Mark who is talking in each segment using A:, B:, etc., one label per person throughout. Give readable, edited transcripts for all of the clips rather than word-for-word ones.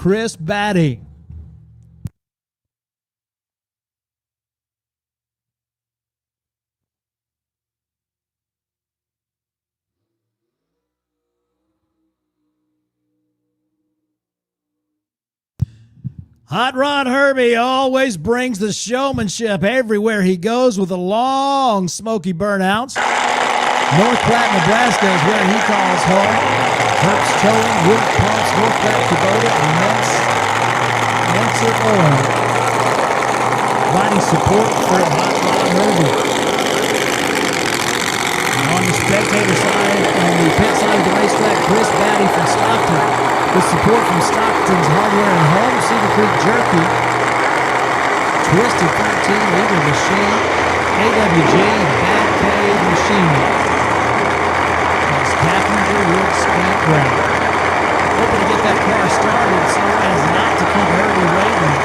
A: Chris Batty. Hot Rod Herbie always brings the showmanship everywhere he goes with the long, smoky burnouts. North Platte, Nebraska is where he calls home. Herbst Towing, Wulff Pumps, North Platte, Kubota, and Menser Oil. Providing support for Hot Rod Herbie. And on the spectator side, on the pit side of the racetrack, Chris Batty from Stockton. With support from Stockton's Hardware and Home, Cedar Creek Jerky, Twisted 13, Leader Machine, AWG, Bad Cave Machinery. That's Captanger Wood Speed Ground. Hoping to get that car started so as not to keep Herbie waiting.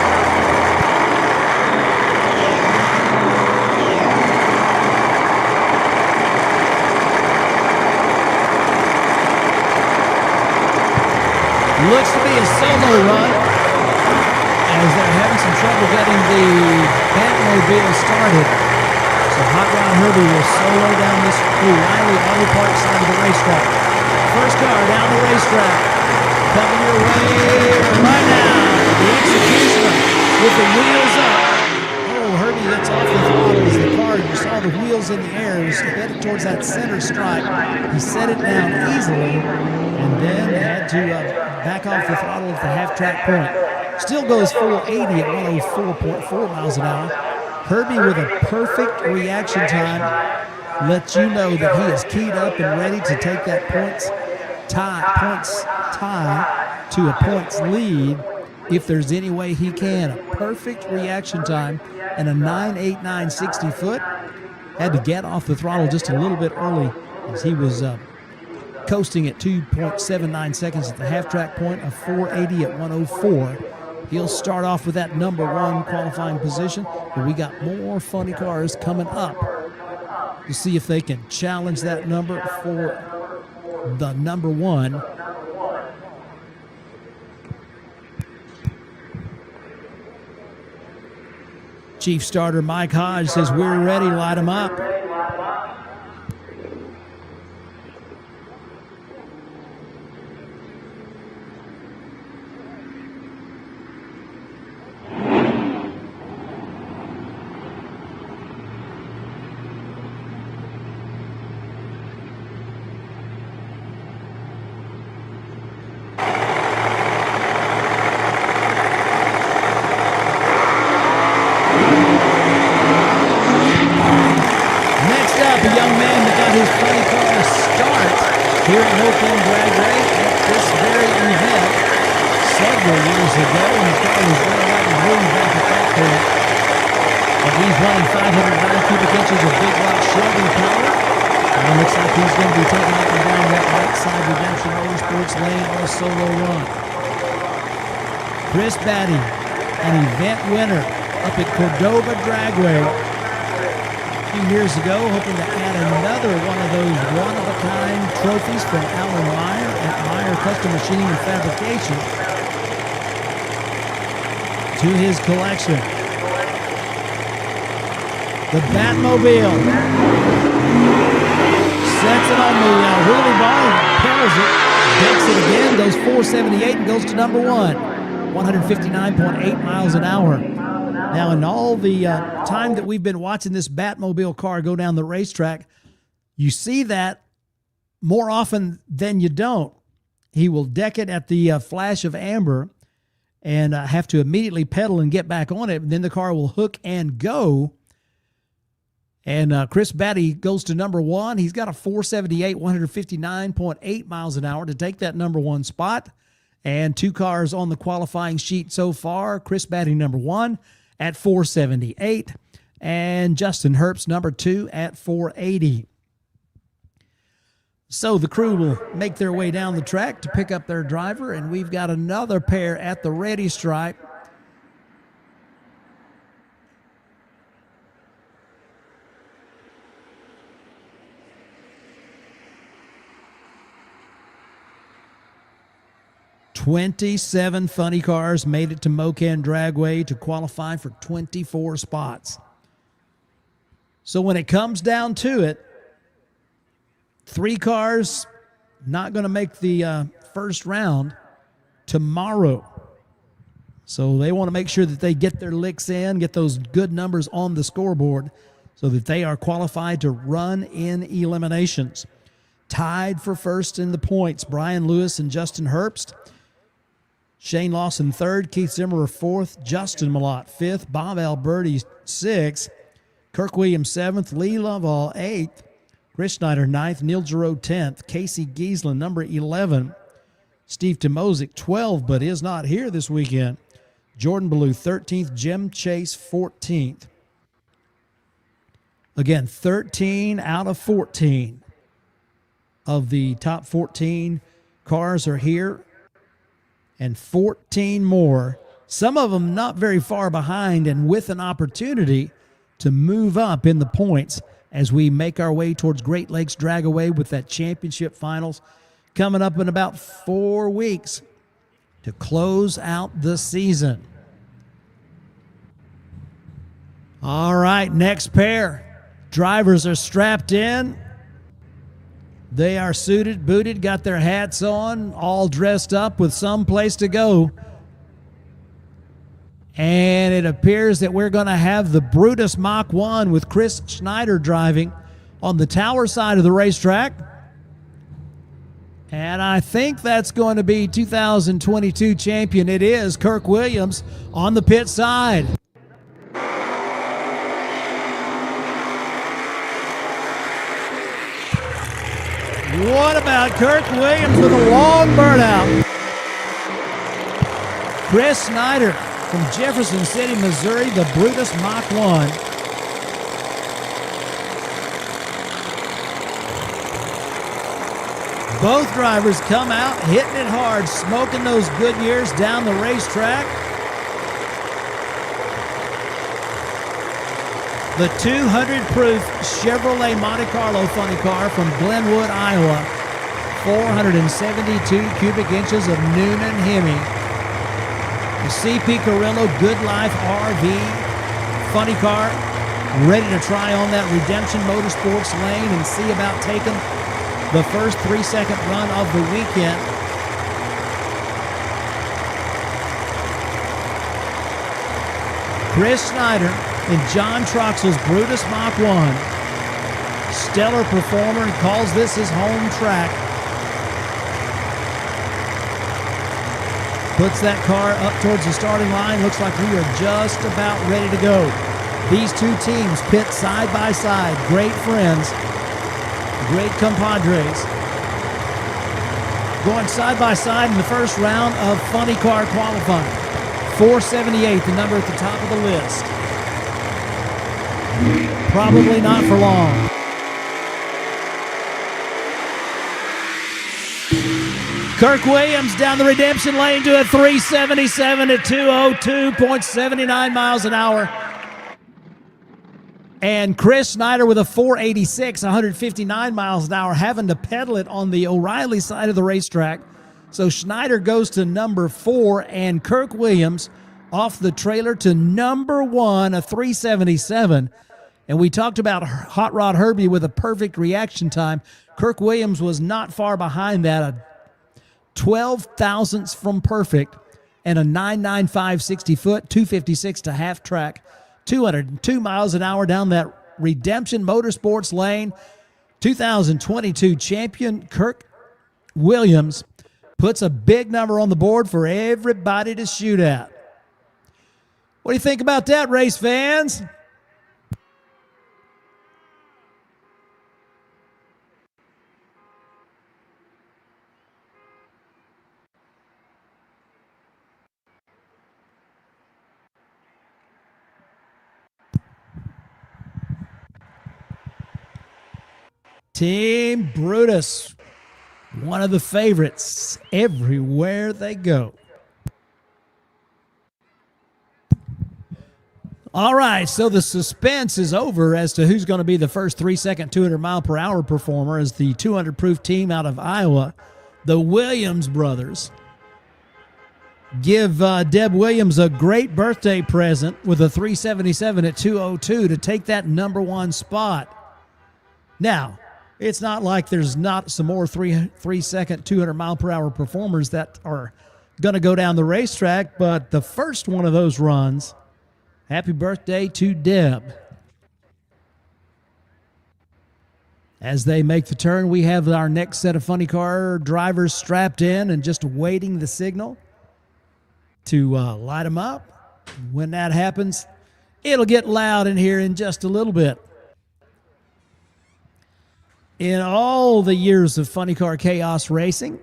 A: Looks to be a solo run as they're having some trouble getting the Batmobile started. So Hot Rod Herbie will solo down this Riley Auto Park side of the racetrack. First car down the racetrack. Coming your way right now. The Executioner with the wheels up. Oh, Herbie gets off the throttle as the car, you saw the wheels in the air. It was headed towards that center stripe. He set it down easily and then had to back off the throttle at the half-track point. Still goes full 80 at 104.4 miles an hour. Herbie with a perfect reaction time lets you know that he is keyed up and ready to take that points tie to a points lead if there's any way he can. A perfect reaction time and a 9.89 60 foot. Had to get off the throttle just a little bit early as he was coasting at 2.79 seconds at the half-track point of 480 at 104. He'll start off with that number one qualifying position, but we got more funny cars coming up to see if they can challenge that number for the number one. Chief Starter Mike Hodge says, "We're ready, light 'em up." Here at Mo-Kan Dragway at this very event several years ago, and the car was running out and room back at that point. But he's running 509 cubic inches of big block Chevy power. And it looks like he's going to be taking up and down that right side Redemption Motorsports lane on a solo run. Chris Batty, an event winner up at Cordova Dragway a few years ago, hoping to add another one of those one-of-a-kind trophies from Alan Meyer at Meyer Custom Machining and Fabrication to his collection. The Batmobile sets it on the wheelie bar and pedals it, decks it again, goes 478 and goes to number one, 159.8 miles an hour. Now, in all the time that we've been watching this Batmobile car go down the racetrack, you see that more often than you don't. He will deck it at the flash of amber and have to immediately pedal and get back on it. And then the car will hook and go. And Chris Batty goes to number one. He's got a 478, 159.8 miles an hour to take that number one spot. And two cars on the qualifying sheet so far. Chris Batty, number one, at 478, and Justin Herbst, number two, at 480. So the crew will make their way down the track to pick up their driver, and we've got another pair at the ready stripe. 27 funny cars made it to Mo-Kan Dragway to qualify for 24 spots. So when it comes down to it, 3 cars not going to make the first round tomorrow. So they want to make sure that they get their licks in, get those good numbers on the scoreboard so that they are qualified to run in eliminations. Tied for first in the points, Brian Lewis and Justin Herbst. Shane Lawson third, Keith Zimmerer fourth, Justin Malott fifth, Bob Alberti sixth, Kirk Williams seventh, Lee Lovell eighth, Chris Schneider ninth, Neil Giroux 10th, Casey Giesland number 11, Steve Tomozik 12 but is not here this weekend, Jordan Ballou 13th, Jim Chase 14th. Again, 13 out of 14 of the top 14 cars are here, and 14 more, some of them not very far behind and with an opportunity to move up in the points as we make our way towards Great Lakes Dragway with that championship finals coming up in about 4 weeks to close out the season. All right, next pair. Drivers are strapped in. They are suited, booted, got their hats on, all dressed up with some place to go. And it appears that we're going to have the Brutus Mach 1 with Chris Schneider driving on the tower side of the racetrack. And I think that's going to be 2022 champion. It is Kirk Williams on the pit side. What about Kirk Williams with a long burnout? Chris Schneider from Jefferson City, Missouri, the Brutus Mach 1. Both drivers come out hitting it hard, smoking those Goodyears down the racetrack. The 200-proof Chevrolet Monte Carlo funny car from Glenwood, Iowa. 472 cubic inches of Newman Hemi. The CP Carrillo Good Life RV funny car, ready to try on that Redemption Motorsports lane and see about taking the first 3-second run of the weekend. Chris Schneider in John Troxell's Brutus Mach 1. Stellar performer and calls this his home track. Puts that car up towards the starting line. Looks like we are just about ready to go. These two teams pit side by side. Great friends. Great compadres. Going side by side in the first round of funny car qualifying. 478, the number at the top of the list. Probably not for long. Kirk Williams down the redemption lane to a 377 at 202.79 miles an hour. And Chris Schneider with a 486, 159 miles an hour, having to pedal it on the O'Reilly side of the racetrack. So Schneider goes to number 4, and Kirk Williams off the trailer to number 1, a 377. And we talked about Hot Rod Herbie with a perfect reaction time. Kirk Williams was not far behind that, a 12 thousandths from perfect, and a 995 60 foot, 256 to half track, 202 miles an hour down that Redemption Motorsports lane. 2022 champion Kirk Williams puts a big number on the board for everybody to shoot at. What do you think about that, race fans? Team Brutus, one of the favorites everywhere they go. All right, so the suspense is over as to who's going to be the first 3-second 200-mile-per-hour performer as the 200-proof team out of Iowa, the Williams brothers, give Deb Williams a great birthday present with a 377 at 202 to take that number 1 spot. Now, it's not like there's not some more 3-second, 200-mile-per-hour performers that are going to go down the racetrack, but the first one of those runs, happy birthday to Deb. As they make the turn, we have our next set of funny car drivers strapped in and just awaiting the signal to light them up. When that happens, it'll get loud in here in just a little bit. In all the years of Funny Car Chaos racing,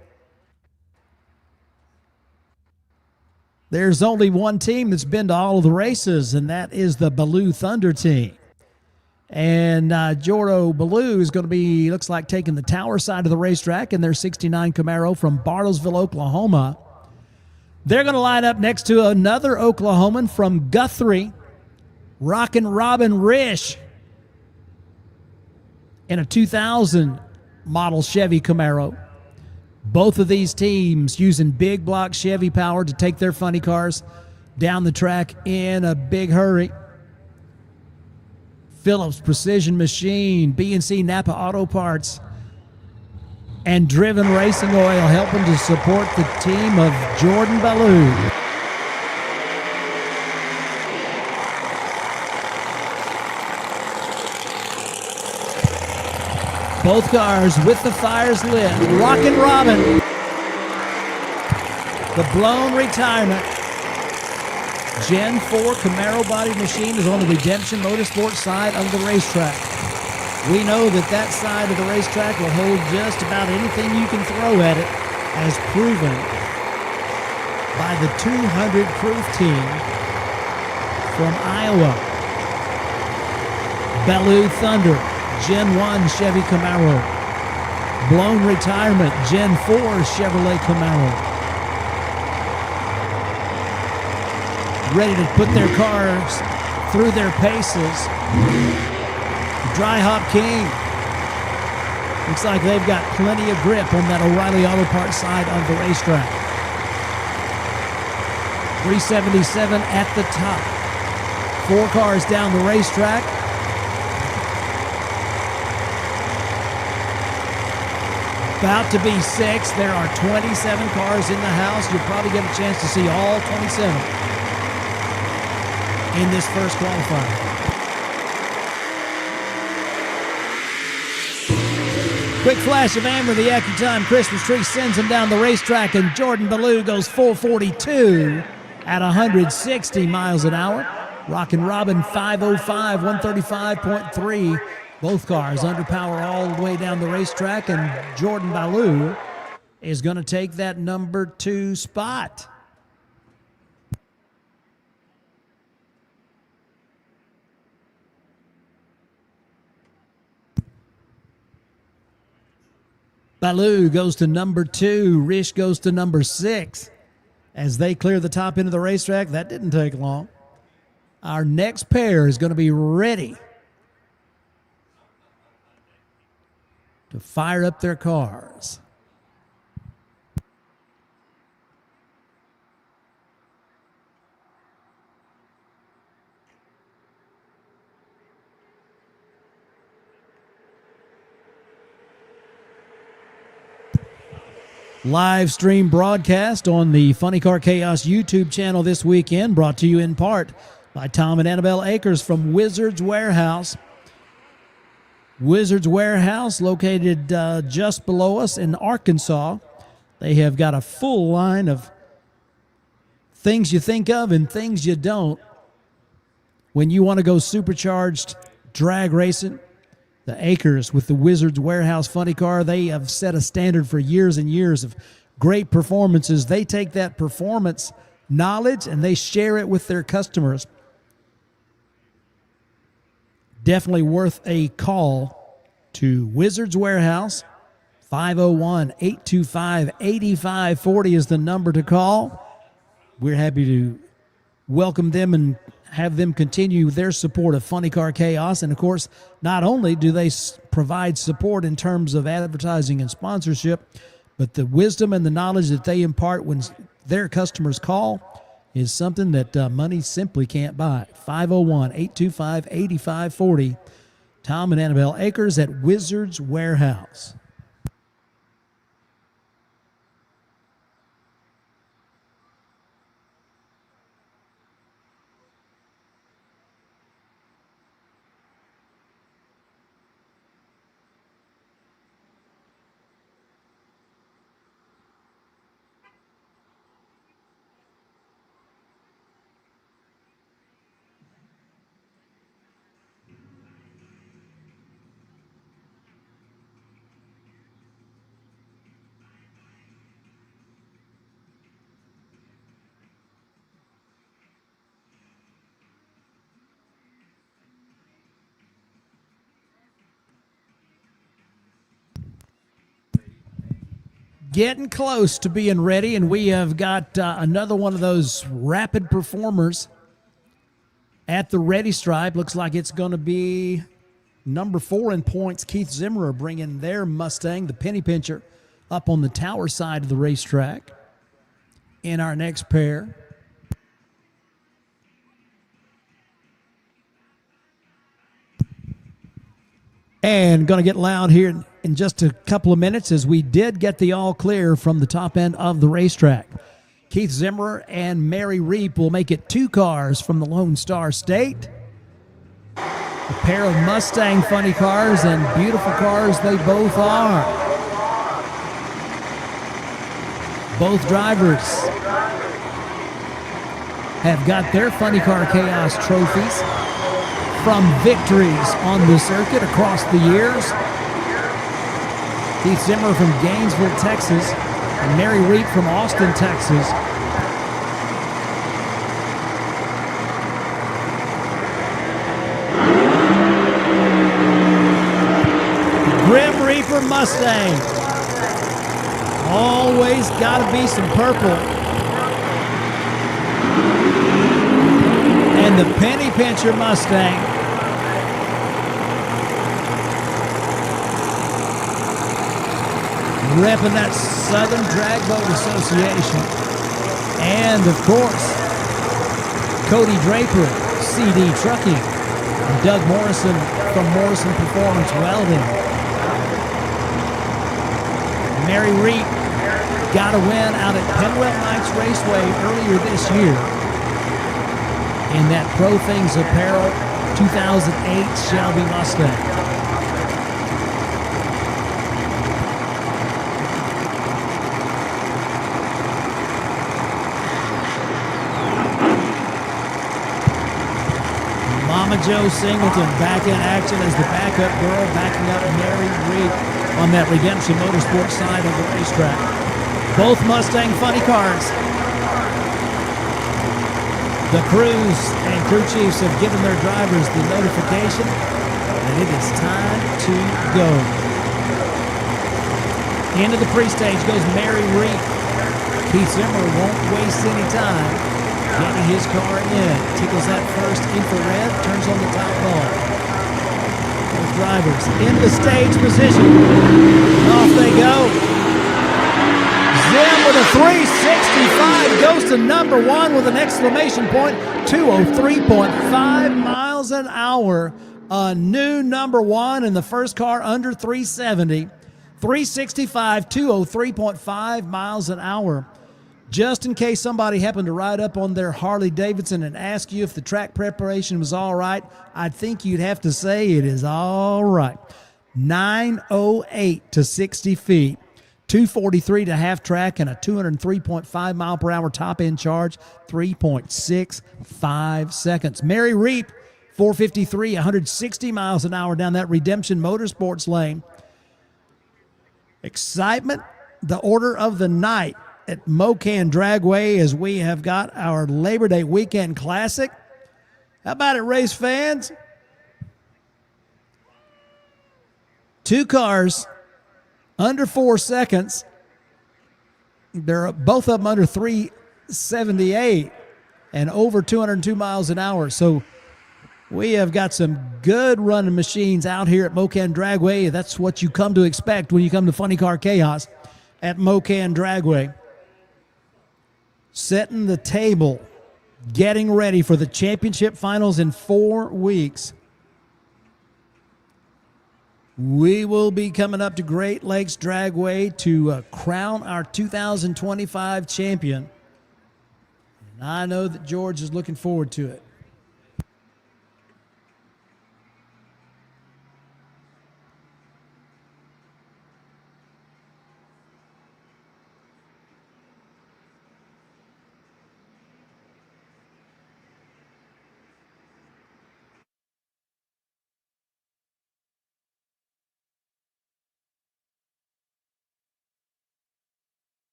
A: there's only one team that's been to all of the races, and that is the Ballou Thunder team. And Jordo Ballou is going to be, looks like, taking the tower side of the racetrack in their 69 Camaro from Bartlesville, Oklahoma. They're going to line up next to another Oklahoman from Guthrie, Rockin' Robin Rish, in a 2000 model Chevy Camaro. Both of these teams using big block Chevy power to take their funny cars down the track in a big hurry. Phillips Precision Machine, B&C Napa Auto Parts, and Driven Racing Oil helping to support the team of Jordan Ballou. Both cars with the fires lit. Rockin' Robin. The blown retirement. Gen 4 Camaro body machine is on the Redemption Motorsports side of the racetrack. We know that side of the racetrack will hold just about anything you can throw at it, as proven by the 200 proof team from Iowa. Ballou Thunder, Gen 1 Chevy Camaro. Blown retirement, Gen 4 Chevrolet Camaro. Ready to put their cars through their paces. Dry Hop King. Looks like they've got plenty of grip on that O'Reilly Auto Parts side of the racetrack. 377 at the top. 4 cars down the racetrack. About to be 6. There are 27 cars in the house. You'll probably get a chance to see all 27 in this first qualifier. Quick flash of amber, the AccuTime Christmas tree sends him down the racetrack, and Jordan Ballou goes 442 at 160 miles an hour. Rockin' Robin 505, 135.3. Both cars under power all the way down the racetrack, and Jordan Ballou is going to take that number 2 spot. Ballou goes to number 2. Rish goes to number 6. As they clear the top end of the racetrack, that didn't take long. Our next pair is going to be ready to fire up their cars. Live stream broadcast on the Funny Car Chaos YouTube channel this weekend, brought to you in part by Tom and Annabelle Akers from Wizards Warehouse. Wizards Warehouse, located just below us in Arkansas. They have got a full line of things you think of and things you don't when you want to go supercharged drag racing. The Akers with the Wizards Warehouse funny car, they have set a standard for years and years of great performances. They take that performance knowledge and they share it with their customers. Definitely worth a call to Wizards Warehouse. 501-825-8540 is the number to call. We're happy to welcome them and have them continue their support of Funny Car Chaos. And, of course, not only do they provide support in terms of advertising and sponsorship, But the wisdom and the knowledge that they impart when their customers call is something that money simply can't buy. 501-825-8540. Tom and Annabelle Akers at Wizards Warehouse. Getting close to being ready, and we have got another one of those rapid performers at the ready stripe. Looks like it's going to be number 4 in points. Keith Zimmerer bringing their Mustang, the penny pincher, up on the tower side of the racetrack in our next pair. And going to get loud here in just a couple of minutes, as we did get the all clear from the top end of the racetrack. Keith Zimmerer and Mary Reap will make it 2 cars from the Lone Star State. A pair of Mustang funny cars, and beautiful cars they both are. Both drivers have got their Funny Car Chaos trophies from victories on the circuit across the years. Keith Zimmerer from Gainesville, Texas, and Mary Reap from Austin, Texas. Grim Reaper Mustang. Always got to be some purple. And the penny pincher Mustang. Repping that Southern Drag Boat Association. And, of course, Cody Draper, CD Trucking, and Doug Morrison from Morrison Performance Welding. Mary Reap got a win out at Penwell Knights Raceway earlier this year in that Pro Things Apparel 2008 Shelby Mustang. Mama Jo Singleton back in action as the backup girl, backing up Mary Reap on that Redemption Motorsports side of the racetrack. Both Mustang funny cars. The crews and crew chiefs have given their drivers the notification that it is time to go. Into the pre-stage goes Mary Reap. Keith Zimmerer won't waste any time getting his car in. Tickles that first infrared, turns on the top bar. Both drivers in the stage position. Off they go. Zim with a 365 goes to number 1 with an exclamation point. 203.5 miles an hour. A new number 1 in the first car under 370. 365, 203.5 miles an hour. Just in case somebody happened to ride up on their Harley Davidson and ask you if the track preparation was all right, I think you'd have to say it is all right. 908 to 60 feet, 243 to half track, and a 203.5 mile per hour top end charge, 3.65 seconds. Mary Reap, 453, 160 miles an hour down that Redemption Motorsports lane. Excitement, the order of the night at Mo-Kan Dragway, as we have got our Labor Day weekend classic. How about it, race fans? 2 cars under 4 seconds. They're both of them under 378 and over 202 miles an hour. So we have got some good running machines out here at Mo-Kan Dragway. That's what you come to expect when you come to Funny Car Chaos. at Mo-Kan Dragway, setting the table, getting ready for the championship finals in 4 weeks. We will be coming up to Great Lakes Dragway to crown our 2025 champion. And I know that George is looking forward to it.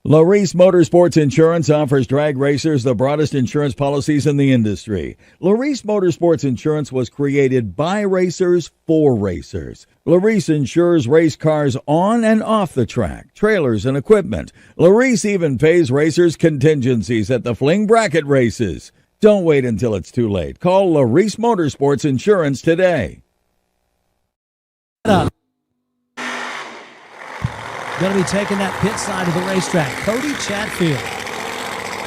B: Laris Motorsports Insurance offers drag racers the broadest insurance policies in the industry. Laris Motorsports Insurance was created by racers for racers. Laris insures race cars on and off the track, trailers and equipment. Laris even pays racers contingencies at the fling bracket races. Don't wait until it's too late. Call Laris Motorsports Insurance today.
A: Going to be taking that pit side of the racetrack. Cody Chatfield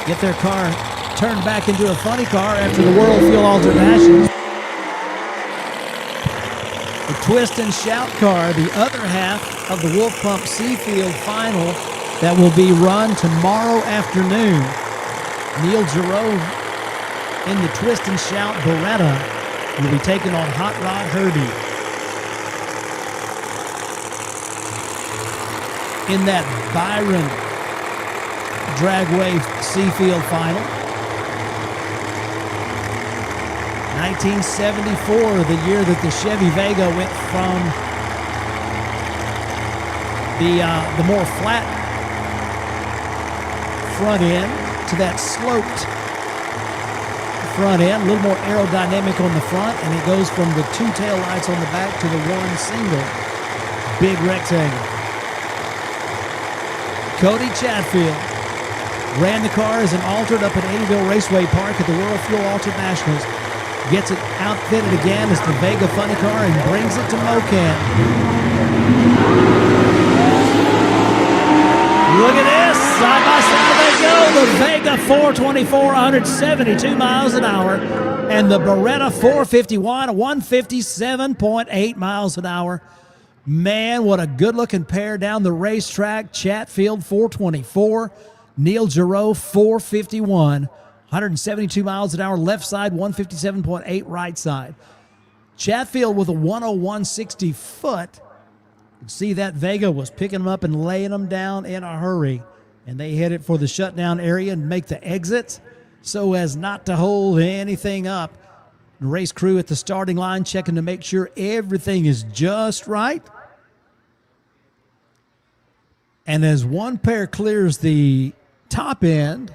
A: get their car turned back into a funny car after the World Fuel Alternations. The Twist and Shout car, the other half of the Wulff Pump Seafield final that will be run tomorrow afternoon. Neil Giroux in the Twist and Shout Beretta will be taking on Hot Rod Herbie. In that Byron Dragway Seafield final. 1974, the year that the Chevy Vega went from the more flat front end to that sloped front end, a little more aerodynamic on the front, and it goes from the 2 tail lights on the back to the 1 single big rectangle. Cody Chatfield ran the car as an altered up at Eddyville Raceway Park at the World Fuel Altered Nationals. Gets it outfitted again as the Vega funny car and brings it to Mo-Kan. Look at this. Side by side they go. The Vega 424, 172 miles an hour. And the Beretta 451, 157.8 miles an hour. Man, what a good-looking pair down the racetrack. Chatfield, 424. Neil Giroux, 451. 172 miles an hour left side, 157.8 right side. Chatfield with a 101.60 foot. You can see that Vega was picking them up and laying them down in a hurry. And they headed for the shutdown area and make the exits so as not to hold anything up. The race crew at the starting line checking to make sure everything is just right. And as one pair clears the top end,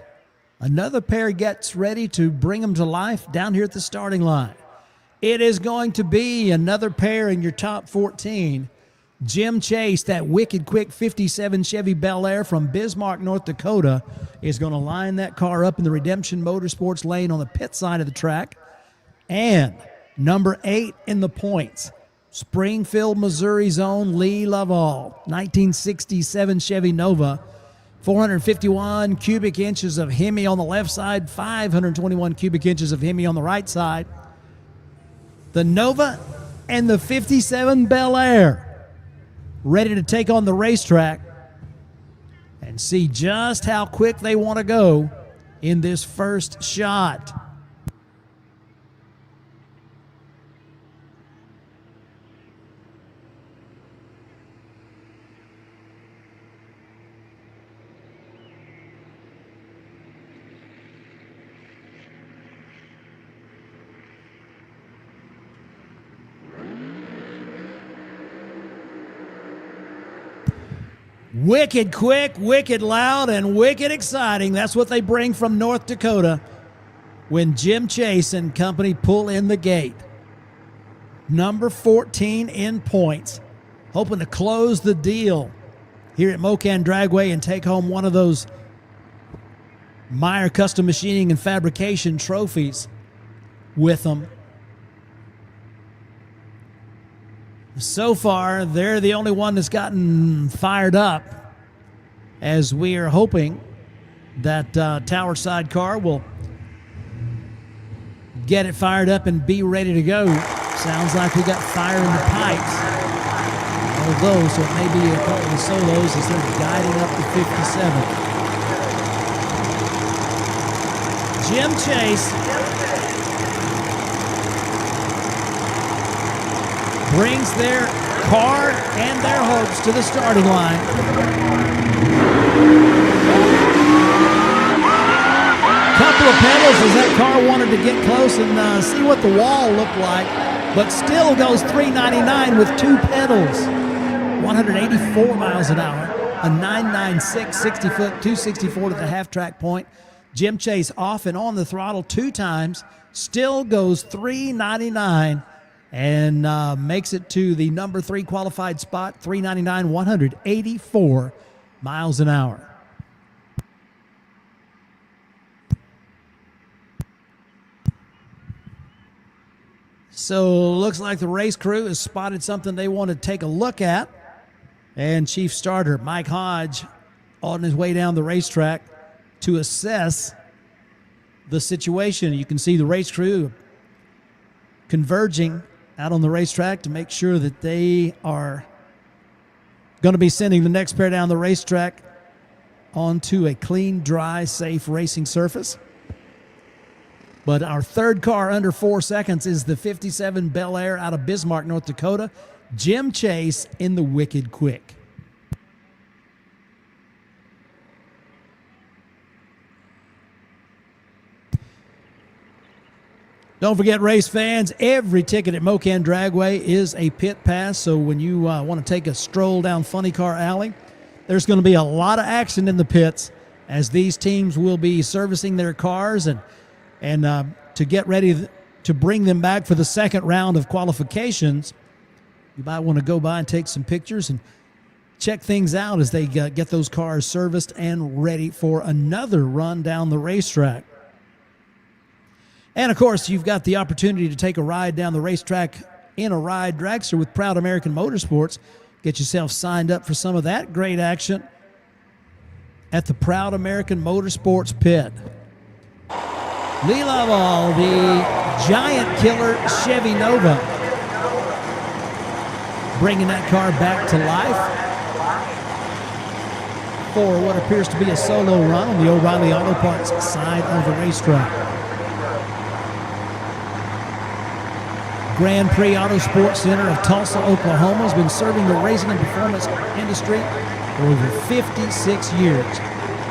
A: another pair gets ready to bring them to life down here at the starting line. It is going to be another pair in your top 14. Jim Chase, that wicked quick 57 Chevy Bel Air from Bismarck, North Dakota, is going to line that car up in the Redemption Motorsports lane on the pit side of the track. And number 8 in the points, Springfield, Missouri's own Lee Lovall, 1967 Chevy Nova, 451 cubic inches of Hemi on the left side, 521 cubic inches of Hemi on the right side. The Nova and the 57 Bel Air ready to take on the racetrack and see just how quick they want to go in this first shot. Wicked quick, wicked loud, and wicked exciting. That's what they bring from North Dakota when Jim Chase and company pull in the gate. Number 14 in points, hoping to close the deal here at Mo-Kan Dragway and take home one of those Meyer Custom Machining and Fabrication trophies with them. So far, they're the only one that's gotten fired up, as we are hoping that Tower Side car will get it fired up and be ready to go. Sounds like we got fire in the pipes. Although, so it may be a couple of solos as they're guiding up to 57. Jim Chase brings their car and their hopes to the starting line. Couple of pedals as that car wanted to get close and see what the wall looked like, but still goes 399 with two pedals. 184 miles an hour, a 996 60-foot, 264 to the half-track point. Jim Chase off and on the throttle 2 times, still goes 399 and makes it to the number 3 qualified spot, 399, 184 miles an hour. So looks like the race crew has spotted something they want to take a look at. And Chief Starter Mike Hodge on his way down the racetrack to assess the situation. You can see the race crew converging out on the racetrack to make sure that they are going to be sending the next pair down the racetrack onto a clean, dry, safe racing surface. But our third car under 4 seconds is the 57 Bel Air out of Bismarck, North Dakota. Jim Chase in the Wicked Quick. Don't forget, race fans, every ticket at Mo-Kan Dragway is a pit pass. So when you want to take a stroll down Funny Car Alley, there's going to be a lot of action in the pits as these teams will be servicing their cars and to get ready to bring them back for the second round of qualifications. You might want to go by and take some pictures and check things out as they get those cars serviced and ready for another run down the racetrack. And, of course, you've got the opportunity to take a ride down the racetrack in a ride dragster with Proud American Motorsports. Get yourself signed up for some of that great action at the Proud American Motorsports pit. Lee Laval, the giant killer Chevy Nova, bringing that car back to life for what appears to be a solo run on the O'Reilly Auto Parts side of the racetrack. Grand Prix Auto Sports Center of Tulsa, Oklahoma has been serving the racing and performance industry for over 56 years.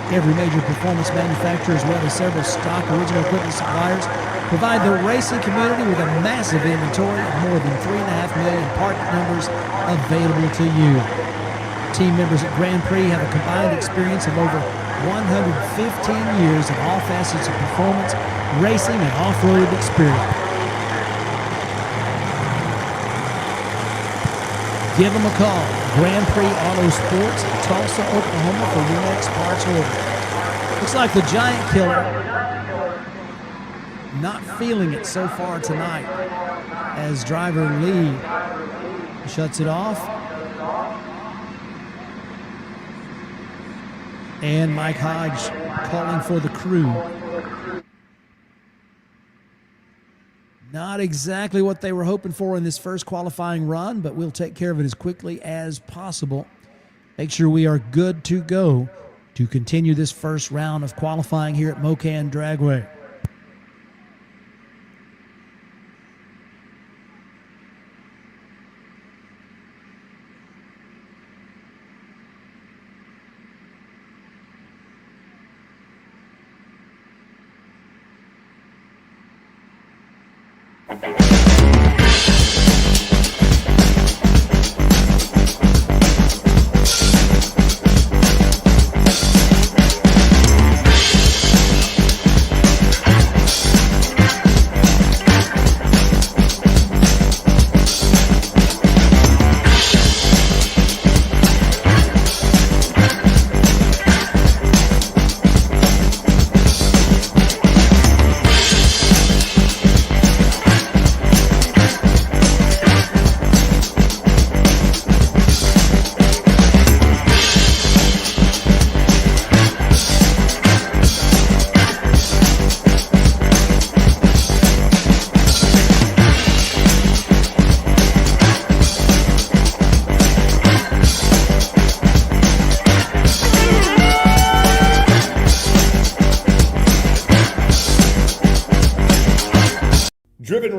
A: Every major performance manufacturer, as well as several stock original equipment suppliers, provide the racing community with a massive inventory of more than 3.5 million part numbers available to you. Team members at Grand Prix have a combined experience of over 115 years of all facets of performance, racing, and off-road experience. Give them a call. Grand Prix Auto Sports, Tulsa, Oklahoma, for your next parts order. Looks like the giant killer not feeling it so far tonight as driver Lee shuts it off. And Mike Hodge calling for the crew. Not exactly what they were hoping for in this first qualifying run, but we'll take care of it as quickly as possible. Make sure we are good to go to continue this first round of qualifying here at Mo-Kan Dragway.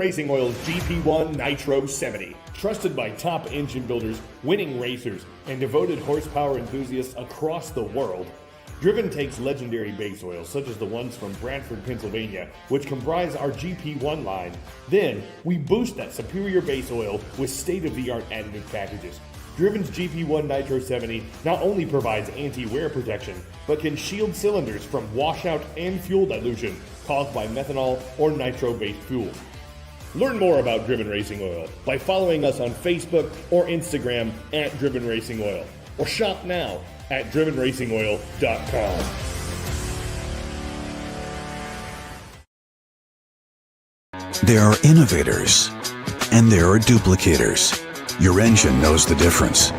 C: Racing Oil's GP1 Nitro 70. Trusted by top engine builders, winning racers, and devoted horsepower enthusiasts across the world, Driven takes legendary base oils such as the ones from Brantford, Pennsylvania, which comprise our GP1 line. Then, we boost that superior base oil with state-of-the-art additive packages. Driven's GP1 Nitro 70 not only provides anti-wear protection, but can shield cylinders from washout and fuel dilution caused by methanol or nitro-based fuel. Learn more about Driven Racing Oil by following us on Facebook or Instagram at Driven Racing Oil, or shop now at drivenracingoil.com.
D: There are innovators, and there are duplicators. Your engine knows the difference.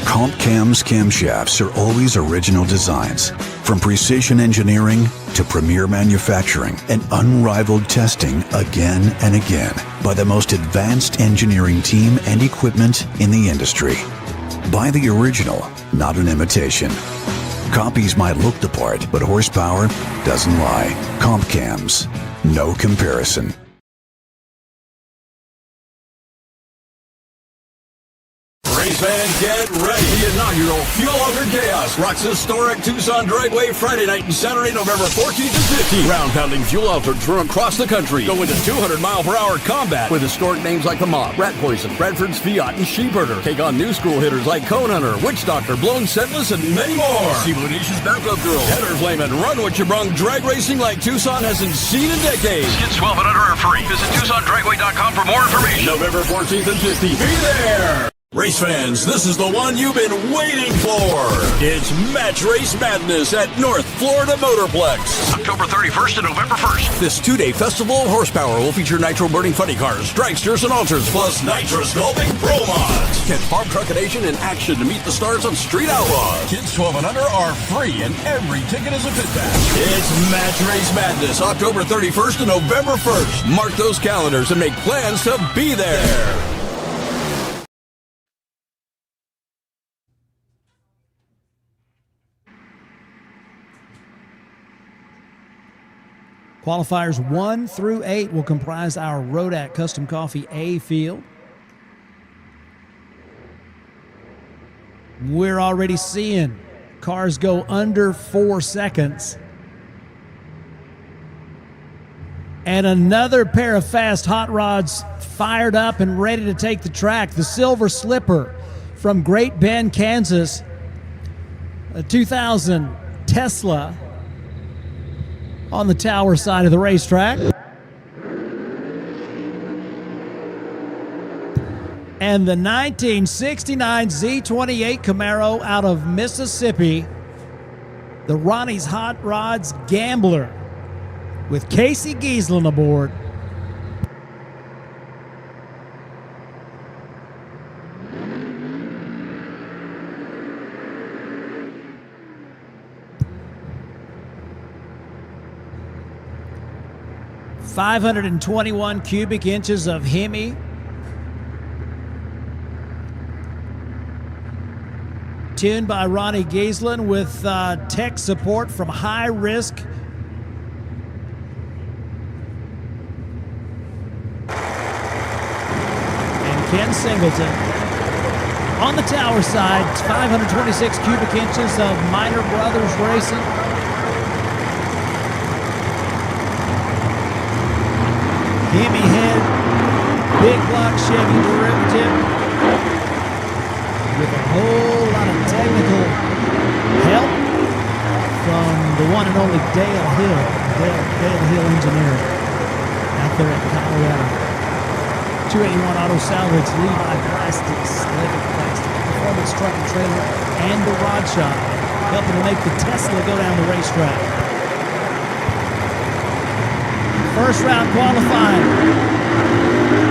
D: Comp Cam's camshafts are always original designs. From precision engineering to premier manufacturing and unrivaled testing again and again by the most advanced engineering team and equipment in the industry. Buy the original, not an imitation. Copies might look the part, but horsepower doesn't lie. Comp Cams, no comparison.
E: Race fans, get ready. The inaugural Fuel Altered Chaos rocks historic Tucson Dragway Friday night and Saturday, November 14th and 15th. Ground-pounding fuel altereds from across the country go into 200-mile-per-hour combat with historic names like the Mob, Rat Poison, Bradford's Fiat, and Sheepherder. Take on new school hitters like Cone Hunter, Witch Doctor, Blown Scentless, and many more. See Bodacious Backup Girl, Header Flame, and Run What You Brung. Drag racing like Tucson hasn't seen in decades. Kids 12 and under are free. Visit TucsonDragway.com for more information. November 14th and 15th. Be there! Race fans, this is the one you've been waiting for. It's Match Race Madness at North Florida Motorplex. October 31st to November 1st. This two-day festival of horsepower will feature nitro-burning funny cars, dragsters, and ultras, plus nitro-sculpting pro mods. Catch Farm Truck Nation in action to meet the stars of Street Outlaws. Kids 12 and under are free, and every ticket is a pit pass. It's Match Race Madness, October 31st to November 1st. Mark those calendars and make plans to be there.
A: Qualifiers 1 through 8 will comprise our Rodak Custom Coffee A field. We're already seeing cars go under 4 seconds. And another pair of fast hot rods fired up and ready to take the track. The Silver Slipper from Great Bend, Kansas. A 2000 Tesla on the tower side of the racetrack. And the 1969 Z28 Camaro out of Mississippi, the Ronnie's Hot Rods Gambler with Casey Giesland aboard. .521 cubic inches of Hemi. Tuned by Ronnie Giesland with tech support from High Risk. And Ken Singleton. On the tower side, 526 cubic inches of Minor Brothers Racing. Hemi head, big block Chevy derivative with a whole lot of technical help from the one and only Dale Hill Engineering out there at Colorado. 281 Auto Salvage, Levi Plastics, Levitt Plastic, Performance Truck and Trailer, and the Rod Shop, helping to make the Tesla go down the racetrack. First round qualifying.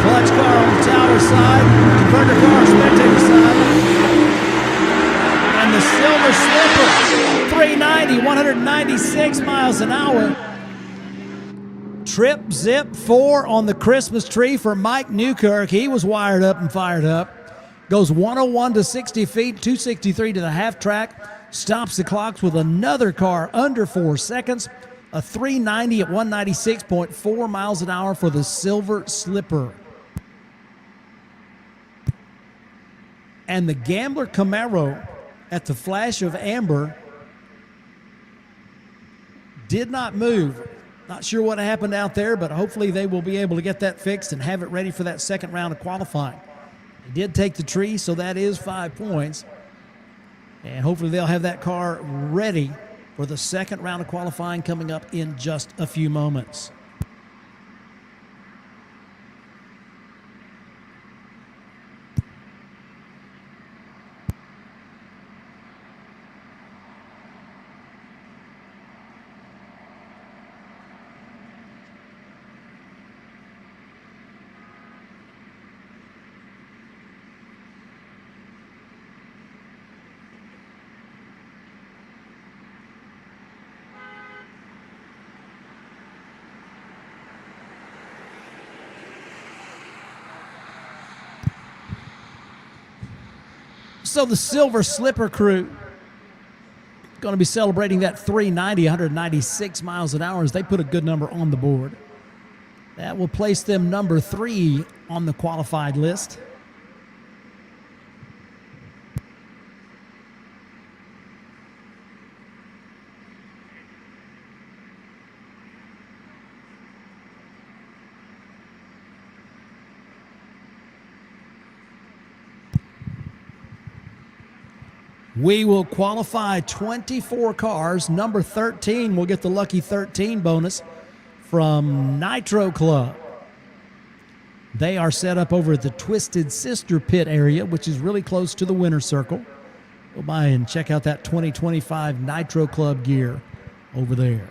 A: Clutch car on the tower side. Converter car spectator side. And the Silver Slipper. 390, 196 miles an hour. Trip Zip 4 on the Christmas tree for Mike Newkirk. He was wired up and fired up. Goes 101 to 60 feet, 263 to the half track. Stops the clocks with another car under 4 seconds. A 390 at 196.4 miles an hour for the Silver Slipper. And the Gambler Camaro at the flash of amber did not move. Not sure what happened out there, but hopefully they will be able to get that fixed and have it ready for that second round of qualifying. They did take the tree, so that is 5 points. And hopefully they'll have that car ready for the second round of qualifying coming up in just a few moments. So the Silver Slipper crew going to be celebrating that 390, 196 miles an hour as they put a good number on the board. That will place them number 3 on the qualified list. We will qualify 24 cars. Number 13 will get the lucky 13 bonus from Nitro Club. They are set up over at the Twisted Sister pit area, which is really close to the winner's circle. Go by and check out that 2025 Nitro Club gear over there.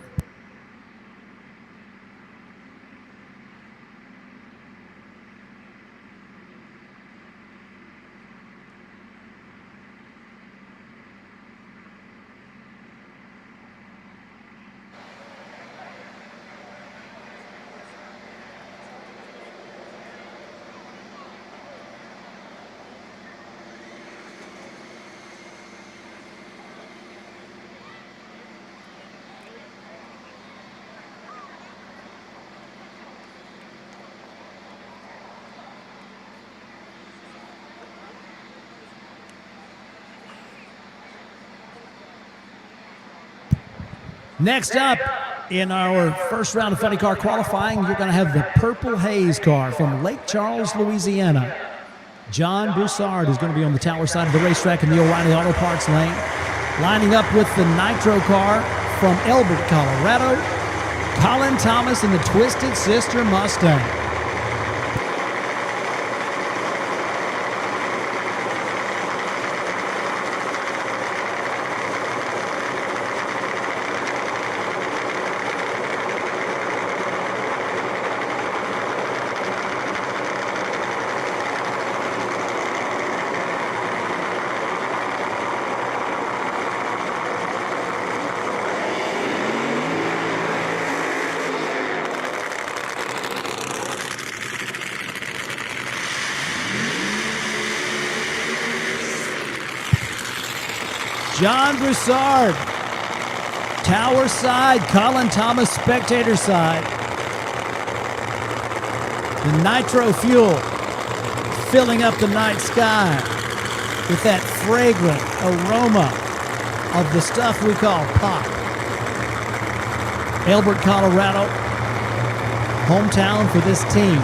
A: Next up, in our first round of funny car qualifying, you're going to have the Purple Haze car from Lake Charles, Louisiana. John Broussard is going to be on the tower side of the racetrack in the O'Reilly Auto Parts lane. Lining up with the Nitro car from Elbert, Colorado, Colin Thomas in the Twisted Sister Mustang. John Broussard, tower side, Colin Thomas, spectator side. The Nitro-fueled, filling up the night sky with that fragrant aroma of the stuff we call pop. Elbert, Colorado, hometown for this team.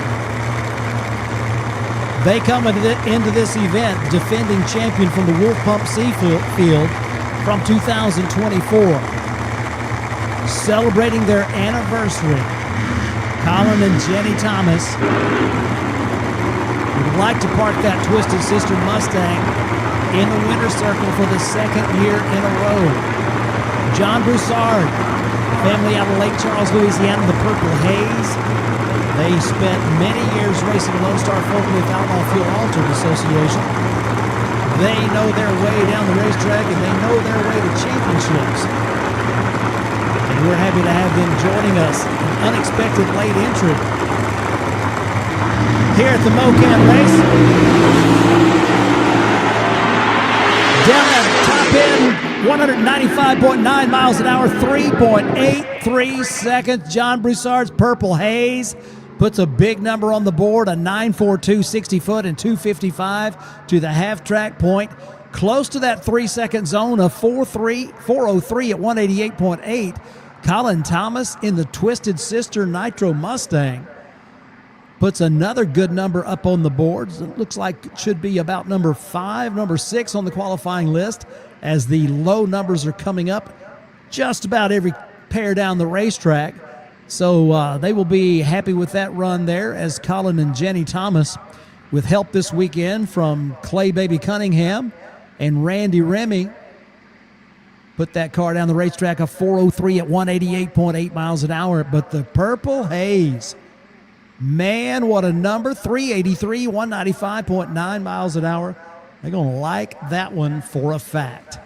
A: They come into this event defending champion from the Wulff Pump Seafield from 2024. Celebrating their anniversary, Colin and Jenny Thomas would like to park that Twisted Sister Mustang in the winner's circle for the second year in a row. John Broussard, family out of Lake Charles, Louisiana, the Purple Haze. They spent many years racing Lone Star Forklift Outlaw Fuel Altered Association. They know their way down the racetrack and they know their way to championships. And we're happy to have them joining us. An unexpected late entry here at the Mo-Kan race. Down at the top in 195.9 miles an hour, 3.83 seconds. John Broussard's Purple Haze puts a big number on the board, a 9.42 60 foot and 2.55 to the half track point. Close to that 3 second zone of 4.03 at 188.8. Colin Thomas in the Twisted Sister Nitro Mustang puts another good number up on the boards. It looks like it should be about number 5, number 6 on the qualifying list, as the low numbers are coming up just about every pair down the racetrack. So they will be happy with that run there, as Colin and Jenny Thomas, with help this weekend from Clay Baby Cunningham and Randy Remy, put that car down the racetrack of 4.03 at 188.8 miles an hour. But the Purple Haze, man, what a number. 383, 195.9 miles an hour. They're going to like that one for a fact.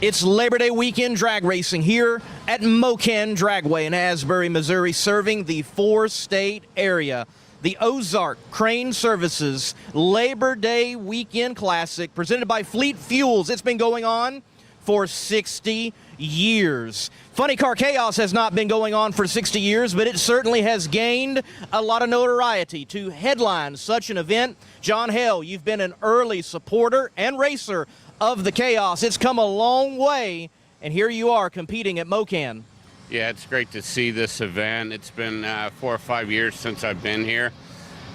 F: It's Labor Day weekend drag racing here at Mo-Kan Dragway in Asbury, Missouri, serving the 4-state area. The Ozark Crane Services Labor Day Weekend Classic, presented by Fleet Fuels. It's been going on for 60 years. Funny Car Chaos has not been going on for 60 years, but it certainly has gained a lot of notoriety to headline such an event. John Hale, you've been an early supporter and racer of the Chaos. It's come a long way, and here you are competing at Mo-Kan.
G: Yeah, it's great to see this event. It's been 4 or 5 years since I've been here.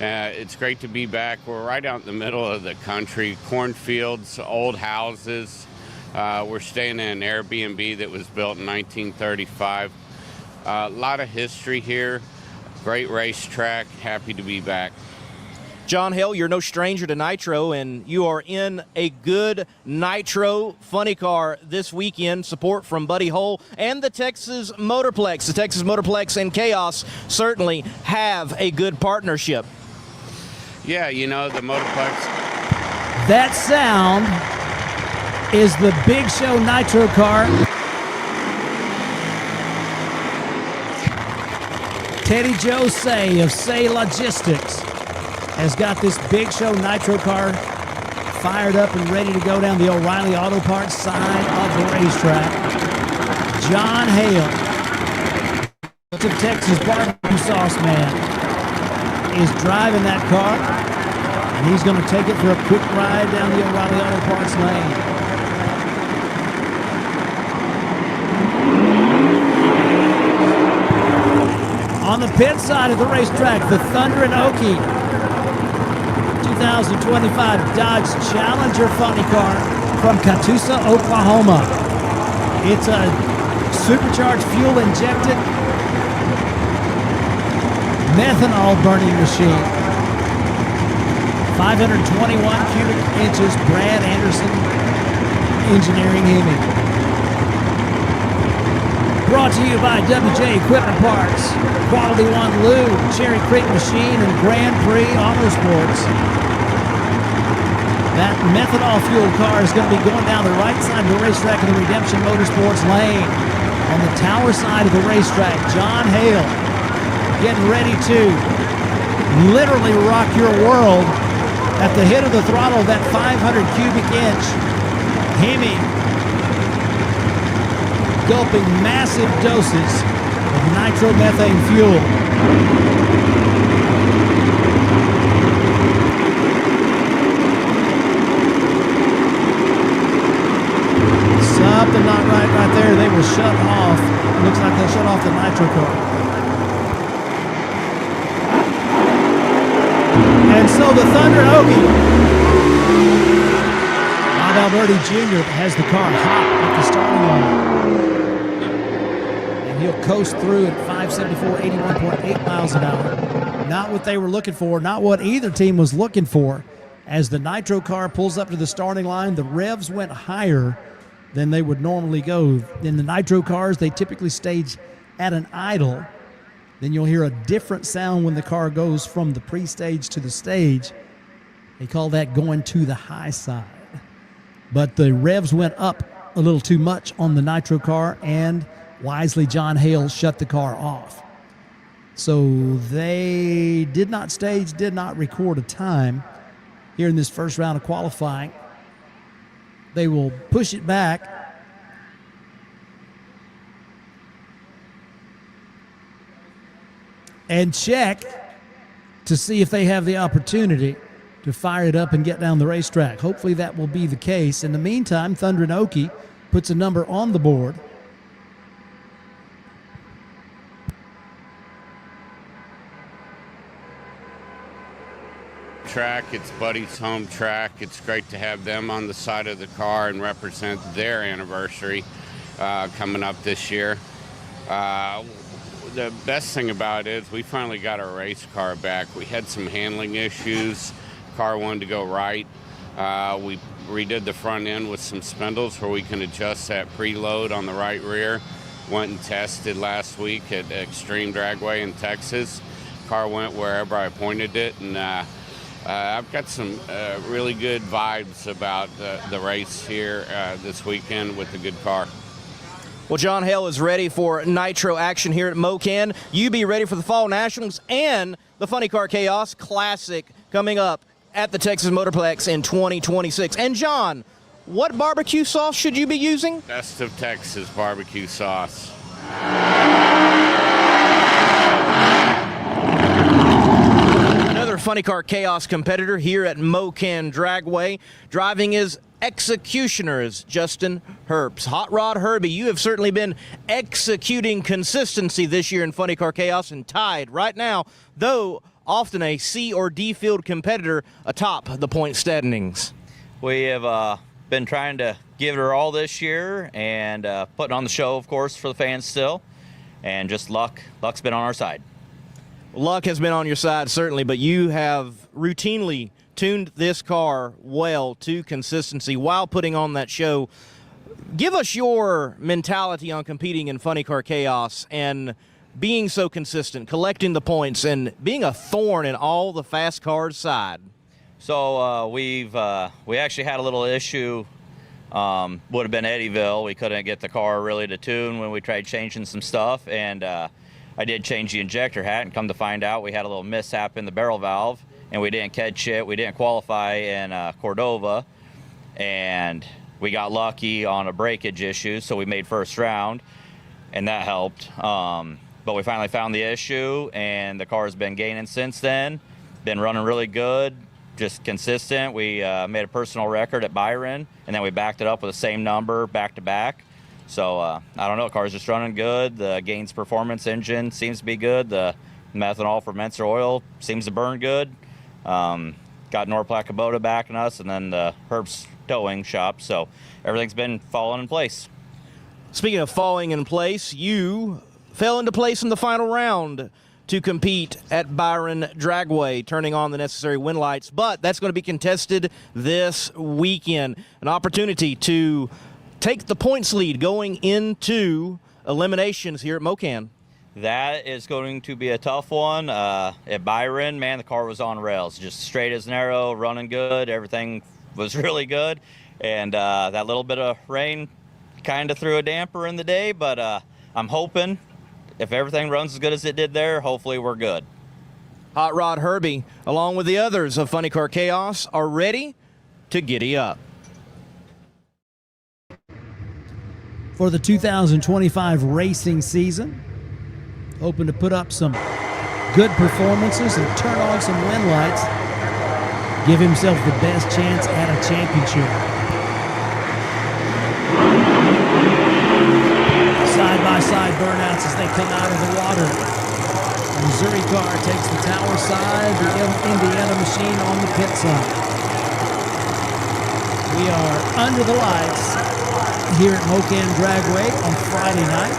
G: It's great to be back. We're right out in the middle of the country, cornfields, old houses. We're staying in an Airbnb that was built in 1935. A lot of history here. Great racetrack. Happy to be back.
F: John Hale, you're no stranger to Nitro, and you are in a good Nitro funny car this weekend. Support from Buddy Hole and the Texas Motorplex. The Texas Motorplex and Chaos certainly have a good partnership.
G: Yeah, you know, the Motorplex.
A: That sound is the Big Show Nitro car. Teddy Joe Say of Say Logistics has got this Big Show Nitro car fired up and ready to go down the O'Reilly Auto Parts side of the racetrack. John Hale, the Texas barbecue sauce man, is driving that car, and he's going to take it for a quick ride down the O'Reilly Auto Parts lane. On the pit side of the racetrack, the Thunder and Okie 2025 Dodge Challenger funny car from Tucson, Oklahoma. It's a supercharged, fuel-injected methanol burning machine. 521 cubic inches, Brad Anderson Engineering Hemi. Brought to you by WJ Equipment Parts, Quality One Lube, Cherry Creek Machine, and Grand Prix Motorsports. That methanol-fueled car is going to be going down the right side of the racetrack in the Redemption Motorsports lane. On the tower side of the racetrack, John Hale getting ready to literally rock your world at the head of the throttle of that 500 cubic inch Hemi, gulping massive doses of nitromethane fuel. Something not right there. They will shut off. It looks like they'll shut off the nitro car. And so the Thunder Okie, Bob Alberti Jr. has the car hot at the starting line. And he'll coast through at 574, 81.8 miles an hour. Not what they were looking for, not what either team was looking for. As the nitro car pulls up to the starting line, the revs went higher than they would normally go. In the nitro cars, they typically stage at an idle Then you'll hear a different sound when the car goes from the pre-stage to the stage. They call that going to the high side. But the revs went up a little too much on the Nitro car, and wisely John Hale shut the car off. So they did not stage, did not record a time here in this first round of qualifying. They will push it back. And check to see if they have the opportunity to fire it up and get down the racetrack. Hopefully that will be the case. In the meantime, Thunder and Oki puts a number on the board.
G: Track, it's Buddy's home track. It's great to have them on the side of the car and represent their anniversary coming up this year. The best thing about it is we finally got our race car back. We had some handling issues. Car wanted to go right. We redid the front end with some spindles where we can adjust that preload on the right rear. Went and tested last week at Extreme Dragway in Texas. Car went wherever I pointed it, and I've got some really good vibes about the race here this weekend with a good car.
F: Well, John Hale is ready for Nitro action here at Mo-Kan. You be ready for the Fall Nationals and the Funny Car Chaos Classic coming up at the Texas Motorplex in 2026. And John, what barbecue sauce should you be using?
G: Best of Texas barbecue sauce.
F: Another Funny Car Chaos competitor here at Mo-Kan Dragway. Driving is Executioner's Justin Herbst. Hot Rod Herbie, you have certainly been executing consistency this year in Funny Car Chaos and tied right now, though often a C or D field competitor atop the point standings.
H: We have been trying to give it our all this year and putting on the show, of course, for the fans still, and just luck's been on our side.
F: Luck has been on your side, certainly, but you have routinely tuned this car well to consistency while putting on that show. Give us your mentality on competing in Funny Car Chaos and being so consistent, collecting the points, and being a thorn in all the fast cars' side.
H: So we actually had a little issue. Would have been Eddyville. We couldn't get the car really to tune when we tried changing some stuff, and I did change the injector hat, and come to find out we had a little mishap in the barrel valve, and we didn't catch it. We didn't qualify in Cordova, and we got lucky on a breakage issue, so we made first round, and that helped. But we finally found the issue, and the car has been gaining since then. Been running really good, just consistent. We made a personal record at Byron, and then we backed it up with the same number back-to-back. So, I don't know, the car's just running good. The Gaines Performance engine seems to be good. The methanol for Menser oil seems to burn good. Got Norplac Kubota backing us, and then the Herbst towing shop. So everything's been falling in place.
F: Speaking of falling in place, you fell into place in the final round to compete at Byron Dragway, turning on the necessary wind lights. But that's going to be contested this weekend. An opportunity to take the points lead going into eliminations here at Mo-Kan.
H: That is going to be a tough one. At Byron, man, the car was on rails, just straight as an arrow, running good. Everything was really good. And that little bit of rain kind of threw a damper in the day, but I'm hoping if everything runs as good as it did there, hopefully we're good.
F: Hot Rod Herbie, along with the others of Funny Car Chaos, are ready to giddy up.
A: For the 2025 racing season, hoping to put up some good performances and turn on some wind lights, give himself the best chance at a championship. Side-by-side burnouts as they come out of the water. The Missouri car takes the tower side, the Indiana machine on the pit side. We are under the lights here at Mo-Kan Dragway on Friday night.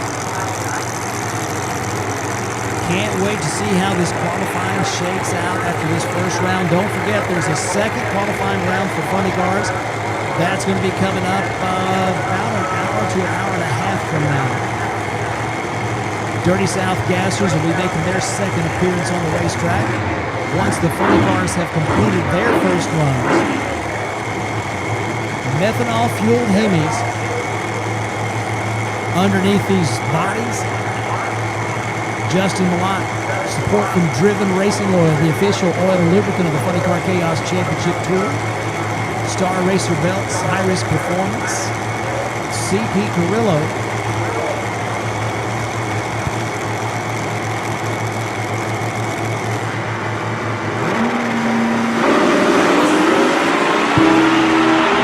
A: Can't wait to see how this qualifying shakes out after this first round. Don't forget, there's a second qualifying round for funny cars. That's going to be coming up about an hour to an hour and a half from now. Dirty South Gassers will be making their second appearance on the racetrack once the funny cars have completed their first runs. Methanol-fueled Hemis underneath these bodies. Justin Malott, support from Driven Racing Oil, the official oil and lubricant of the Funny Car Chaos Championship Tour. Star Racer Belts, High Risk Performance, CP Carrillo.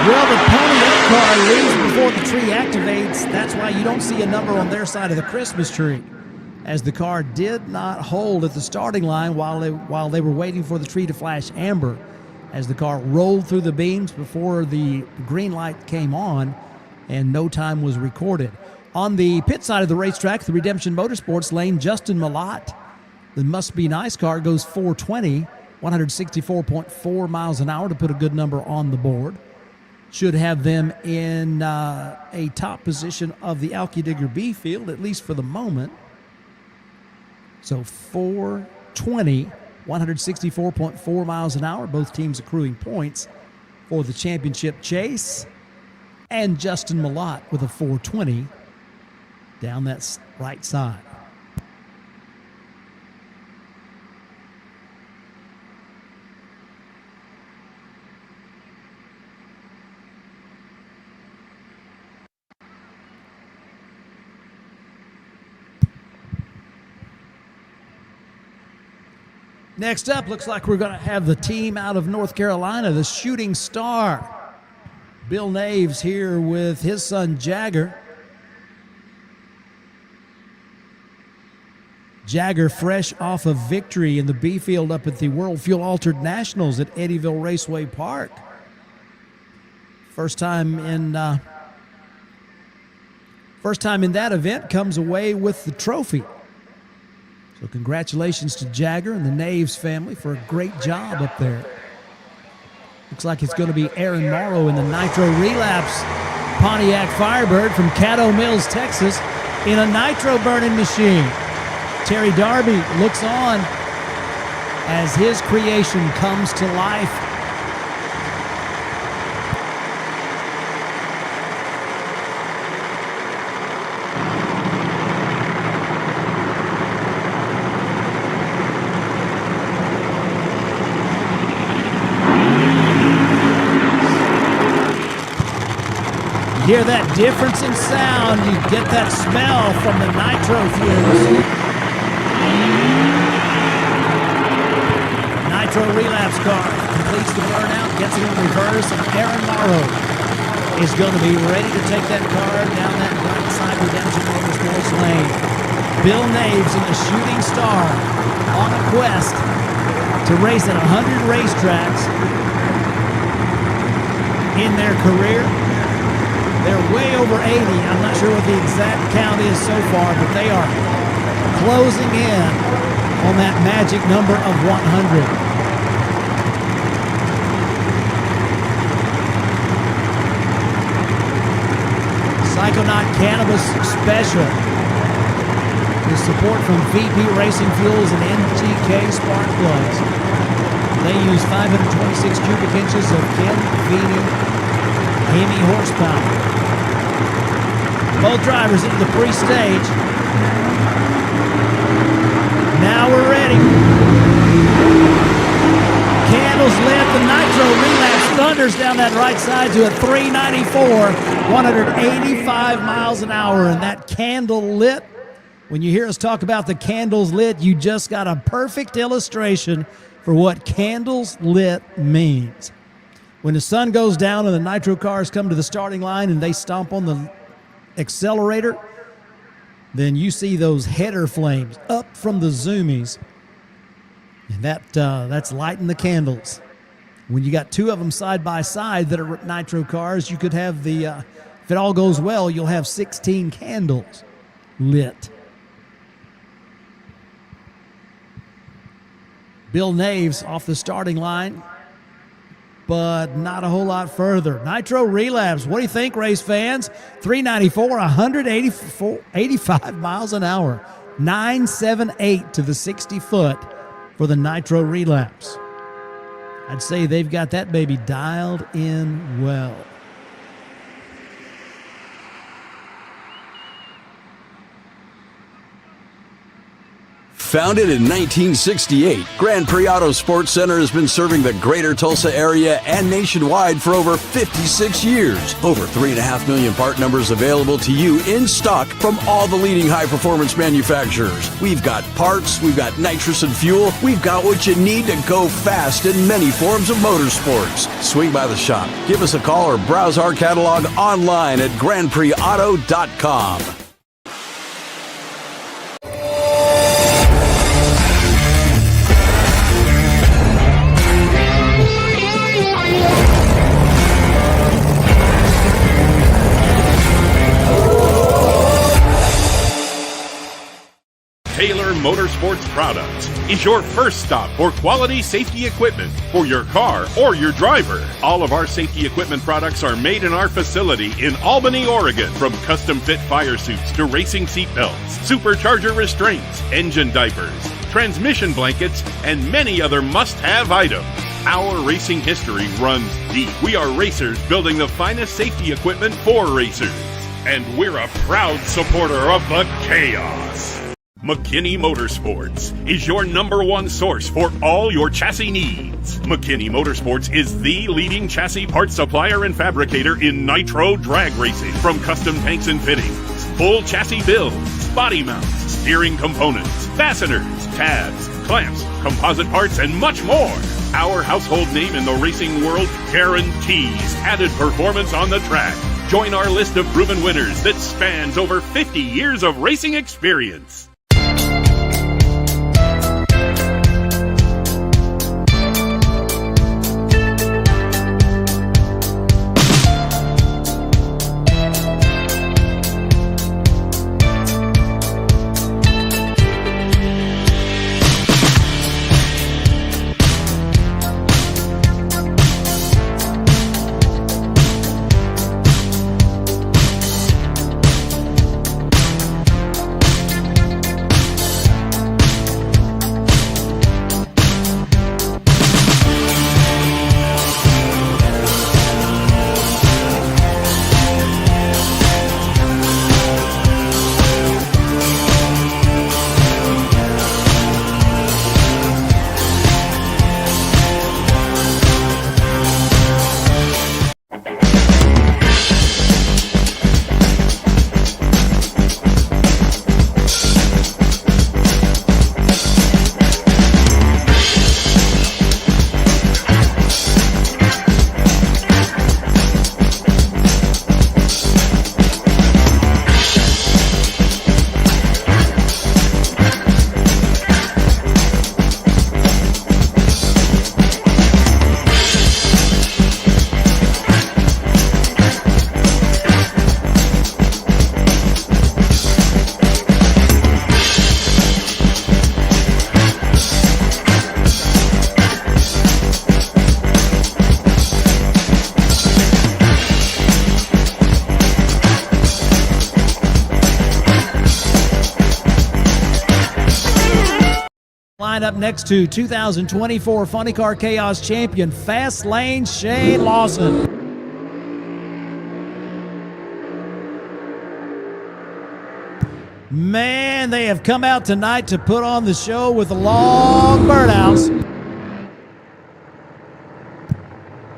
A: Well, the Pony Up car leaves before the tree activates. That's why you don't see a number on their side of the Christmas tree, as the car did not hold at the starting line while they were waiting for the tree to flash amber, as the car rolled through the beams before the green light came on and no time was recorded. On the pit side of the racetrack, the Redemption Motorsports lane, Justin Malott, the Must Be Nice car, goes 420, 164.4 miles an hour to put a good number on the board. Should have them in a top position of the Alky Digger B field, at least for the moment. So 420, 164.4 miles an hour, both teams accruing points for the championship chase. And Justin Malott with a 420 down that right side. Next up, looks like we're going to have the team out of North Carolina, the Shooting Star. Bill Naves here with his son Jagger. Jagger fresh off a victory in the B field up at the World Fuel Altered Nationals at Eddyville Raceway Park. First time in that event, comes away with the trophy. So congratulations to Jagger and the Naves family for a great job up there. Looks like it's going to be Aaron Morrow in the Nitro Relapse Pontiac Firebird from Caddo Mills, Texas, in a nitro burning machine. Terry Darby looks on as his creation comes to life. Hear that difference in sound, you get that smell from the nitro fumes. Nitro Relapse car completes the burnout, gets it in reverse, and Aaron Morrow is going to be ready to take that car down that right side Redemption Motorsports lane. Bill Naves in the Shooting Star on a quest to race at 100 racetracks in their career. They're way over 80. I'm not sure what the exact count is so far, but they are closing in on that magic number of 100. Psychonaut Cannabis Special with support from VP Racing Fuels and NGK Spark Plugs. They use 526 cubic inches of Ken Vini Hemi horsepower. Both drivers into the pre-stage. Now we're ready. Candles lit. The Nitro Relapse thunders down that right side to a 394, 185 miles an hour. And that candle lit, when you hear us talk about the candles lit, you just got a perfect illustration for what candles lit means. When the sun goes down and the nitro cars come to the starting line and they stomp on the accelerator, then you see those header flames up from the zoomies, and that's lighting the candles. When you got two of them side by side that are nitro cars, you could have if it all goes well, you'll have 16 candles lit. Bill Naves off the starting line, but not a whole lot further. Nitro Relapse, what do you think, race fans? 394, 185 miles an hour. 9.78 to the 60-foot for the Nitro relapse. I'd say they've got that baby dialed in well.
E: Founded in 1968, Grand Prix Auto Sports Center has been serving the greater Tulsa area and nationwide for over 56 years. Over 3.5 million part numbers available to you in stock from all the leading high-performance manufacturers. We've got parts, we've got nitrous and fuel, we've got what you need to go fast in many forms of motorsports. Swing by the shop, give us a call, or browse our catalog online at GrandPrixAuto.com.
I: Taylor Motorsports Products is your first stop for quality safety equipment for your car or your driver. All of our safety equipment products are made in our facility in Albany, Oregon. From custom fit fire suits to racing seat belts, supercharger restraints, engine diapers, transmission blankets, and many other must-have items. Our racing history runs deep. We are racers building the finest safety equipment for racers. And we're a proud supporter of the chaos. McKinney Motorsports is your #1 source for all your chassis needs. McKinney Motorsports is the leading chassis parts supplier and fabricator in nitro drag racing. From custom tanks and fittings, full chassis builds, body mounts, steering components, fasteners, tabs, clamps, composite parts, and much more. Our household name in the racing world guarantees added performance on the track. Join our list of proven winners that spans over 50 years of racing experience.
A: Lined up next to 2024 Funny Car Chaos champion Fast Lane Shane Lawson. Man, they have come out tonight to put on the show with a long birdhouse.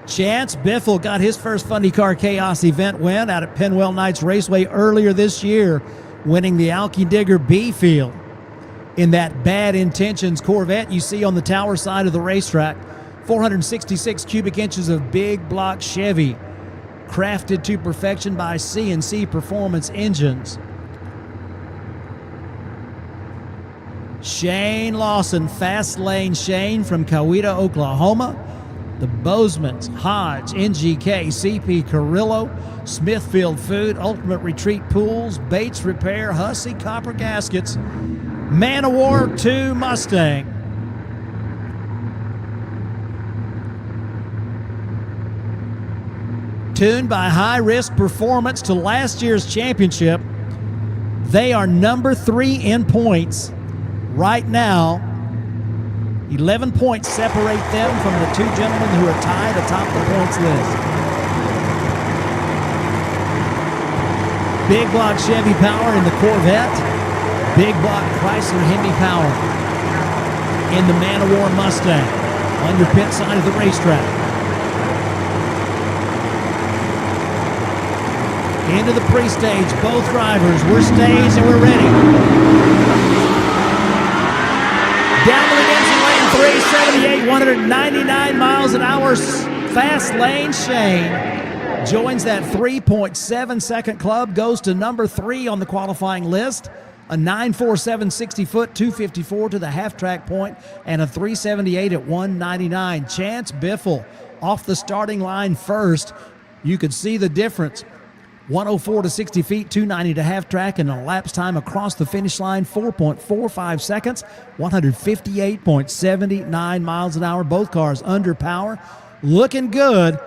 A: Chance Biffle got his first Funny Car Chaos event win out at Penwell Knights Raceway earlier this year, winning the Alky Digger B field in that Bad Intentions Corvette you see on the tower side of the racetrack. 466 cubic inches of big block Chevy, crafted to perfection by CNC Performance Engines. Shane Lawson, Fast Lane Shane from Coweta, Oklahoma. The Bozeman's, Hodge, NGK, CP Carrillo, Smithfield Food, Ultimate Retreat Pools, Bates Repair, Hussey Copper Gaskets, Man of War 2 Mustang. Tuned by high risk performance to last year's championship, They are number 3 in points right now. 11 points separate them from the 2 gentlemen who are tied atop the points list. Big block Chevy power in the Corvette. Big block Chrysler Hemi power in the Man of War Mustang on your pit side of the racetrack. Into the pre-stage, both drivers. We're staged and we're ready. Down to the exit lane, 378, 199 miles an hour. Fast lane. Shane joins that 3.7 second club, goes to number 3 on the qualifying list. A 9.47 60-foot, 254 to the half-track point, and a 378 at 199. Chance Biffle off the starting line first. You could see the difference. 104 to 60 feet, 290 to half-track, and a lapse time across the finish line, 4.45 seconds, 158.79 miles an hour. Both cars under power. Looking good.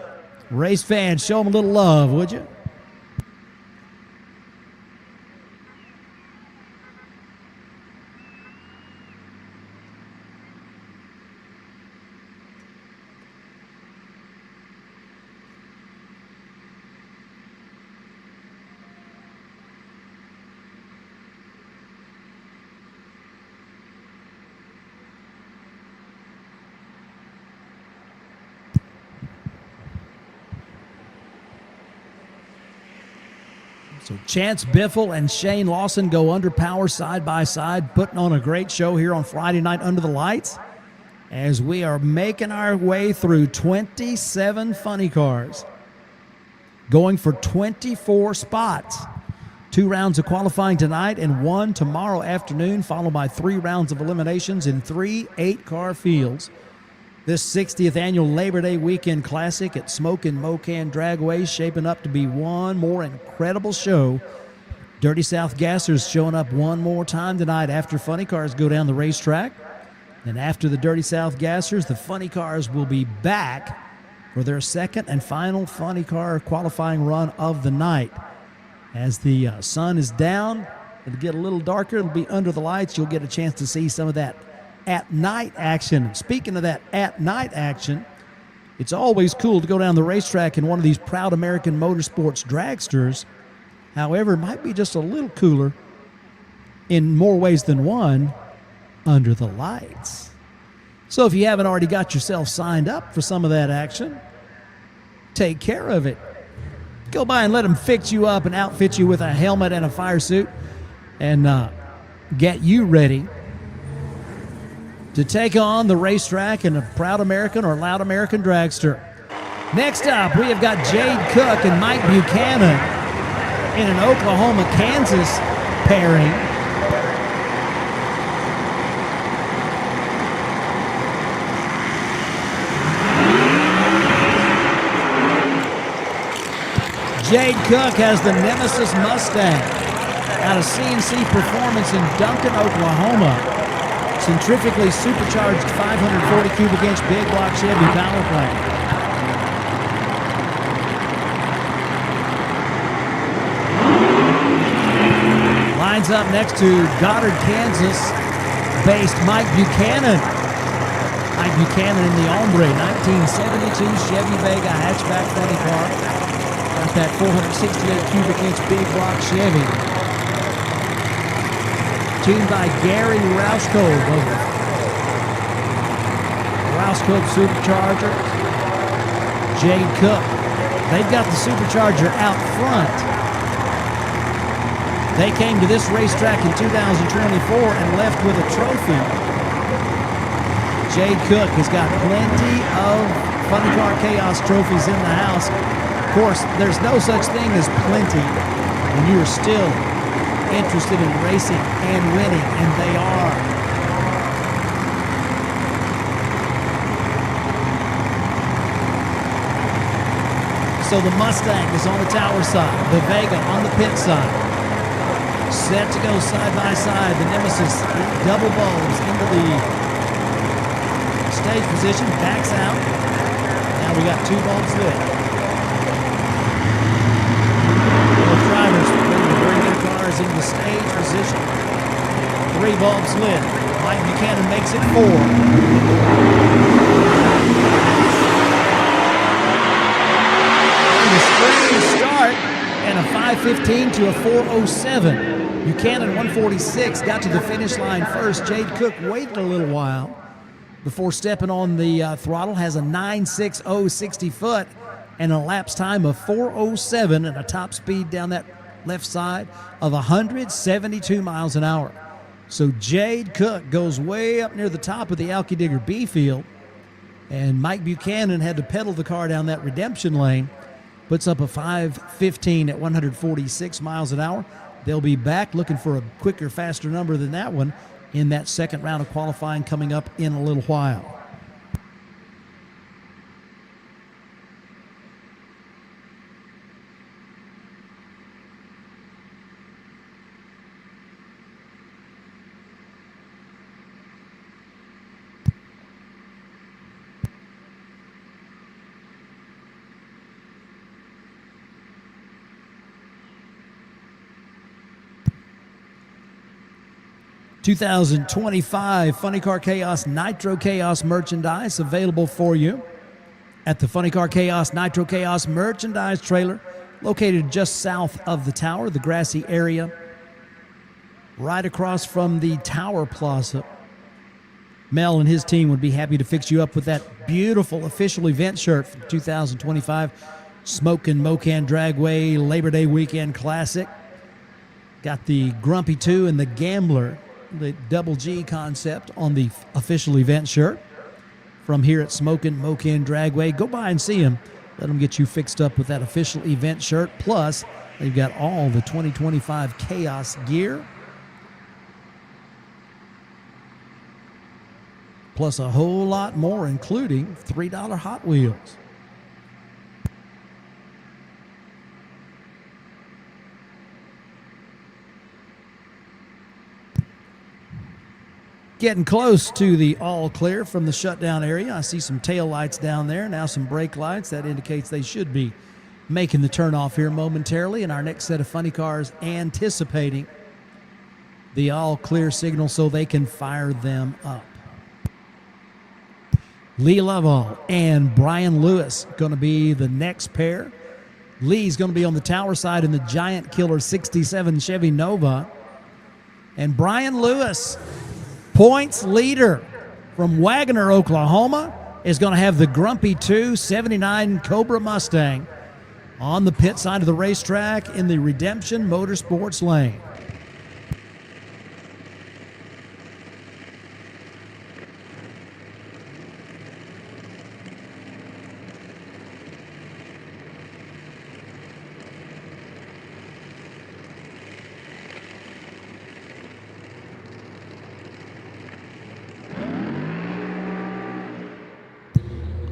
A: Race fans, show them a little love, would you? So Chance Biffle and Shane Lawson go under power side by side, putting on a great show here on Friday night under the lights as we are making our way through 27 funny cars, going for 24 spots. 2 rounds of qualifying tonight and 1 tomorrow afternoon, followed by 3 rounds of eliminations in 3 8-car fields. This 60th annual Labor Day weekend classic at Mo-Kan Dragway shaping up to be one more incredible show. Dirty South Gassers showing up one more time tonight after funny cars go down the racetrack. And after the Dirty South Gassers, the funny cars will be back for their second and final funny car qualifying run of the night. As the sun is down, it'll get a little darker. It'll be under the lights. You'll get a chance to see some of that at-night action. Speaking of that at-night action, it's always cool to go down the racetrack in one of these proud American Motorsports dragsters. However, it might be just a little cooler in more ways than one under the lights. So if you haven't already got yourself signed up for some of that action, take care of it. Go by and let them fix you up and outfit you with a helmet and a fire suit and get you ready to take on the racetrack in a proud American or loud American dragster. Next up, we have got Jade Cook and Mike Buchanan in an Oklahoma-Kansas pairing. Jade Cook has the Nemesis Mustang out of CNC Performance in Duncan, Oklahoma. Centrifugally supercharged 540 cubic inch big block Chevy power plant. Lines up next to Goddard, Kansas based Mike Buchanan. Mike Buchanan in the Ombre 1972 Chevy Vega hatchback funny car. Got that 468 cubic inch big block Chevy. Tuned by Gary Rouskove of Rouskove Supercharger. Jade Cook. They've got the Supercharger out front. They came to this racetrack in 2024 and left with a trophy. Jade Cook has got plenty of Funny Car Chaos trophies in the house. Of course, there's no such thing as plenty when you are still interested in racing and winning, and they are. So the Mustang is on the tower side, the Vega on the pit side. Set to go side by side. The Nemesis double bulbs into the stage position, backs out. Now we got 2 bulbs lit. Both drivers ready to bring their cars into the stage for bulbs lit. Mike Buchanan makes it 4. A strange start and a 5:15 to a 4:07. Buchanan 146 got to the finish line first. Jade Cook waited a little while before stepping on the throttle. Has a 9.60 60 foot and a lapse time of 4:07 and a top speed down that left side of 172 miles an hour. So Jade Cook goes way up near the top of the Alky Digger B field, and Mike Buchanan had to pedal the car down that redemption lane. Puts up a 5:15 at 146 miles an hour. They'll be back looking for a quicker, faster number than that one in that second round of qualifying coming up in a little while. (2025) Funny Car Chaos Nitro Chaos merchandise available for you at the Funny Car Chaos Nitro Chaos merchandise trailer, located just south of the tower, the grassy area, right across from the Tower Plaza. Mel and his team would be happy to fix you up with that beautiful official event shirt for 2025 Mo-Kan Dragway Labor Day Weekend Classic. Got the Grumpy 2 and the Gambler, the double G concept on the official event shirt from here at Mo-Kan Dragway. Go by and see them. Let them get you fixed up with that official event shirt. Plus, they've got all the 2025 Chaos gear, plus a whole lot more, including $3 Hot Wheels. Getting close to the all clear from the shutdown area. I see some tail lights down there, now some brake lights. That indicates they should be making the turnoff here momentarily, and our next set of funny cars anticipating the all clear signal so they can fire them up. Lee Lovell and Brian Lewis going to be the next pair. Lee's going to be on the tower side in the Giant Killer 67 Chevy Nova, and Brian Lewis, points leader from Wagoner, Oklahoma, is going to have the Grumpy 2 79 Cobra Mustang on the pit side of the racetrack in the Redemption Motorsports lane.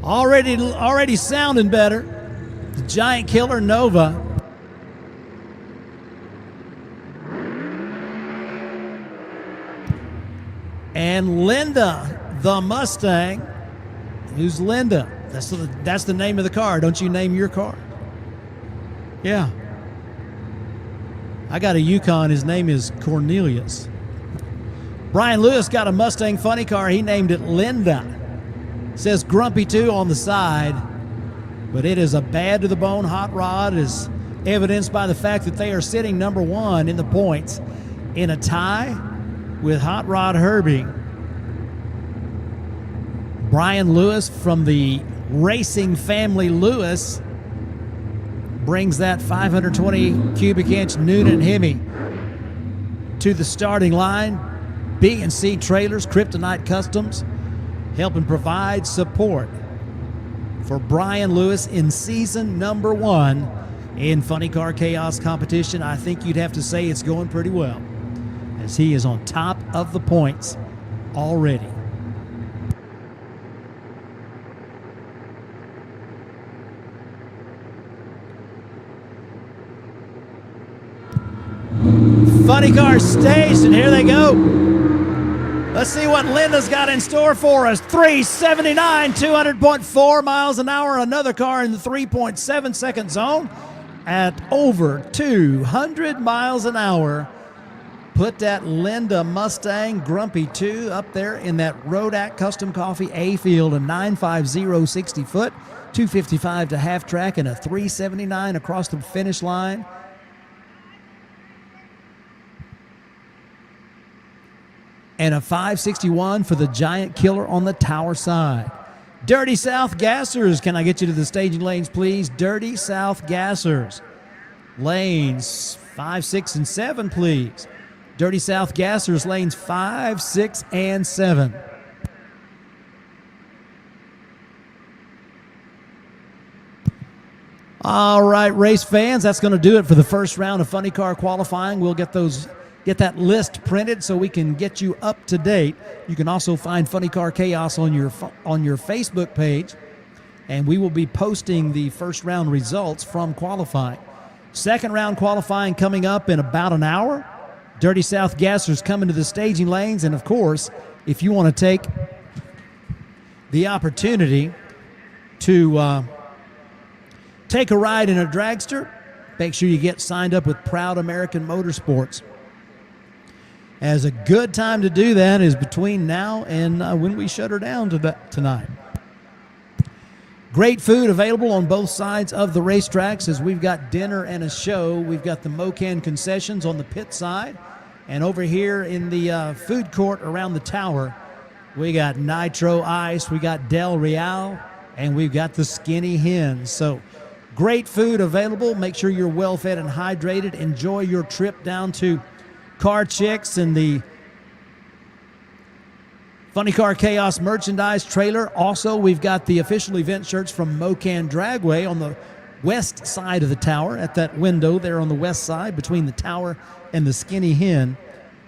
A: Already sounding better. The Giant Killer Nova. And Linda, the Mustang. Who's Linda? That's the name of the car. Don't you name your car? Yeah. I got a Yukon. His name is Cornelius. Brian Lewis got a Mustang funny car. He named it Linda. Says Grumpy 2 on the side, but it is a bad to the bone hot rod, as evidenced by the fact that they are sitting number 1 in the points in a tie with Hot Rod Herbie. Brian Lewis from the racing family Lewis brings that 520 cubic inch Noonan Hemi to the starting line. B&C Trailers, Kryptonite Customs, helping provide support for Brian Lewis in season number 1 in Funny Car Chaos competition. I think you'd have to say it's going pretty well, as he is on top of the points already. Funny Car Station, here they go. Let's see what Linda's got in store for us. 379, 200.4 miles an hour. Another car in the 3.7 second zone at over 200 miles an hour. Put that Linda Mustang Grumpy 2 up there in that Rodak Custom Coffee A field, a 950 60 foot, 255 to half track, and a 379 across the finish line. And a 561 for the Giant Killer on the Tower side. Dirty South Gassers, can I get you to the staging lanes, please? Dirty South Gassers. Lanes 5, 6, and 7, please. Dirty South Gassers, lanes 5, 6, and 7. All right, race fans, that's going to do it for the first round of Funny Car qualifying. We'll get that list printed so we can get you up to date. You can also find Funny Car Chaos on your Facebook page, and we will be posting the first round results from qualifying. Second round qualifying coming up in about an hour. Dirty South Gassers coming to the staging lanes, and of course, if you want to take the opportunity to take a ride in a dragster, make sure you get signed up with Proud American Motorsports. As a good time to do that is between now and when we shut her down tonight. Great food available on both sides of the racetracks as we've got dinner and a show. We've got the Mo-Kan concessions on the pit side. And over here in the food court around the tower, we got Nitro Ice, we got Del Real, and we've got the Skinny Hens. So great food available. Make sure you're well fed and hydrated. Enjoy your trip down to Car Chicks and the Funny Car Chaos merchandise trailer. Also, we've got the official event shirts from Mo-Kan Dragway on the west side of the tower at that window there on the west side between the tower and the Skinny Hen.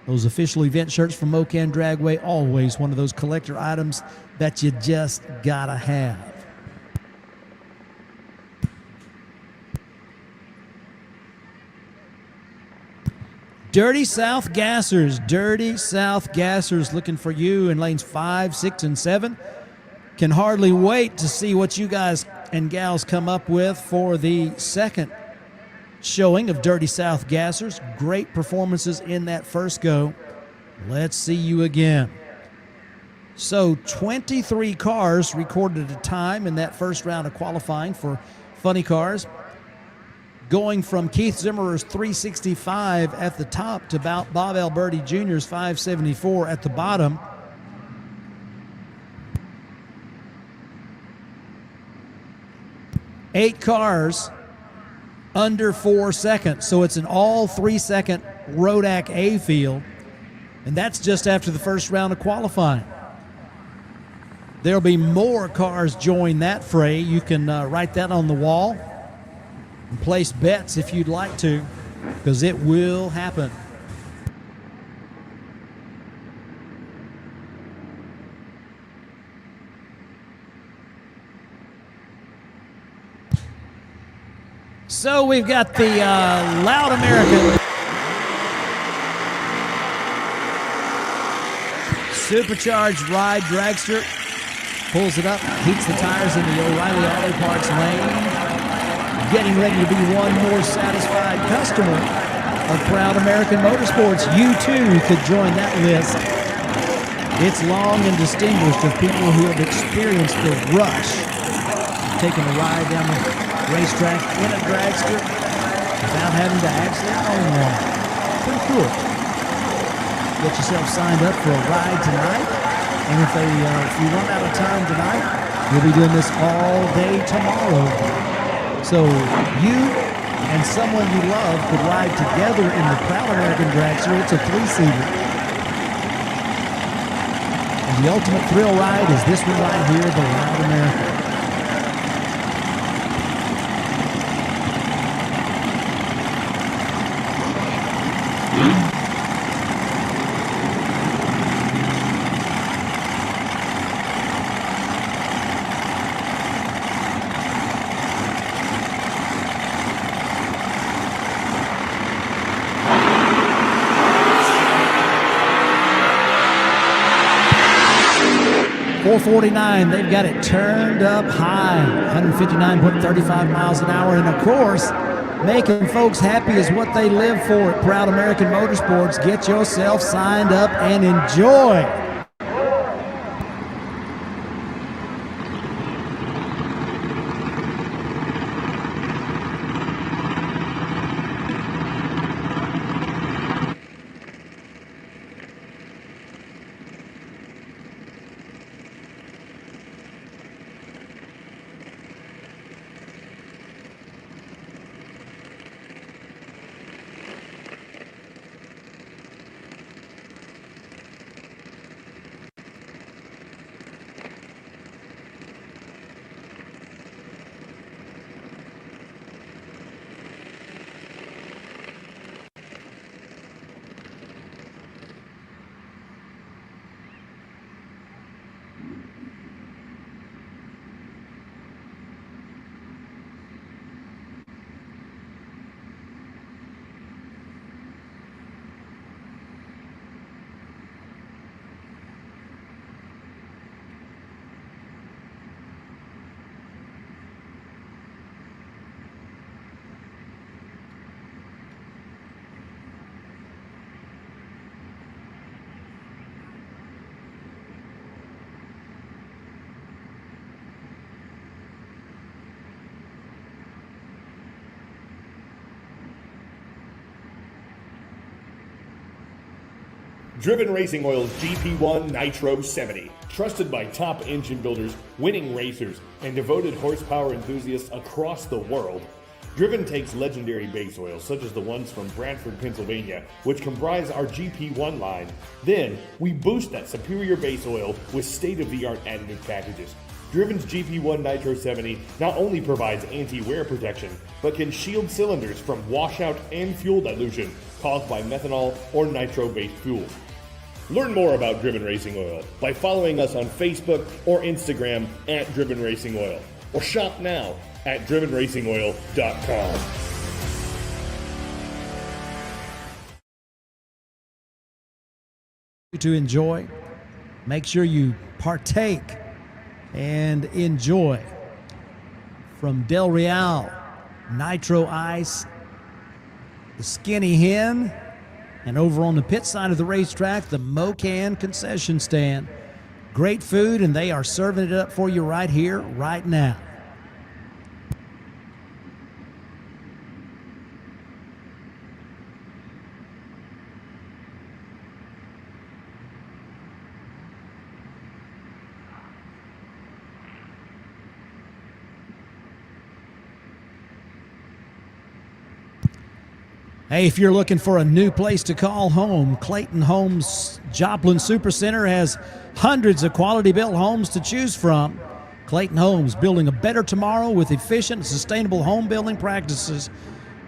A: Those official event shirts from Mo-Kan Dragway, always one of those collector items that you just gotta have. Dirty South Gassers, Dirty South Gassers looking for you in lanes 5, 6, and 7. Can hardly wait to see what you guys and gals come up with for the second showing of Dirty South Gassers. Great performances in that first go. Let's see you again. So 23 cars recorded at a time in that first round of qualifying for Funny Cars. Going from Keith Zimmerer's 365 at the top to Bob Alberti Jr.'s 574 at the bottom. Eight cars under 4 seconds. So it's an all 3-second Rodak A field. And that's just after the first round of qualifying. There'll be more cars join that fray. You can write that on the wall and place bets if you'd like to, because it will happen. So we've got the Loud American supercharged ride dragster. Pulls it up, heats the tires in the O'Reilly Auto Parts lane. Getting ready to be one more satisfied customer of Proud American Motorsports. You too could join that list. It's long and distinguished of people who have experienced the rush, taking a ride down the racetrack in a dragster without having to actually own one. Pretty cool. Get yourself signed up for a ride tonight, and if you run out of time tonight, we'll be doing this all day tomorrow. So you and someone you love could ride together in the Proud American Dragster. It's a 3-seater. And the ultimate thrill ride is this one right here, the Loud American. .449, they've got it turned up high, 159.35 miles an hour. And of course, Making folks happy is what they live for at Proud American Motorsports. Get yourself signed up and enjoy.
C: Driven Racing Oil's GP1 Nitro 70. Trusted by top engine builders, winning racers, and devoted horsepower enthusiasts across the world. Driven takes legendary base oils such as the ones from Bradford, Pennsylvania, which comprise our GP1 line. Then, we boost that superior base oil with state-of-the-art additive packages. Driven's GP1 Nitro 70 not only provides anti-wear protection, but can shield cylinders from washout and fuel dilution caused by methanol or nitro-based fuel. Learn more about Driven Racing Oil by following us on Facebook or Instagram at Driven Racing Oil, or shop now at drivenracingoil.com.
A: To enjoy, make sure you partake and enjoy from Del Real, Nitro Ice, the Skinny Hen, and over on the pit side of the racetrack, the Mo-Kan concession stand. Great food, and they are serving it up for you right here, right now. Hey, if you're looking for a new place to call home, Clayton Homes Joplin Supercenter has hundreds of quality-built homes to choose from. Clayton Homes, building a better tomorrow with efficient and sustainable home building practices.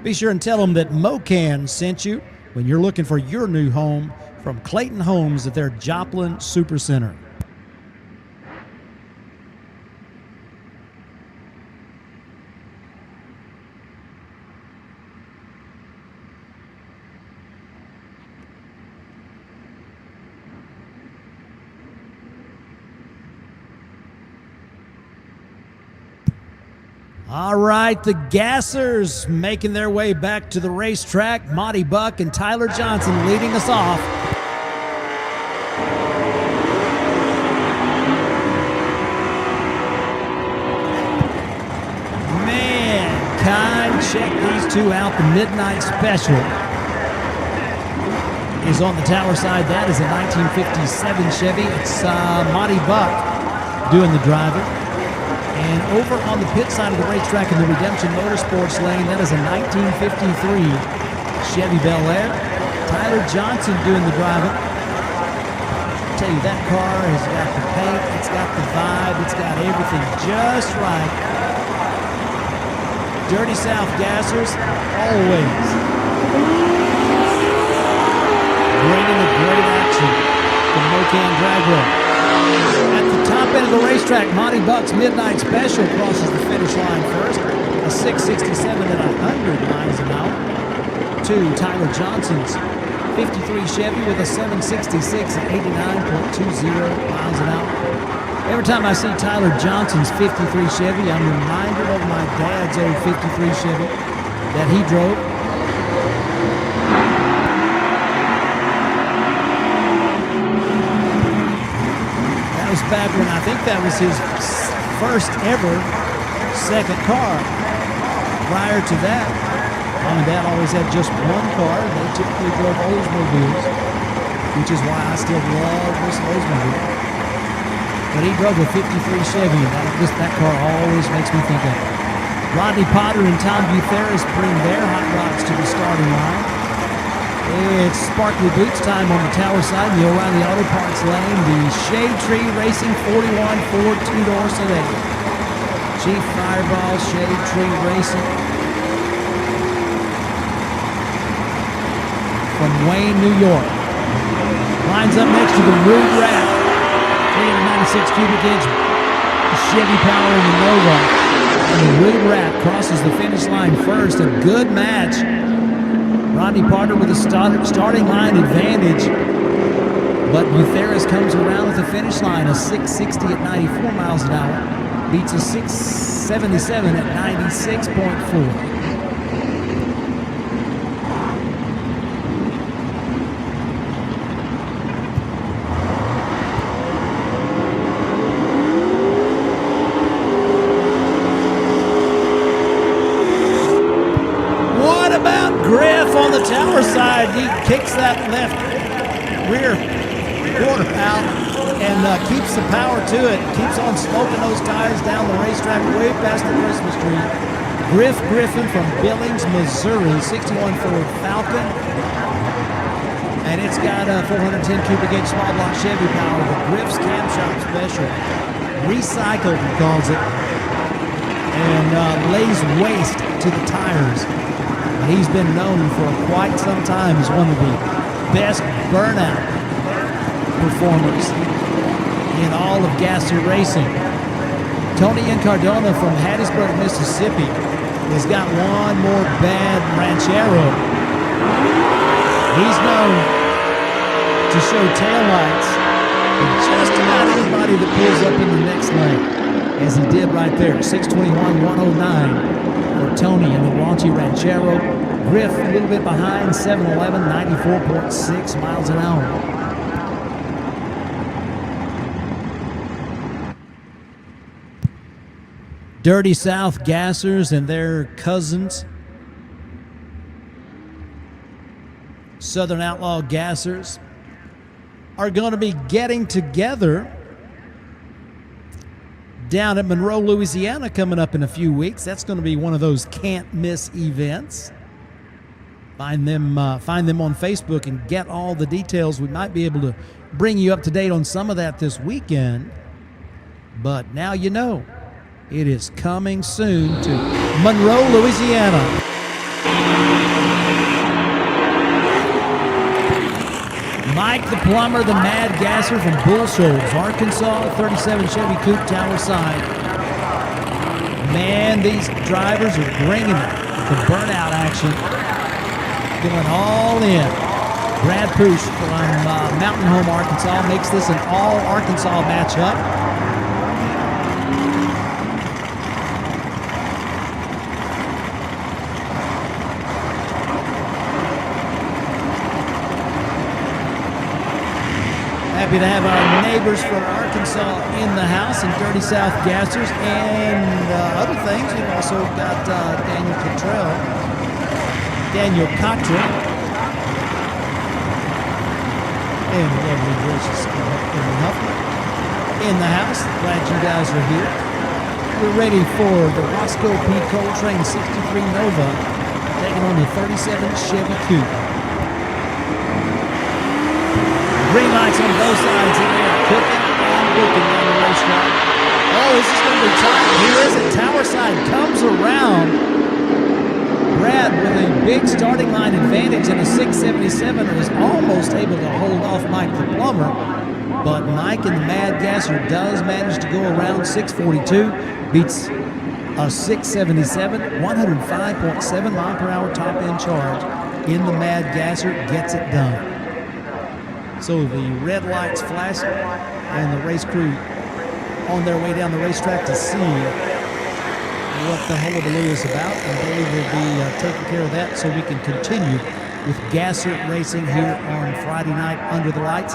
A: Be sure and tell them that Mo-Kan sent you when you're looking for your new home from Clayton Homes at their Joplin Supercenter. All right, the Gassers making their way back to the racetrack. Monty Buck and Tyler Johnson leading us off. Man, check these two out. The Midnight Special is on the tower side. That is a 1957 Chevy. It's Monty Buck doing the driving. And over on the pit side of the racetrack in the Redemption Motorsports lane, that is a 1953 Chevy Bel Air. Tyler Johnson doing the driving. I tell you, that car has got the paint, it's got the vibe, it's got everything just right. Dirty South Gassers, always bringing the great action from Mo-Kan Dragway. At the top end of the racetrack, Monty Buck's Midnight Special crosses the finish line first, a 667 at 100 miles an hour. To Tyler Johnson's 53 Chevy with a 766 at 89.20 miles an hour. Every time I see Tyler Johnson's 53 Chevy, I'm reminded of my dad's old 53 Chevy. that he drove. That was back when I think that was his first ever second car. Prior to that, Mom and Dad always had just one car. They typically drove Oldsmobiles, which is why I still love this Oldsmobile. But he drove a 53 Chevy, and that car always makes me think of it. Rodney Potter and Tom Butheris bring their hot rods to the starting line. It's Sparkly Boots time on the tower side, the O'Reilly Auto Parts lane. The Shade Tree Racing 41 Ford two-door sedan. Chief Fireball, Shade Tree Racing. From Wayne, New York. Lines up next to the Rude Rat. 396 cubic inch Chevy power in the Nova. And the Rude Rat crosses the finish line first. A good match. Rodney Potter with a starting line advantage. But Butheris comes around with the finish line. A 660 at 94 miles an hour. Beats a 677 at 96.4. He kicks that left rear quarter out and keeps the power to it. Keeps on smoking those tires down the racetrack way past the Christmas tree. Griff Griffin from Billings, Missouri, 61 Ford Falcon. And it's got a 410 cubic inch small block Chevy power. The Griff's Cam Shop Special. Recycled, he calls it. And lays waste to the tires. He's been known for quite some time as one of the best burnout performers in all of Gasser racing. Tony Incardona from Hattiesburg, Mississippi has got one more bad ranchero. He's known to show taillights to just about anybody that pulls up in the next lane, as he did right there. 621-109 for Tony in the raunchy ranchero. Griff a little bit behind, 711, 94.6 miles an hour. Dirty South Gassers and their cousins, Southern Outlaw Gassers, are going to be getting together down at Monroe, Louisiana coming up in a few weeks. That's going to be one of those can't-miss events. Find them on Facebook and get all the details. We might be able to bring you up to date on some of that this weekend. But now you know, it is coming soon to Monroe, Louisiana. Mike the Plumber, the Mad Gasser from Bull Shoals, Arkansas, 37 Chevy Coupe Tower side. Man, these drivers are bringing the burnout action. Going all in. Brad Pooch from Mountain Home, Arkansas, makes this an all-Arkansas matchup. Happy to have our neighbors from Arkansas in the house and Dirty South Gassers and other things. We've also got Daniel Cotter, and lovely gracious in the house. Glad you guys are here. We're ready for the Roscoe P. Coltrane 63 Nova taking on the 37 Chevy Coupe. Green lights on both sides in there, cooking and booking on the racetrack. Oh, this is going to be tight. Here is it. Tower side comes around. Brad with a big starting line advantage in a 677 was almost able to hold off Mike the Plumber, but Mike and the Mad Gasser does manage to go around 642, beats a 677, 105.7 mile per hour top end charge in the Mad Gasser, gets it done. So the red lights flashing and the race crew on their way down the racetrack to see what the hullabaloo is about, and they will be taking care of that so we can continue with Gasser Racing here on Friday night under the lights.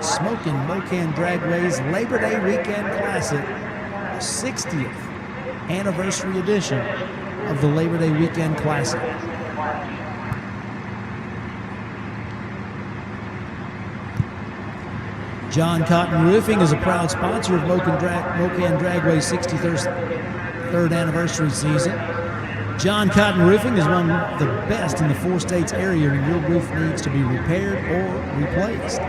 A: Smoking Mo-Kan Dragway's Labor Day Weekend Classic, 60th anniversary edition of the Labor Day Weekend Classic. John Cotton Roofing is a proud sponsor of Mo-Kan Dragway's 63rd anniversary season. John Cotton Roofing is one of the best in the 4 states area when your roof needs to be repaired or replaced.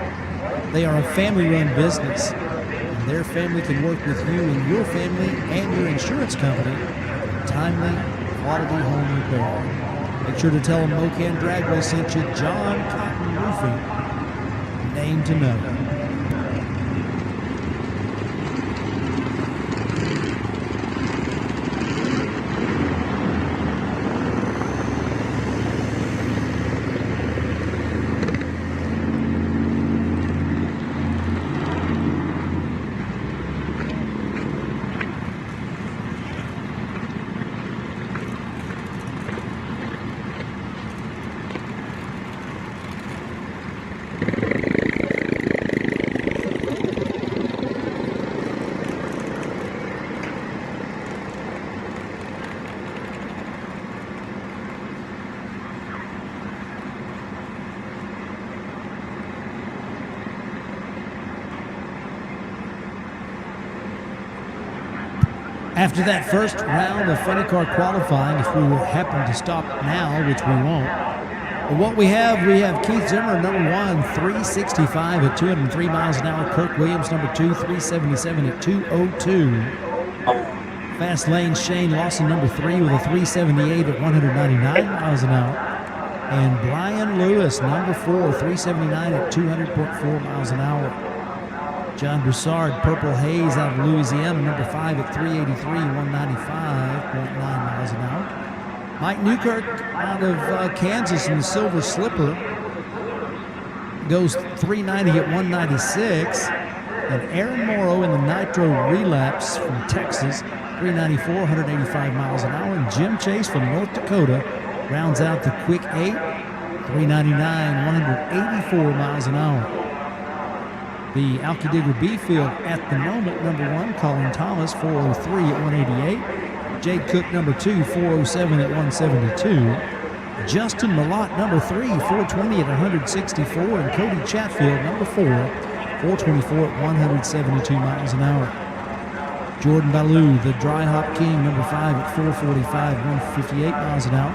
A: They are a family-run business, and their family can work with you and your family and your insurance company for timely, quality home repair. Make sure to tell them Mo-Kan Dragway sent you. John Cotton Roofing, name to know. After that first round of funny car qualifying, if we happen to stop now, which we won't, what we have Keith Zimmer, number 1, 365 at 203 miles an hour. Kirk Williams, number 2, 377 at 202. Fast Lane Shane Lawson, number 3, with a 378 at 199 miles an hour. And Brian Lewis, number 4, 379 at 200.4 miles an hour. John Broussard, Purple Haze out of Louisiana, number 5 at 383, 195.9 miles an hour. Mike Newkirk out of Kansas in the Silver Slipper goes 390 at 196. And Aaron Morrow in the Nitro Relapse from Texas, 394, 185 miles an hour. And Jim Chase from North Dakota rounds out the Quick 8, 399, 184 miles an hour. The Alky Digger B field at the moment, number 1, Colin Thomas, 403 at 188. Jade Cook, number 2, 407 at 172. Justin Malott, number 3, 420 at 164. And Cody Chatfield, number 4, 424 at 172 miles an hour. Jordan Ballou, the Dry Hop King, number 5 at 445, 158 miles an hour.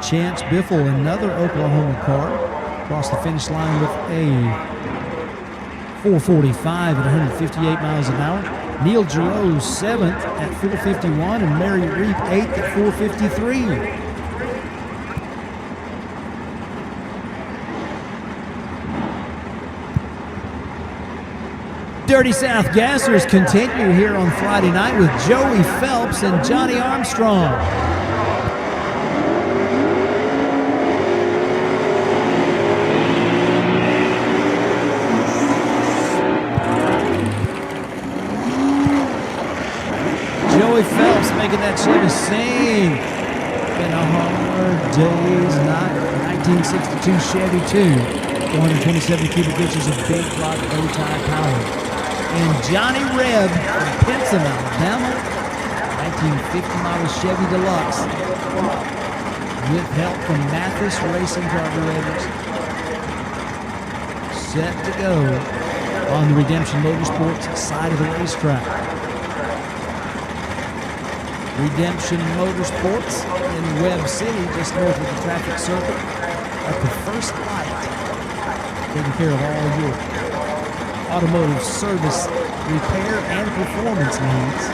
A: Chance Biffle, another Oklahoma car, across the finish line with a 445 at 158 miles an hour. Neil Giroux, 7th at 451, and Mary Reap, 8th at 453. Dirty South Gassers continue here on Friday night with Joey Phelps and Johnny Armstrong. Joey Phelps making that Chevy sing. Been a hard day's night. 1962 Chevy 2. 427 cubic inches of big block bow-tie power. And Johnny Reb from Pinson, Alabama. 1950 model Chevy Deluxe. With help from Mathis Racing Carburetors. Set to go on the Redemption Motorsports side of the racetrack. Redemption Motorsports in Webb City, just north of the traffic circle, at the first light, taking care of all your automotive service, repair, and performance needs.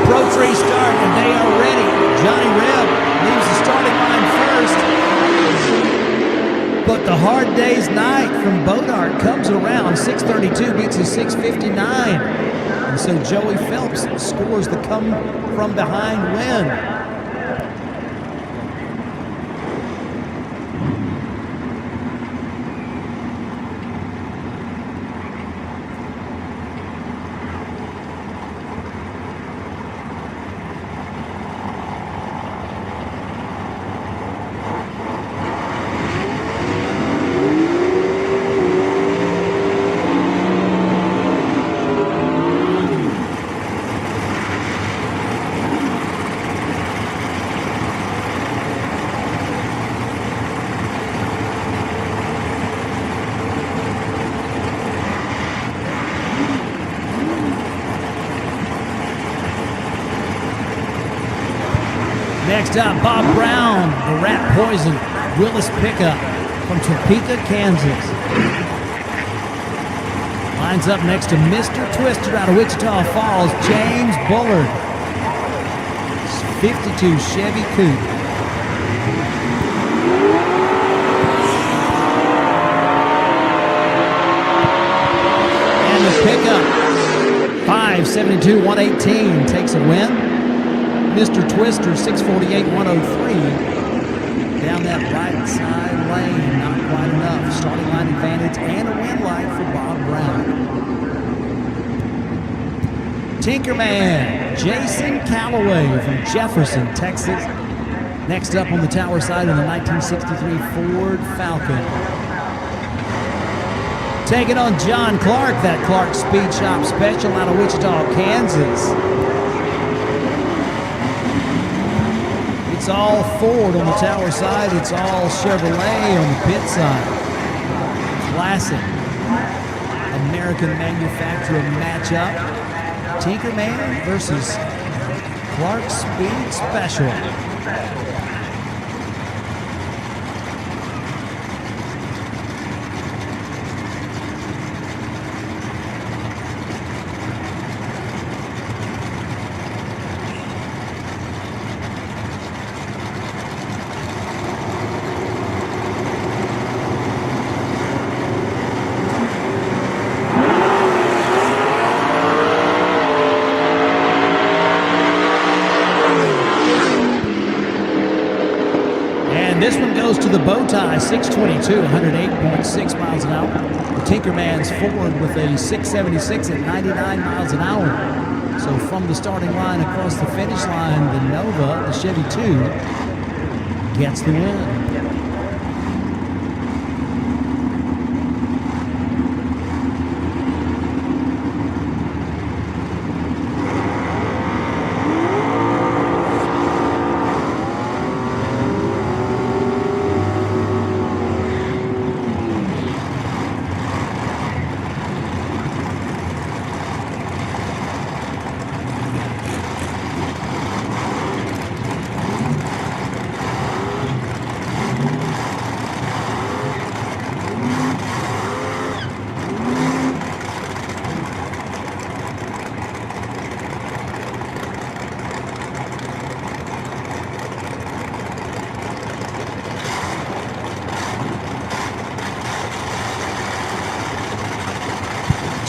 A: Pro 3 start, and they are ready. Johnny Reb leaves the starting line first. But the hard day's night from Bodart comes around. 632 beats a 659. And so Joey Phelps scores the come from behind win. Next up, Bob Brown, the Rat Poison Willis pickup from Topeka, Kansas. Lines up next to Mr. Twister out of Wichita Falls, James Bullard. 52 Chevy Coupe. And the pickup, 572 118, takes a win. Mr. Twister, 648 103. Down that right side lane, not quite enough. Starting line advantage and a win light for Bob Brown. Tinkerman, Jason Calloway from Jefferson, Texas. Next up on the tower side in the 1963 Ford Falcon. Taking on John Clark, that Clark Speed Shop Special out of Wichita, Kansas. It's all Ford on the tower side. It's all Chevrolet on the pit side. Classic American manufacturer matchup. Tinkerman versus Clark Speed Special. This one goes to the bow tie, 622, 108.6 miles an hour. The Tinkerman's Ford with a 676 at 99 miles an hour. So from the starting line across the finish line, the Nova, the Chevy 2, gets the win.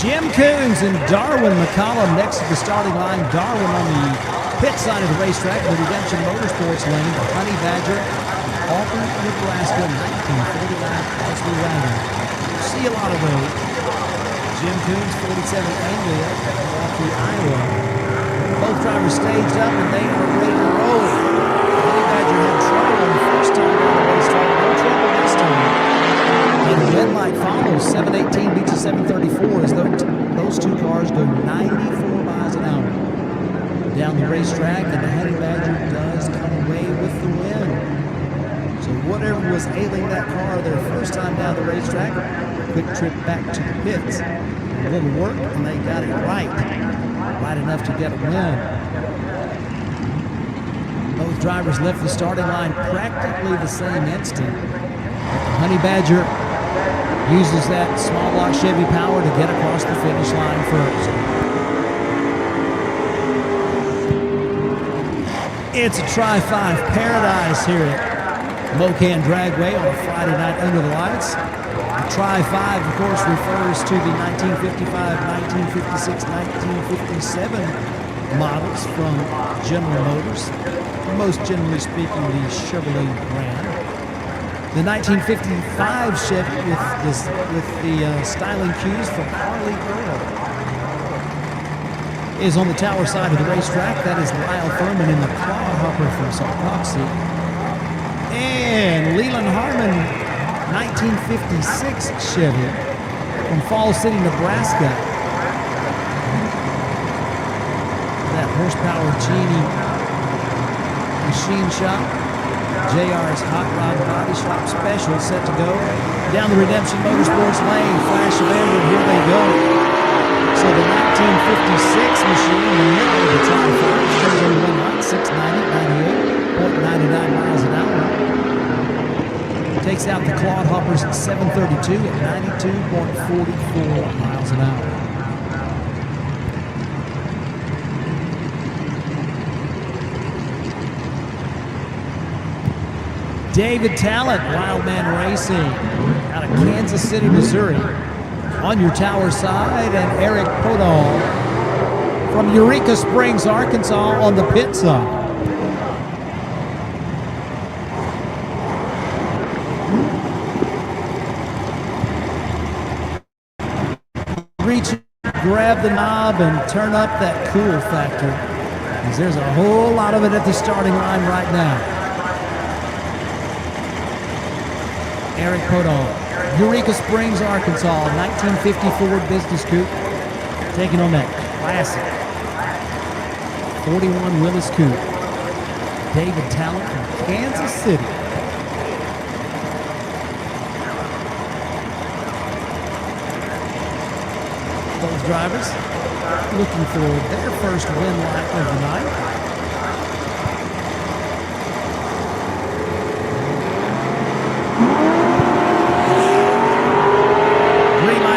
A: Jim Coons and Darwin McCollum next to the starting line. Darwin on the pit side of the racetrack, the Redemption Motorsports lane, the Honey Badger, Alton, Nebraska, 1949 Crosby wagon. You see a lot of those. Jim Coons, 47 Anglia, Milwaukee, Iowa. Both drivers staged up and they are ready to roll. Honey Badger had trouble on the first time down the racetrack. No trouble this time. And the red light follows. 718 beats a 734 as those two cars go 94 miles an hour down the racetrack, and the Honey Badger does come away with the win. So whatever was ailing that car their first time down the racetrack, quick trip back to the pits. A little work, and they got it right enough to get a win. Both drivers left the starting line practically the same instant. The Honey Badger uses that small block Chevy power to get across the finish line first. It's a Tri-5 paradise here at Mo-Kan Dragway on a Friday night under the lights. The Tri-5, of course, refers to the 1955, 1956, 1957 models from General Motors. Most generally speaking, the Chevrolet brand. The 1955 Chevy with the styling cues from Harley Earl is on the tower side of the racetrack. That is Lyle Thurman in the Clawhopper from Salpoxy. And Leland Harmon, 1956 Chevy from Falls City, Nebraska. That horsepower Genie machine shop. JR's Hot Rod Body Shop Special set to go down the Redemption Motorsports lane. Flash of amber, here they go. So the 1956 machine in the middle of the Tri-5 shows only 1 lot, 690, 98. miles an hour. Takes out the Clodhoppers at 732 at 92.44 miles an hour. David Talent, Wildman Racing, out of Kansas City, Missouri, on your tower side, and Eric Podol from Eureka Springs, Arkansas, on the pit side. Reach, grab the knob, and turn up that cool factor, because there's a whole lot of it at the starting line right now. Eric Podol, Eureka Springs, Arkansas, 1950 Ford Business Coupe, taking on that classic 41 Willis Coupe. David Talent from Kansas City. Those drivers looking for their first win lap of the night.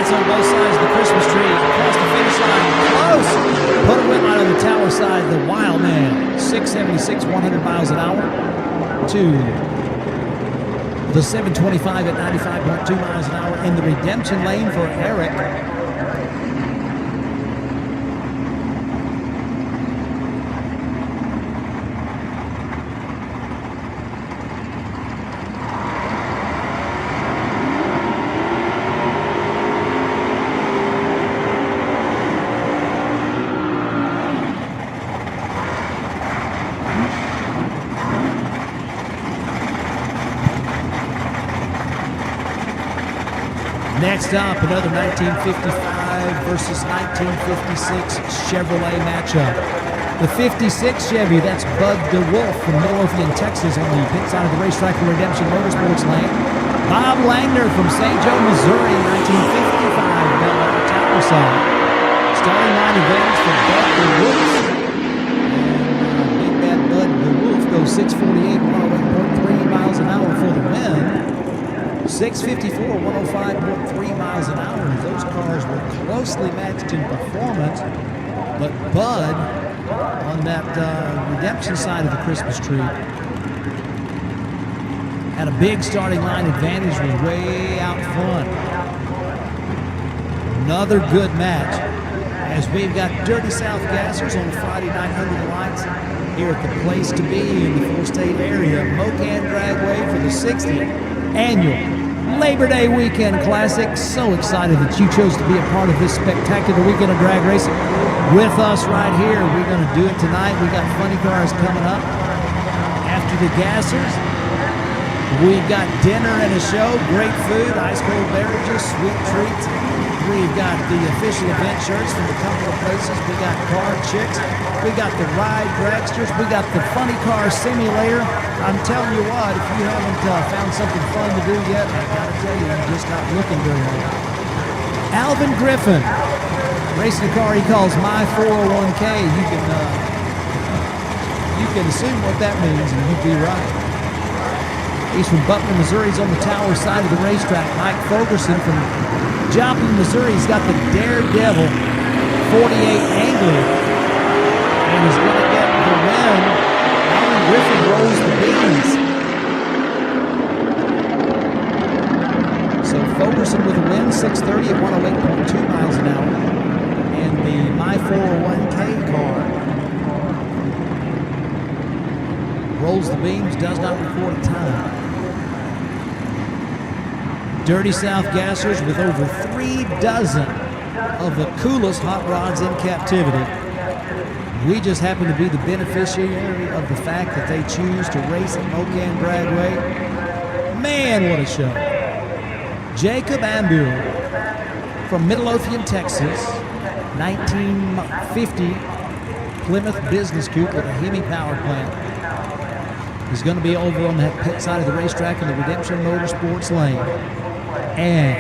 A: On both sides of the Christmas tree, across the finish line, close. Put a win light on the tower side, the Wild Man, 676, 100 miles an hour, to the 725 at 95.2 miles an hour in the redemption lane for Eric. Next up, another 1955 versus 1956 Chevrolet matchup. The 56 Chevy, that's Bud DeWolf from Midlothian, Texas, on the pit side of the racetrack for Redemption Motorsports lane. Bob Langner from St. Joe, Missouri, 1955, down on the tower side. Starting line advantage for Bud DeWolf. And Big Bad Bud DeWolf goes 648, 108.3 miles an hour for the win. 654, 105.3 miles an hour. Those cars were closely matched in performance, but Bud, on that redemption side of the Christmas tree, had a big starting line advantage, was way out front. Another good match, as we've got Dirty South Gassers on the Friday night under the lights here at the place to be in the four-state area. Mo-Kan Dragway for the 60th annual Labor Day Weekend Classic. So excited that you chose to be a part of this spectacular weekend of drag racing with us right here. We're going to do it tonight. We got funny cars coming up after the Gassers. We've got dinner and a show, great food, ice cold beverages, sweet treats. We've got the official event shirts from a couple of places. We got car chicks. We got the ride dragsters. We got the funny car simulator. I'm telling you what, if you haven't found something fun to do yet, I gotta tell you, you're just not looking very hard. Alvin Griffin, racing a car he calls My 401k. You can assume what that means, and you'd be right. He's from Butler, Missouri. He's on the tower side of the racetrack. Mike Fogerson from Joplin, Missouri. He's got the Daredevil 48 Angler, and he's going to get the win. Alvin Griffin rolls the beans. So Fogerson with a win, 630 at 108.2 miles an hour. And the My 401k car rolls the beams, does not record a time. Dirty South Gassers with over 3 dozen of the coolest hot rods in captivity. We just happen to be the beneficiary of the fact that they choose to race at Mo-Kan Dragway. Man, what a show. Jacob Ambur from Midlothian, Texas, 1950 Plymouth Business Coupe with a Hemi power plant. He's going to be over on that pit side of the racetrack in the Redemption Motorsports lane. And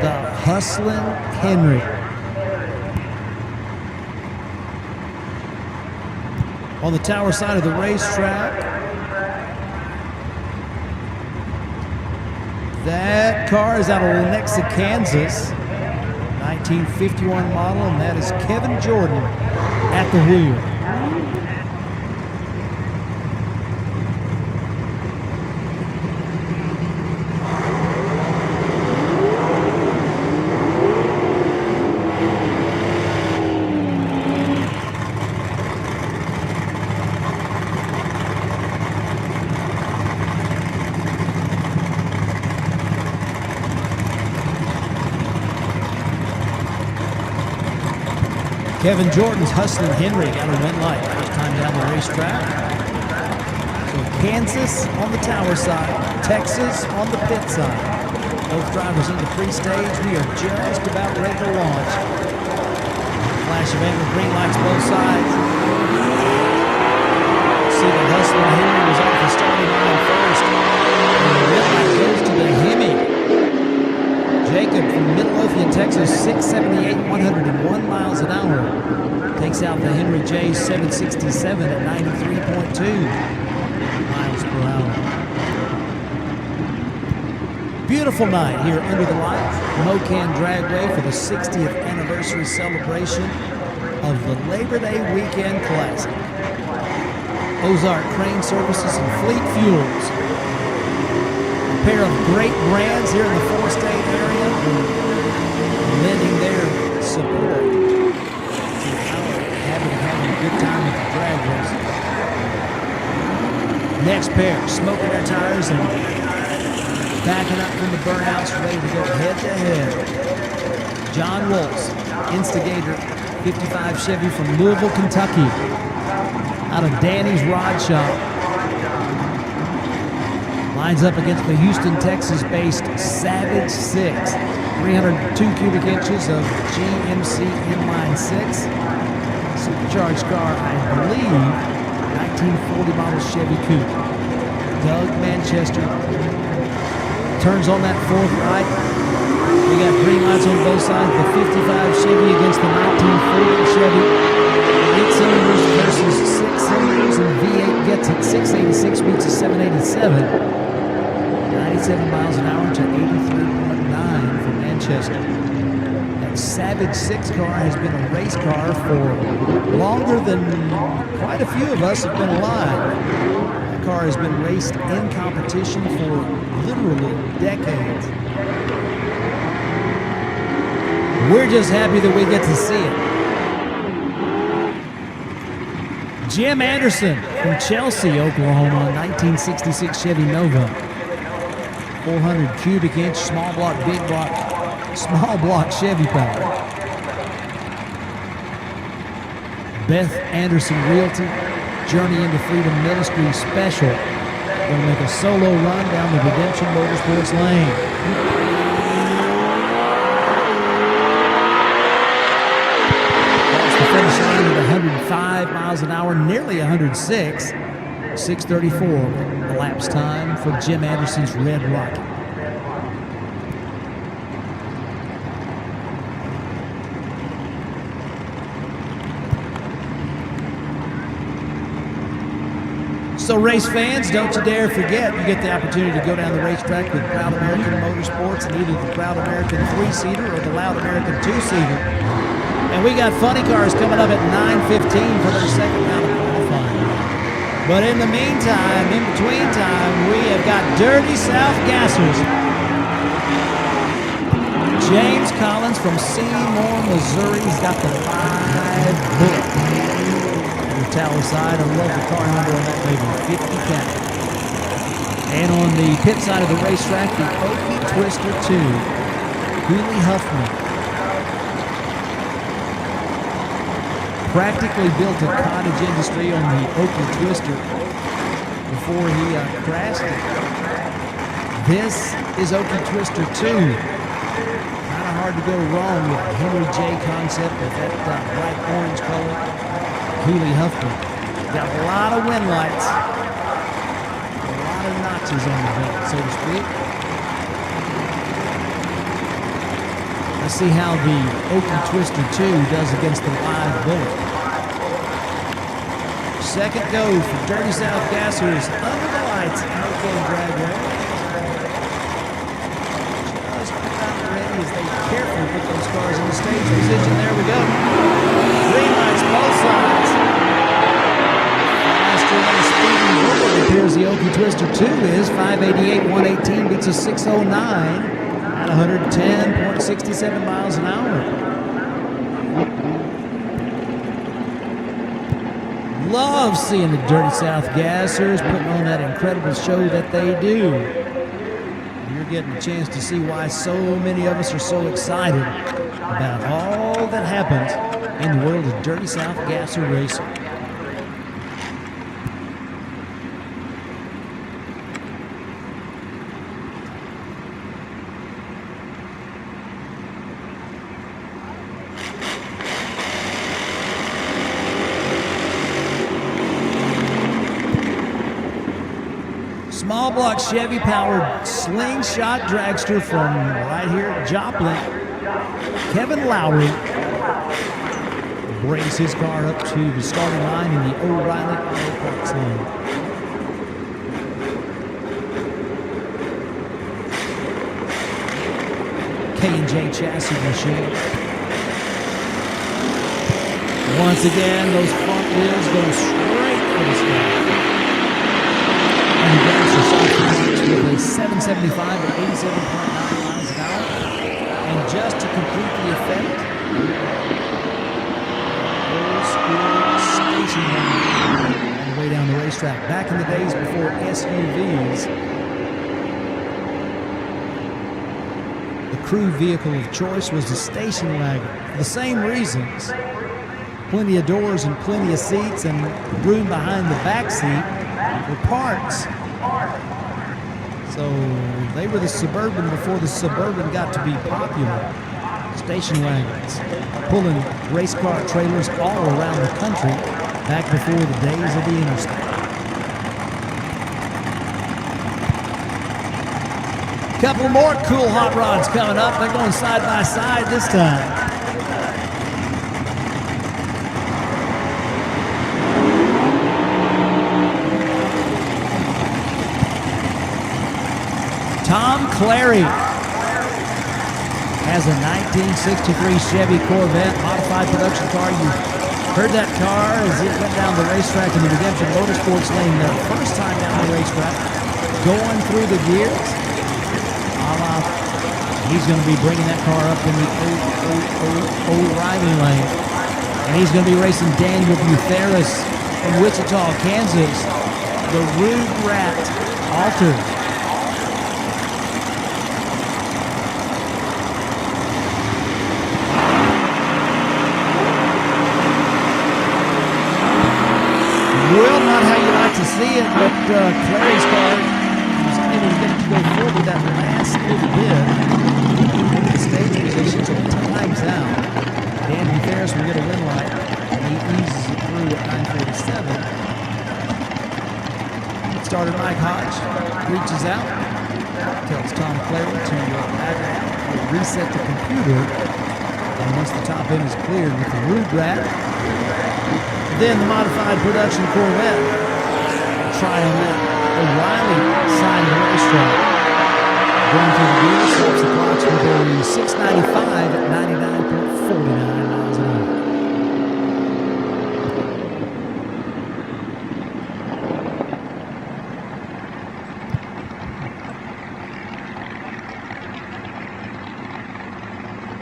A: the Hustlin' Henry. On the tower side of the racetrack, That car is out of Lenexa, Kansas. 1951 model, and that is Kevin Jordan at the wheel. Kevin Jordan's hustling Henry out of win light. First time down the racetrack. So Kansas on the tower side, Texas on the pit side. Both drivers in the pre-stage. We are just about ready to launch. Flash of amber green lights both sides. See the hustling Henry was off the starting line first. And the red light goes to the Hemi. Jacob from Midlothian, Texas, 678, 101 miles an hour. Takes out the Henry J 767 at 93.2 miles per hour. Beautiful night here under the lights. Mo-Kan Dragway for the 60th anniversary celebration of the Labor Day Weekend Classic. Ozark Crane Services and Fleet Fuels. A pair of great brands here in the four-state area, lending their support to our having a good time with the drag races. Next pair, smoking their tires and backing up from the burnouts, ready to go head-to-head. John Wulff, Instigator 55 Chevy from Louisville, Kentucky, out of Danny's Rod Shop. Lines up against the Houston, Texas-based Savage 6. 302 cubic inches of GMC inline 6. Supercharged car, I believe, 1940 model Chevy Coupe. Doug Manchester turns on that fourth right. We got green lights on both sides. The 55 Chevy against the 1940 Chevy. 8 cylinders versus 6 cylinders, and V8 gets it. 686 beats a 787. 97 miles an hour to 83.9 for Manchester. That Savage 6 car has been a race car for longer than quite a few of us have been alive. That car has been raced in competition for literally decades. We're just happy that we get to see it. Jim Anderson from Chelsea, Oklahoma, 1966 Chevy Nova. 400 cubic inch, small block Chevy power. Beth Anderson Realty, Journey into Freedom Ministry Special. Gonna make a solo run down the Redemption Motorsports lane. That's the finish line at 105 miles an hour, nearly 106. 6:34 elapsed time for Jim Anderson's Red Rocket. So race fans, don't you dare forget, you get the opportunity to go down the racetrack with Proud American Motorsports and either the Proud American 3-seater or the Loud American 2-seater. And we got funny cars coming up at 9:15 for their second round of qualifying. But in the meantime, in between time, we have got Dirty South Gassers. James Collins from Seymour, Missouri. He's got the live book on the tower side. I love the car number on that baby, 50 count. And on the pit side of the racetrack, the Oakley Twister 2, Wheelie Huffman. Practically built a cottage industry on the Oakley Twister before he crashed it. This is Oakley Twister 2. Kind of hard to go wrong with the Henry J concept with that bright orange color. Wheelie Huffman. Got a lot of wind lights. A lot of notches on the belt, so to speak. Let's see how the Oakley Twister 2 does against the live bullet. Second go for Dirty South Gassers under the lights at Mo-Kan Dragway. carefully put those cars in the stage position. There we go. Green lights, both sides. Faster than a speeding bullet, it appears the Okie Twister 2 is. 588, 118 beats a 609 at 110.67 miles an hour. Love seeing the Dirty South Gassers putting on that incredible show that they do. You're getting a chance to see why so many of us are so excited about all that happens in the world of Dirty South Gasser racing. Small block Chevy powered slingshot dragster from right here at Joplin. Kevin Lowry brings his car up to the starting line in the O'Reilly Auto Parts lane. K&J chassis machine. Once again, those front wheels go straight for the sky. And the Gasser with a 775 at 87.9 miles an hour. And just to complete the effect, old school station wagon on the way down the racetrack. Back in the days before SUVs, the crew vehicle of choice was the station wagon. For the same reasons, plenty of doors and plenty of seats and room behind the back seat were parts. So they were the Suburban before the Suburban got to be popular. Station wagons, pulling race car trailers all around the country back before the days of the interstate. Couple more cool hot rods coming up. They're going side by side this time. Tom Clary has a 1963 Chevy Corvette modified production car. You heard that car as it went down the racetrack in the Redemption Motorsports lane the first time down the racetrack, going through the gears. He's going to be bringing that car up in the O'Reilly lane. And he's going to be racing Daniel Butheris from Wichita, Kansas. The Rude Rat Altered. Well, not how you like to see it, but Clary's car was able to get it to go forward that last little bit. The stage position, so it times out. Dan Ferris will get a win light. He eases it through at 9:47. Starter Mike Hodge reaches out, tells Tom Clary to back out, reset the computer, and once the top end is cleared with the Rude Rat, then the modified production Corvette. Try on that O'Reilly side of the racetrack. Going through the gears, stops the clocks with a 695 at 99.49 miles an hour.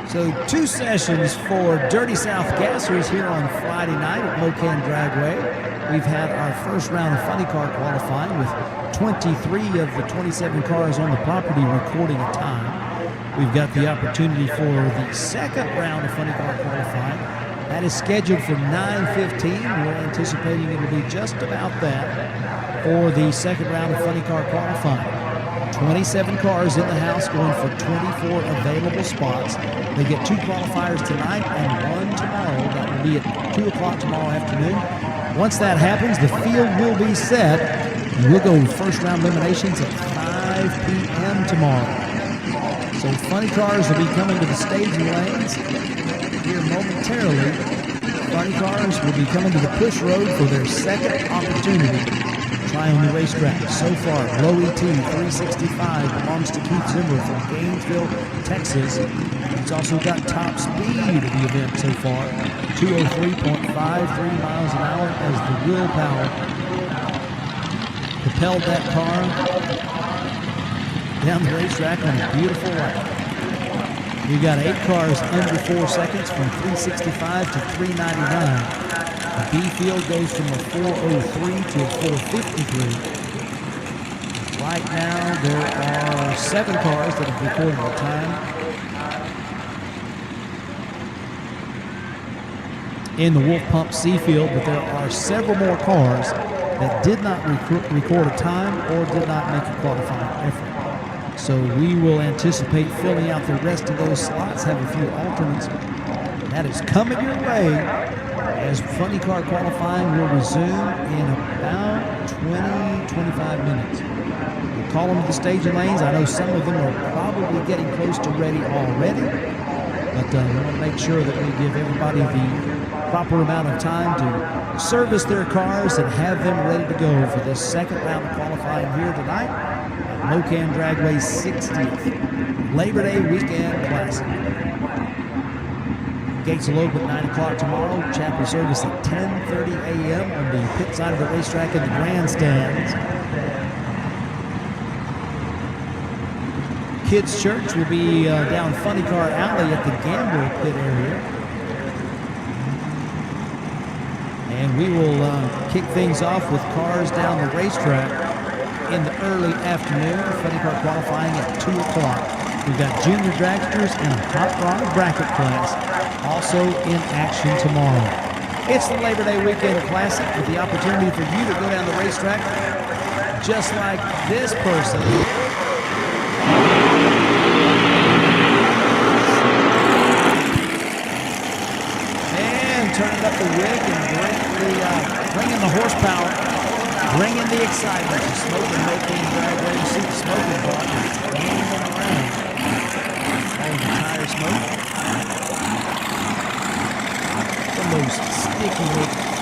A: So 2 sessions for Dirty South Gassers here on Friday night at Mo-Kan Dragway. We've had our first round of funny car qualifying with 23 of the 27 cars on the property recording a time. We've got the opportunity for the second round of funny car qualifying. That is scheduled for 9:15. We're anticipating it'll be just about that for the second round of funny car qualifying. 27 cars in the house going for 24 available spots. They get 2 qualifiers tonight and 1 tomorrow. That will be at 2 o'clock tomorrow afternoon. Once that happens, the field will be set. And we'll go first round eliminations at 5 p.m. tomorrow. So funny cars will be coming to the staging lanes here momentarily. Funny cars will be coming to the push road for their second opportunity. Try on the racetrack. So far, Low ET 365 belongs to Keith Zimmer from Gainesville, Texas. He's also got top speed of the event so far, 203.53 miles an hour, as the willpower propelled that car down the racetrack on a beautiful lap. We got 8 cars under 4 seconds from 365 to 399. The B field goes from a 403 to a 453. Right now, there are 7 cars that have recorded the time. In the Wulff Pump C field, but there are several more cars that did not record a time or did not make a qualifying effort. So we will anticipate filling out the rest of those slots, have a few alternates. That is coming your way as funny car qualifying will resume in about 20-25 minutes. We'll call them to the staging lanes. I know some of them are probably getting close to ready already, but we want to make sure that we give everybody the proper amount of time to service their cars and have them ready to go for this second round of qualifying here tonight at Mo-Kan Dragway's 60th Labor Day Weekend Classic. Gates will open at 9 o'clock tomorrow. Chapel service at 10:30 a.m. on the pit side of the racetrack in the grandstands. Kids Church will be down Funny Car Alley at the Gamble pit area. And we will kick things off with cars down the racetrack in the early afternoon. Funny car qualifying at 2 o'clock. We've got junior dragsters and a hot rod bracket class also in action tomorrow. It's the Labor Day Weekend Classic with the opportunity for you to go down the racetrack just like this person. Turning up the wick and bringing the horsepower, bringing the excitement to Smoking Mo-Kan Dragway. You see the smoking block hanging around. All the tire smoke. The most sticky looking.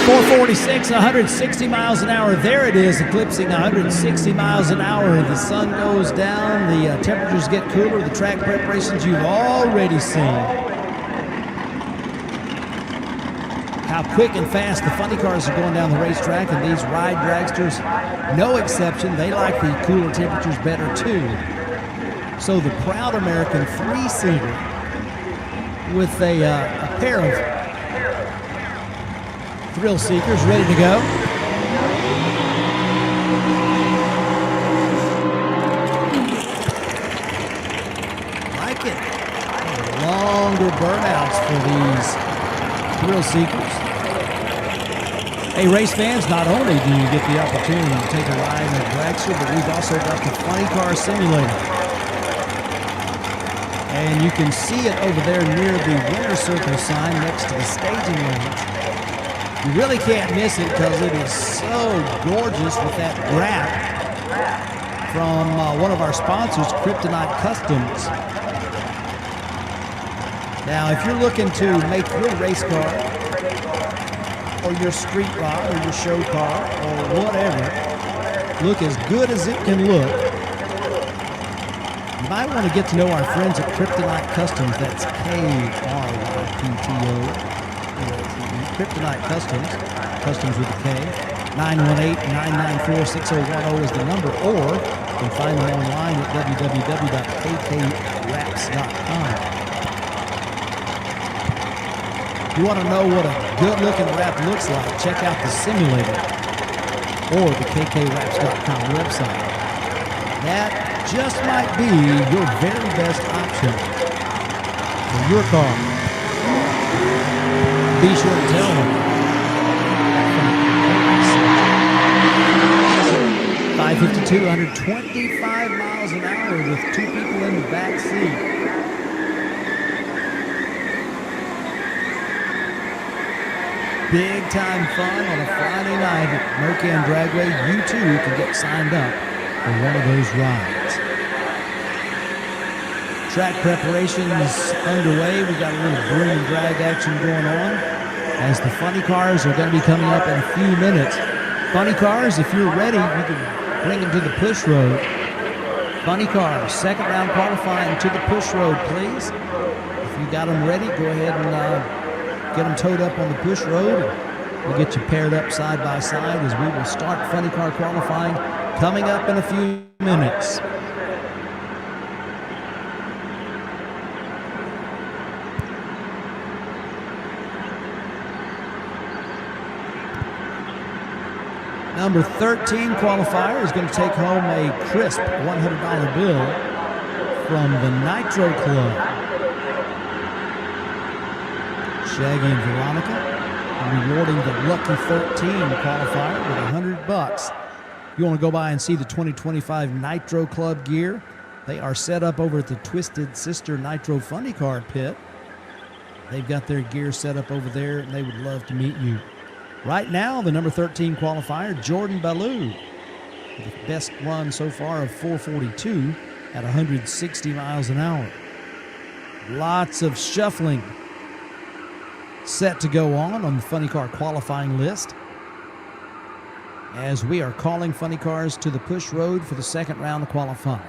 A: .446, 160 miles an hour. There it is, eclipsing 160 miles an hour. The sun goes down, the temperatures get cooler, the track preparations you've already seen. How quick and fast the funny cars are going down the racetrack, and these ride dragsters, no exception, they like the cooler temperatures better too. So the proud American three-seater with a pair of thrill seekers ready to go. Like it. Longer burnouts for these thrill seekers. Hey, race fans, not only do you get the opportunity to take a ride in a dragster, but we've also got the Funny Car Simulator. And you can see it over there near the winner circle sign next to the staging lanes. You really can't miss it because it is so gorgeous with that wrap from one of our sponsors, Kryptonite Customs. Now, if you're looking to make your race car or your street rod or your show car or whatever look as good as it can look, you might want to get to know our friends at Kryptonite Customs. That's K-R-Y-P-T-O. Kryptonite Customs, customs with a K. 918-994-6010 is the number, or you can find them online at www.kkwraps.com. If you want to know what a good-looking wrap looks like, check out the simulator or the kkwraps.com website. That just might be your very best option for your car. Be sure to tell them. 552, 125 miles an hour with 2 people in the back seat. Big time fun on a Friday night at Mo-Kan Dragway. You too can get signed up for one of those rides. Track preparations underway. We've got a little broom and drag action going on as the funny cars are going to be coming up in a few minutes. Funny cars, if you're ready, you can bring them to the push road. Funny cars, second round qualifying to the push road, please. If you got them ready, go ahead and get them towed up on the push road. We'll get you paired up side by side as we will start funny car qualifying coming up in a few minutes. Number 13 qualifier is going to take home a crisp $100 bill from the Nitro Club. Shaggy and Veronica rewarding the Lucky 13 qualifier with $100. You want to go by and see the 2025 Nitro Club gear? They are set up over at the Twisted Sister Nitro Funny Car pit. They've got their gear set up over there, and they would love to meet you. Right now, the number 13 qualifier, Jordan Ballou, with the best run so far of 442 at 160 miles an hour. Lots of shuffling set to go on the funny car qualifying list as we are calling funny cars to the push road for the second round of qualifying.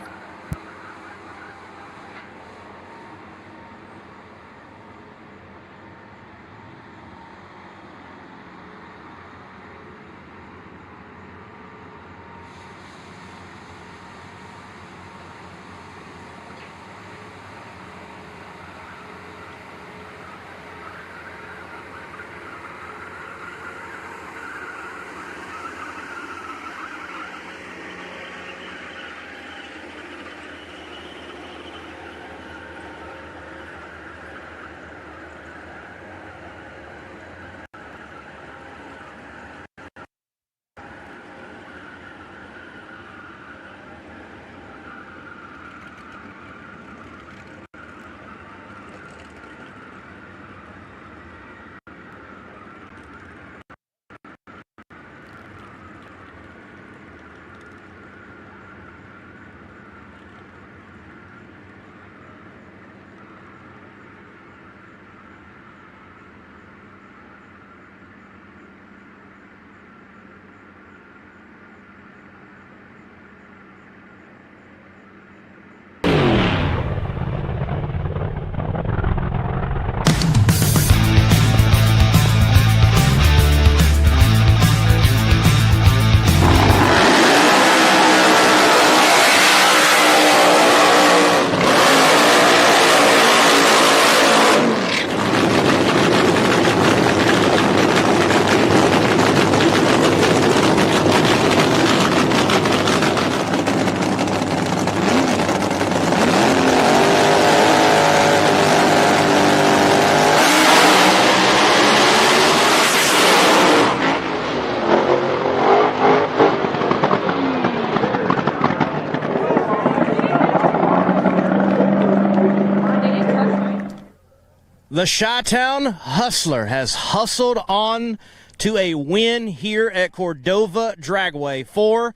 F: The Chi-Town Hustler has hustled on to a win here at Cordova Dragway for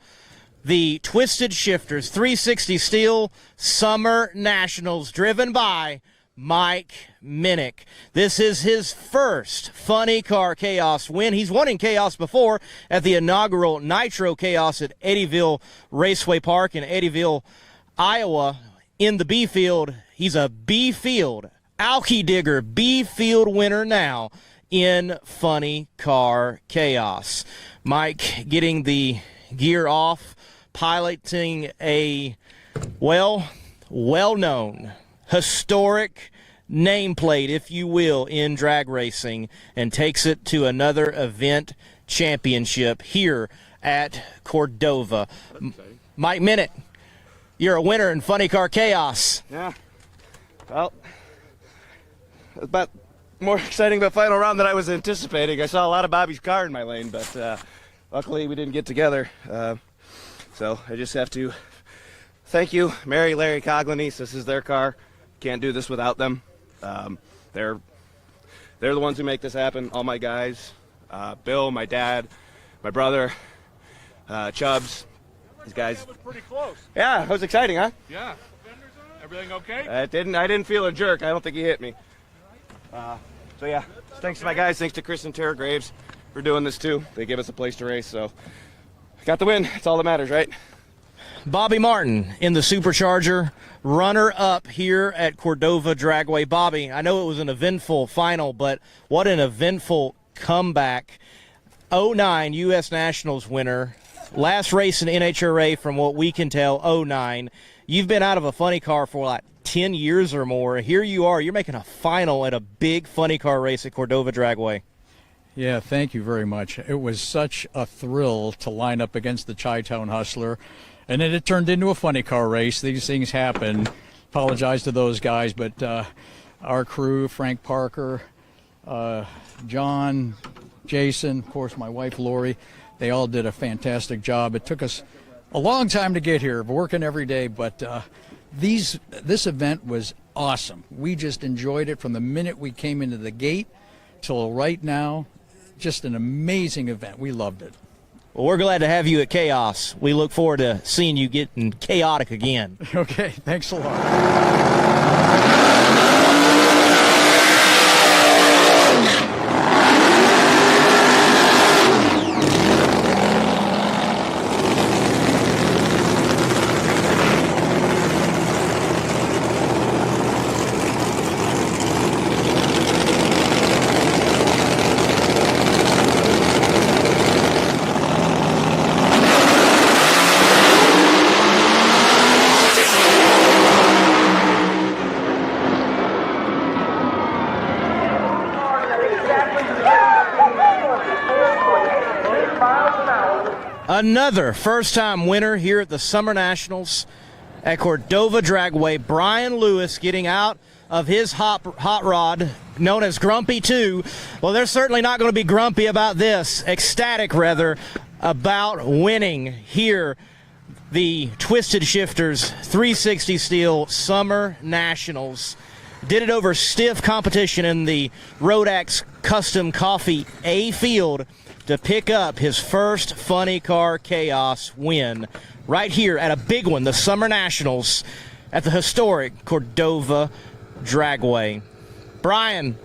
F: the Twisted Shifterz 360 Steel Summer Nationals, driven by Mike Minnick. This is his first Funny Car Chaos win. He's won in Chaos before at the inaugural Nitro Chaos at Eddyville Raceway Park in Eddyville, Iowa. In the B field, he's a B field, Alky Digger B field winner now in Funny Car Chaos. Mike getting the gear off, piloting a well-known, historic nameplate, if you will, in drag racing, and takes it to another event championship here at Cordova. Mike Minnick, You're a winner in Funny Car Chaos.
J: Yeah. Well, it was about more exciting of a final round than I was anticipating. I saw a lot of Bobby's car in my lane, but luckily we didn't get together. So I just have to thank you, Mary, Larry, Coglany. This is their car. Can't do this without them. They're the ones who make this happen. All my guys, Bill, my dad, my brother, Chubbs. These guys.
I: That was pretty close.
J: Yeah, it was exciting, huh?
I: Yeah. Everything okay?
J: I didn't feel a jerk. I don't think he hit me. So yeah, thanks to my guys. Thanks to Chris and Tara Graves for doing this too. They give us a place to race, so got the win. It's all that matters, right?
F: Bobby Martin in the Supercharger, runner-up here at Cordova Dragway. Bobby, I know it was an eventful final, but what an eventful comeback. 09 U.S. Nationals winner. Last race in NHRA from what we can tell, 09. You've been out of a funny car for like 10 years or more. Here you are. You're making a final at a big funny car race at Cordova Dragway.
K: Yeah, thank you very much. It was such a thrill to line up against the Chi-Town Hustler. And then it turned into a funny car race. These things happen. Apologize to those guys, but our crew, Frank Parker, John, Jason, of course, my wife, Lori, they all did a fantastic job. It took us a long time to get here, working every day, but this event was awesome. We just enjoyed it from the minute we came into the gate till right now. Just an amazing event. We loved it.
F: Well, we're glad to have you at Chaos. We look forward to seeing you getting chaotic again.
K: Okay, thanks a lot.
F: Another first-time winner here at the Summer Nationals at Cordova Dragway. Brian Lewis getting out of his hot rod, known as Grumpy 2. Well, they're certainly not going to be grumpy about this. Ecstatic, rather, about winning here the Twisted Shifterz 360 Steel Summer Nationals. Did it over stiff competition in the Rodax Custom Coffee A field to pick up his first Funny Car Chaos win right here at a big one, the Summer Nationals at the historic Cordova Dragway. Brian,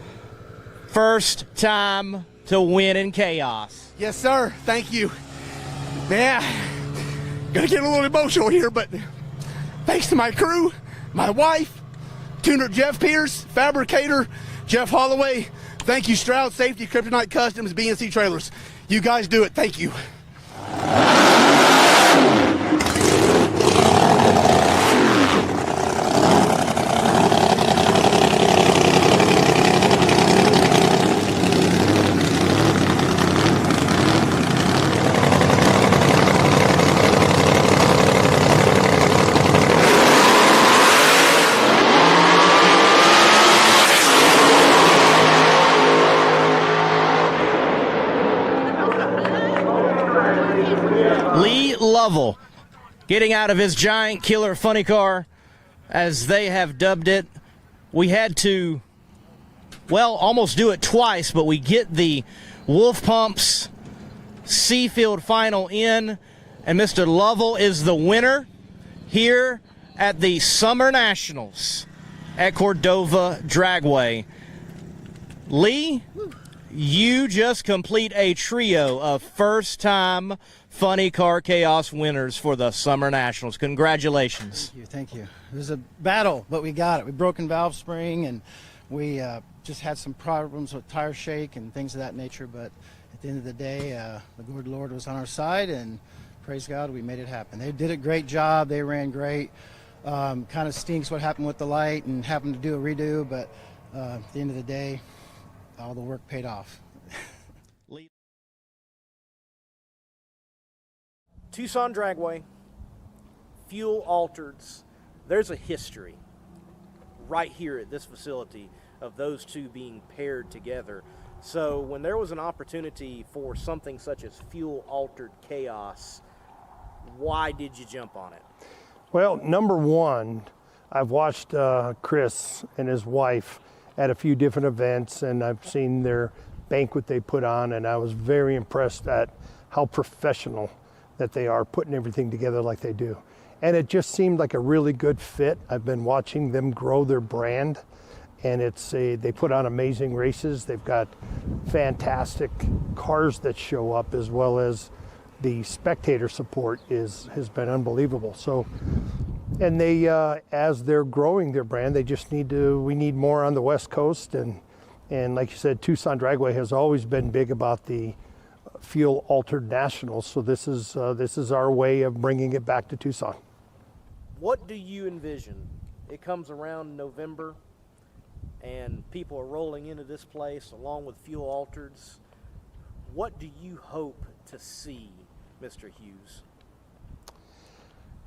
F: first time to win in Chaos.
L: Yes, sir. Thank you. Yeah, gonna get a little emotional here, but thanks to my crew, my wife, tuner Jeff Pierce, fabricator Jeff Holloway. Thank you, Stroud Safety, Kryptonite Customs, BNC Trailers. You guys do it. Thank you.
F: Lovell getting out of his giant killer funny car, as they have dubbed it. We had to, well, almost do it twice, but we get the Wulff Pumps Seafield final in, and Mr. Lovell is the winner here at the Summer Nationals at Cordova Dragway. Lee, you just complete a trio of first-time Funny Car Chaos winners for the Summer Nationals. Congratulations.
M: Thank you. It was a battle, but we got it. We broken valve spring, and we just had some problems with tire shake and things of that nature, but at the end of the day, the good Lord was on our side, and praise God, we made it happen. They did a great job. They ran great. Kind of stinks what happened with the light and having to do a redo, but at the end of the day, all the work paid off.
F: Tucson Dragway, fuel altereds, there's a history right here at this facility of those two being paired together. So when there was an opportunity for something such as fuel altered chaos, why did you jump on it?
N: Well, number one, I've watched Chris and his wife at a few different events, and I've seen their banquet they put on, and I was very impressed at how professional that they are putting everything together like they do. And it just seemed like a really good fit. I've been watching them grow their brand, and they put on amazing races. They've got fantastic cars that show up, as well as the spectator support has been unbelievable. So, and they, as they're growing their brand, we need more on the West Coast. And like you said, Tucson Dragway has always been big about the fuel altered nationals. So this is our way of bringing it back to Tucson.
F: What do you envision? It comes around November and people are rolling into this place along with fuel altereds. What do you hope to see, Mr. Hughes?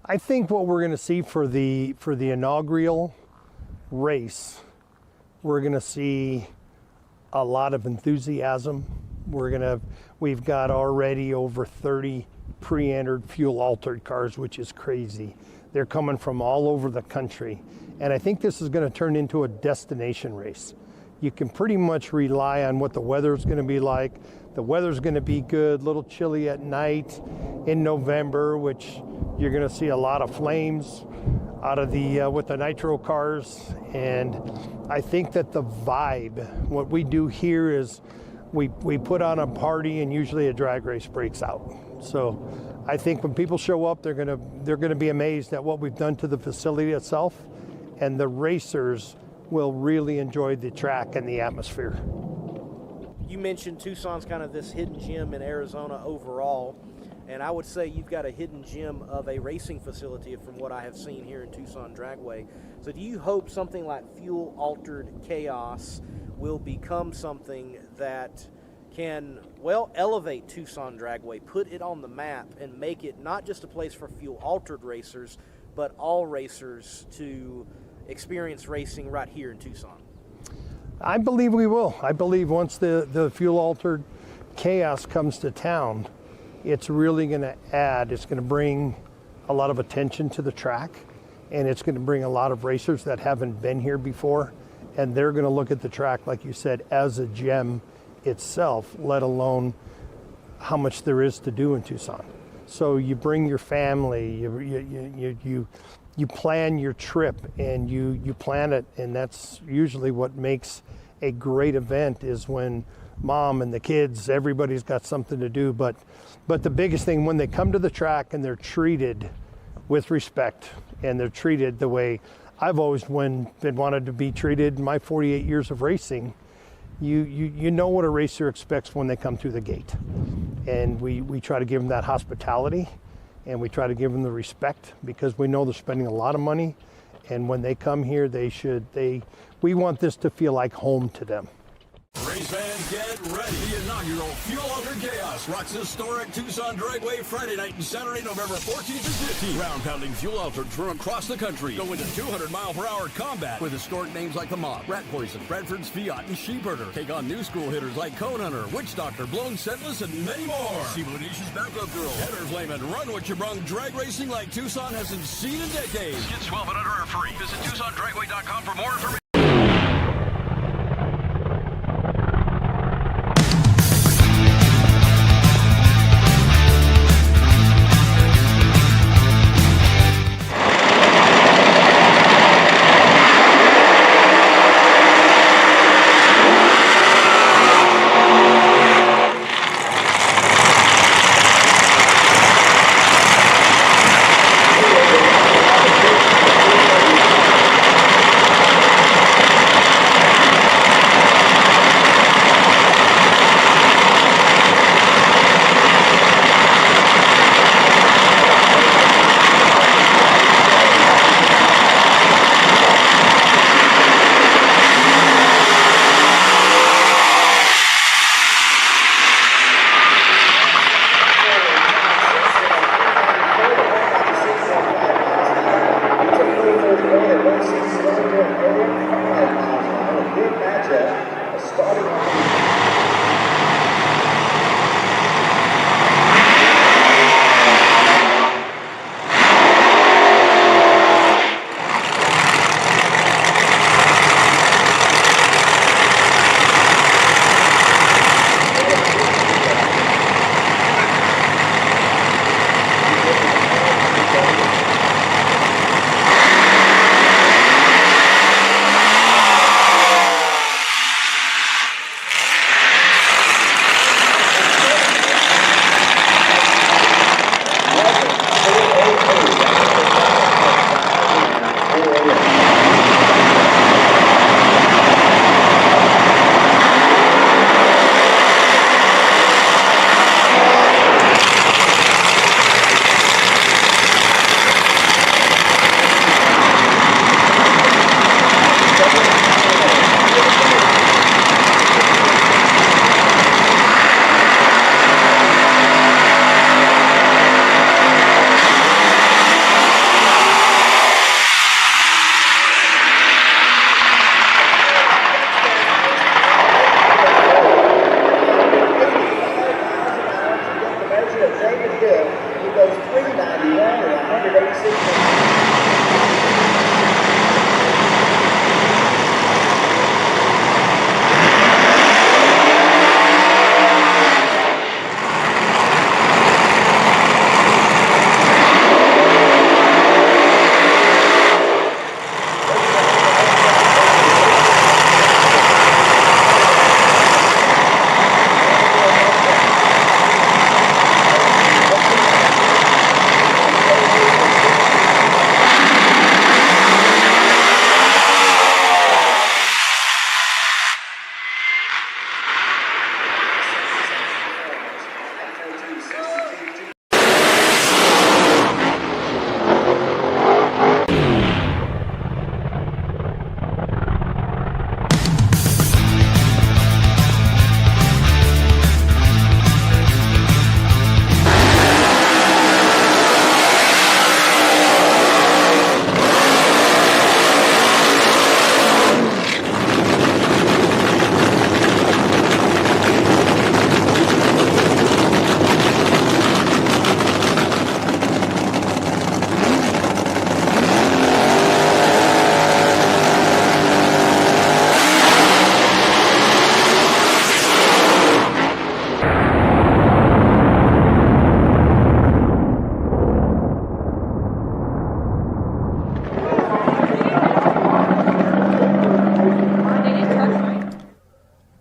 N: I think what we're going to see for the inaugural race, we're going to see a lot of enthusiasm. We've got already over 30 pre-entered fuel altered cars, which is crazy. They're coming from all over the country. And I think this is going to turn into a destination race. You can pretty much rely on what the weather's going to be like. The weather's going to be good, a little chilly at night in November, which you're going to see a lot of flames out of with the nitro cars. And I think that the vibe, what we do here is we put on a party, and usually a drag race breaks out. So I think when people show up, they're going to be amazed at what we've done to the facility itself, and the racers will really enjoy the track and the atmosphere.
F: You mentioned Tucson's kind of this hidden gem in Arizona overall, and I would say you've got a hidden gem of a racing facility from what I have seen here in Tucson Dragway. So do you hope something like fuel altered chaos will become something that can, well, elevate Tucson Dragway, put it on the map, and make it not just a place for fuel altered racers, but all racers to experience racing right here in Tucson?
N: I believe we will. I believe once the fuel altered chaos comes to town, it's really going to it's going to bring a lot of attention to the track, and it's going to bring a lot of racers that haven't been here before, and they're going to look at the track, like you said, as a gem itself, let alone how much there is to do in Tucson. So you bring your family, you plan your trip, and you plan it, and that's usually what makes a great event, is when mom and the kids, everybody's got something to do. But the biggest thing, when they come to the track and they're treated with respect, and they're treated the way I've always been wanted to be treated in my 48 years of racing, you know what a racer expects when they come through the gate. And we try to give them that hospitality, and we try to give them the respect, because we know they're spending a lot of money, and when they come here, we want this to feel like home to them.
E: Race fans, get ready. The inaugural Fuel Altered Chaos rocks historic Tucson Dragway Friday night and Saturday, November 14th and 15th. Ground-pounding fuel altereds from across the country go into 200-mile-per-hour combat with historic names like the Mob, Rat Poison, Bradford's Fiat, and Sheepherder. Take on new school hitters like Cone Hunter, Witch Doctor, Blown Scentless, and many more. See Bonisha's Backup Girl, Header Flame, and Run What You Brung. Drag racing like Tucson hasn't seen in decades. Kids 12 and under are free. Visit TucsonDragway.com for more information.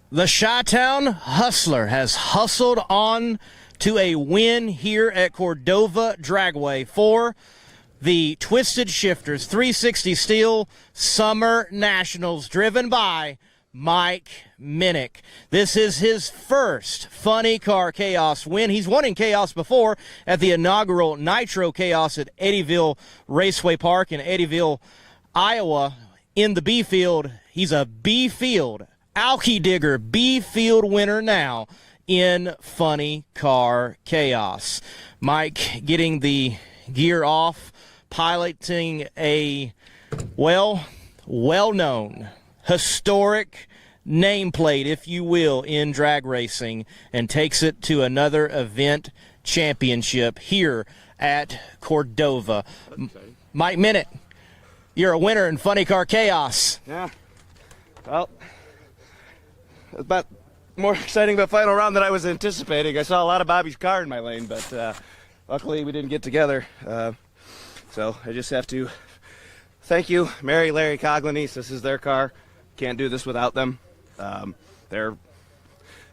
F: The Chi-Town Hustler has hustled on to a win here at Cordova Dragway for the Twisted Shifterz 360 Steel Summer Nationals, driven by Mike Minnick. This is his first Funny Car Chaos win. He's won in Chaos before at the inaugural Nitro Chaos at Eddyville Raceway Park in Eddyville, Iowa. In the B field, he's a B field, Alky Digger B field winner now in Funny Car Chaos. Mike getting the gear off, piloting a well-known, historic nameplate, if you will, in drag racing, and takes it to another event championship here at Cordova. Mike Minnick, you're a winner in Funny Car Chaos.
J: Yeah. Well, it's about more exciting of a final round than I was anticipating. I saw a lot of Bobby's car in my lane, but luckily we didn't get together. So I just have to thank you, Mary, Larry, Coglany. This is their car. Can't do this without them. They're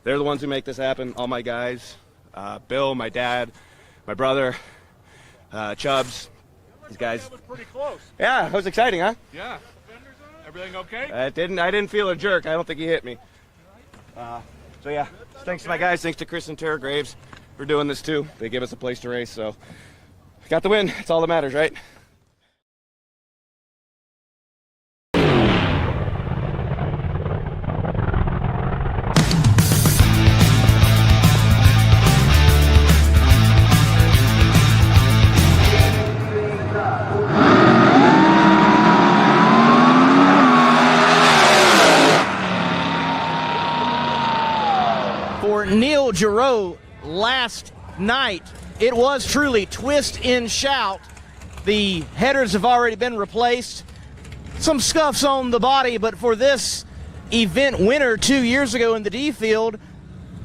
J: the ones who make this happen. All my guys, Bill, my dad, my brother, Chubbs. These guys.
O: That was pretty close.
J: Yeah, it was exciting, huh?
O: Yeah. Fenders on? Everything okay?
J: I didn't feel a jerk. I don't think he hit me. So yeah, thanks to my guys. Thanks to Chris and Tara Graves for doing this too. They give us a place to race, so got the win. It's all that matters, right?
F: for Neil Giroux last night. It was truly twist and shout. The headers have already been replaced. Some scuffs on the body, but for this event winner 2 years ago in the D field,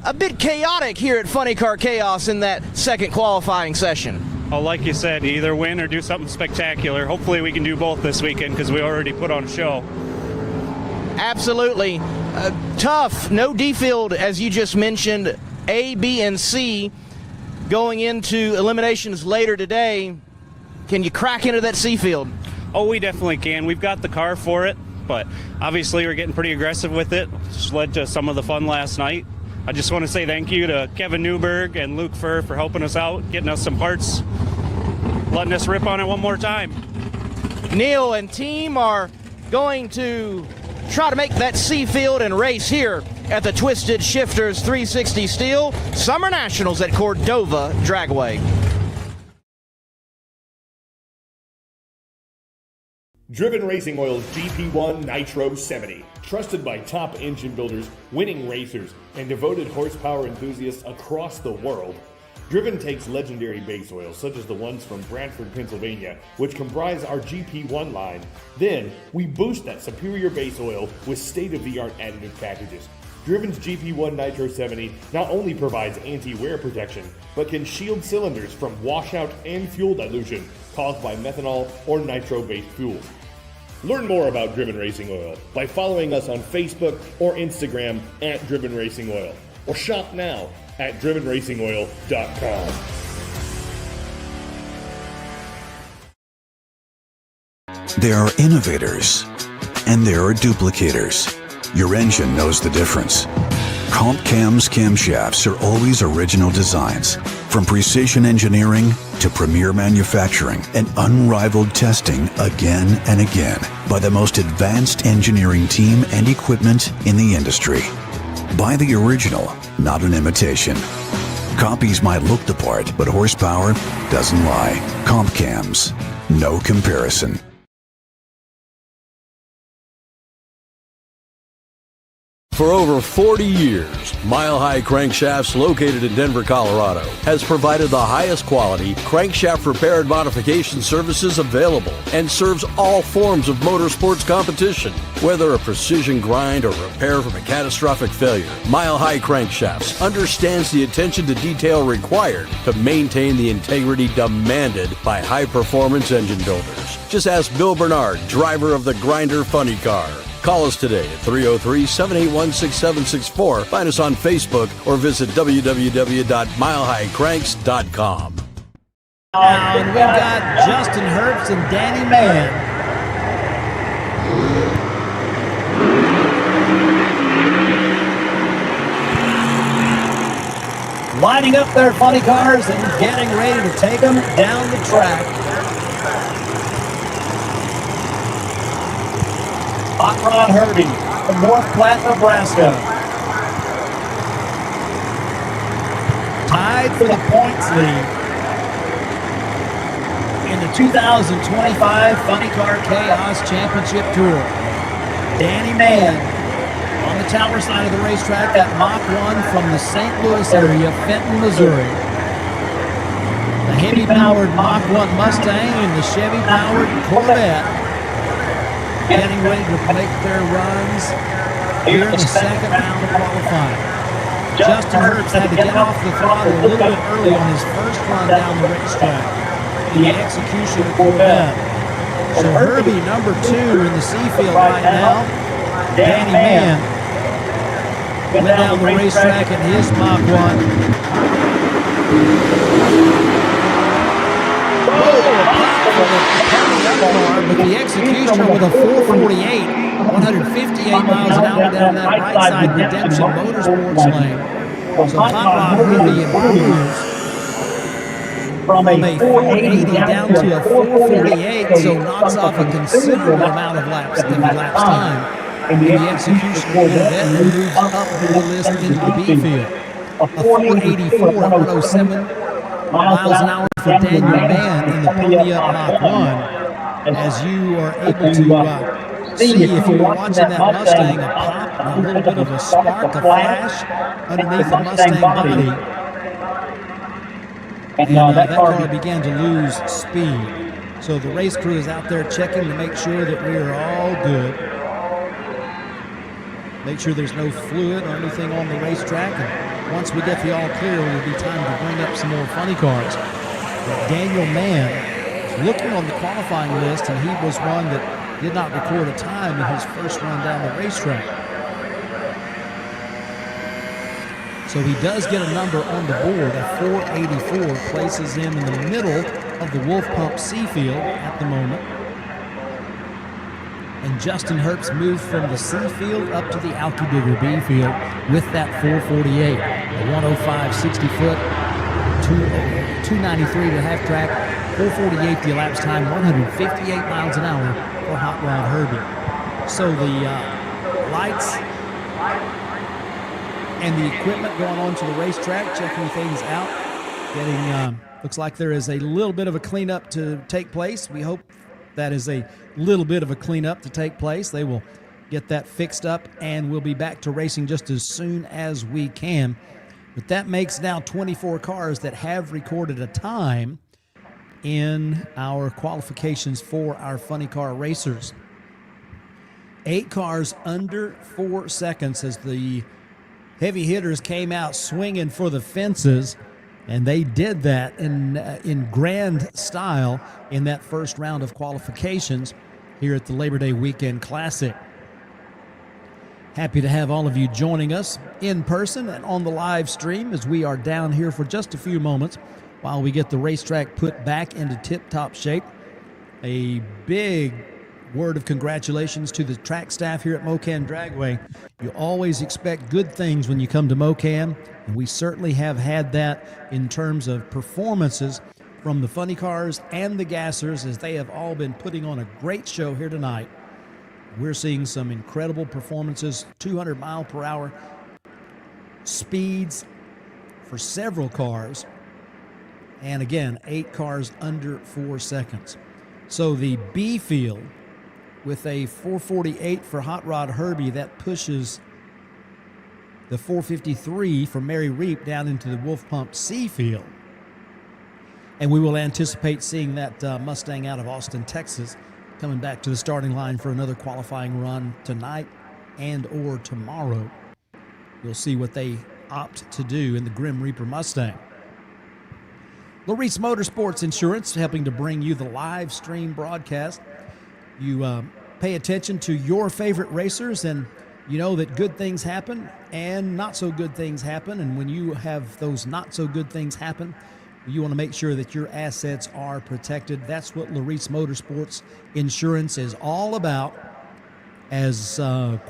F: a bit chaotic here at Funny Car Chaos in that second qualifying session.
P: Well, like you said, either win or do something spectacular. Hopefully we can do both this weekend because we already put on a show.
F: Absolutely. Tough. No D field, as you just mentioned. A, B, and C going into eliminations later today. Can you crack into that C field?
P: Oh, we definitely can. We've got the car for it, but obviously we're getting pretty aggressive with it, which led to some of the fun last night. I just want to say thank you to Kevin Newberg and Luke Furr for helping us out, getting us some parts, letting us rip on it one more time.
F: Neil and team are going to try to make that C field and race here at the Twisted Shifterz 360 Steel Summer Nationals at Cordova Dragway.
C: Driven Racing Oil's GP1 Nitro 70. Trusted by top engine builders, winning racers, and devoted horsepower enthusiasts across the world. Driven takes legendary base oils such as the ones from Brantford, Pennsylvania, which comprise our GP1 line. Then, we boost that superior base oil with state-of-the-art additive packages. Driven's GP1 Nitro 70 not only provides anti-wear protection, but can shield cylinders from washout and fuel dilution caused by methanol or nitro-based fuels. Learn more about Driven Racing Oil by following us on Facebook or Instagram at Driven Racing Oil, or shop now at drivenracingoil.com.
D: There are innovators, and there are duplicators. Your engine knows the difference. Comp Cam's camshafts are always original designs, from precision engineering to premier manufacturing and unrivaled testing again and again by the most advanced engineering team and equipment in the industry. Buy the original, not an imitation. Copies might look the part, but horsepower doesn't lie. Comp Cams, no comparison.
E: For over 40 years, Mile High Crankshafts, located in Denver, Colorado, has provided the highest quality crankshaft repair and modification services available and serves all forms of motorsports competition. Whether a precision grind or repair from a catastrophic failure, Mile High Crankshafts understands the attention to detail required to maintain the integrity demanded by high-performance engine builders. Just ask Bill Bernard, driver of the Grinder Funny Car. Call us today at 303-781-6764. Find us on Facebook or visit www.milehighcranks.com.
A: And we've got Justin Herbst and Danny Mann. Lining up their funny cars and getting ready to take them down the track. Hot Rod Herbie from North Platte, Nebraska. Tied for the points lead in the 2025 Funny Car Chaos Championship Tour. Danny Mann on the tower side of the racetrack at Mach 1 from the St. Louis area, Fenton, Missouri. The heavy-powered Mach 1 Mustang and the Chevy-powered Corvette getting ready to make their runs here in the second round of qualifying. Justin Herbst had to get off the throttle a little bit early on his first run down the racetrack in the execution of Corvette. So Herbie, number 2 in the C field right now. Danny Mann went down the racetrack in his Mach 1. But the executioner with a 448, 158 miles an hour down that right side Redemption Motorsports lane. So Hot Rod Herbie improves from a 480 down to a 448, so knocks off a considerable amount of laps time. And the execution Corvette moves up the list into the B field. A 484, 107 miles an hour for Daniel Mann in the Pontiac Mach 1, as you are able to see, if you were watching that Mustang, a pop, a little bit of a spark, a flash underneath the Mustang body. And that car began to lose speed. So the race crew is out there checking to make sure that we are all good. Make sure there's no fluid or anything on the racetrack. And once we get the all clear, it will be time to bring up some more funny cars. But Daniel Mann is looking on the qualifying list, and he was one that did not record a time in his first run down the racetrack. So he does get a number on the board. A 484 places him in the middle of the Wulff Pump C field at the moment. And Justin Herbst moved from the C field up to the Alky Digger B field with that 448. A 105 60-foot, 293 to half track, 448 the elapsed time, 158 miles an hour for Hot Rod Herbie. So the lights and the equipment going on to the racetrack, checking things out, getting, looks like there is a little bit of a cleanup to take place. We hope that is a little bit of a cleanup to take place. They will get that fixed up, and we'll be back to racing just as soon as we can. But that makes now 24 cars that have recorded a time in our qualifications for our funny car racers. 8 cars under 4 seconds as the heavy hitters came out swinging for the fences, and they did that in grand style in that first round of qualifications here at the Labor Day Weekend Classic. Happy to have all of you joining us in person and on the live stream as we are down here for just a few moments while we get the racetrack put back into tip-top shape. A big word of congratulations to the track staff here at Mo-Kan Dragway. You always expect good things when you come to Mo-Kan, and we certainly have had that in terms of performances from the funny cars and the gassers, as they have all been putting on a great show here tonight. We're seeing some incredible performances, 200 mile per hour speeds for several cars, and again, 8 cars under 4 seconds. So the B field, with a 448 for Hot Rod Herbie, that pushes the 453 for Mary Reap down into the Wulff Pump C field. And we will anticipate seeing that Mustang out of Austin, Texas, coming back to the starting line for another qualifying run tonight and or tomorrow. We'll see what they opt to do in the Grim Reaper Mustang. Laris Motorsports Insurance, helping to bring you the live stream broadcast. You pay attention to your favorite racers, and you know that good things happen and not so good things happen. And when you have those not so good things happen, you want to make sure that your assets are protected. That's what Laris Motorsports Insurance is all about, as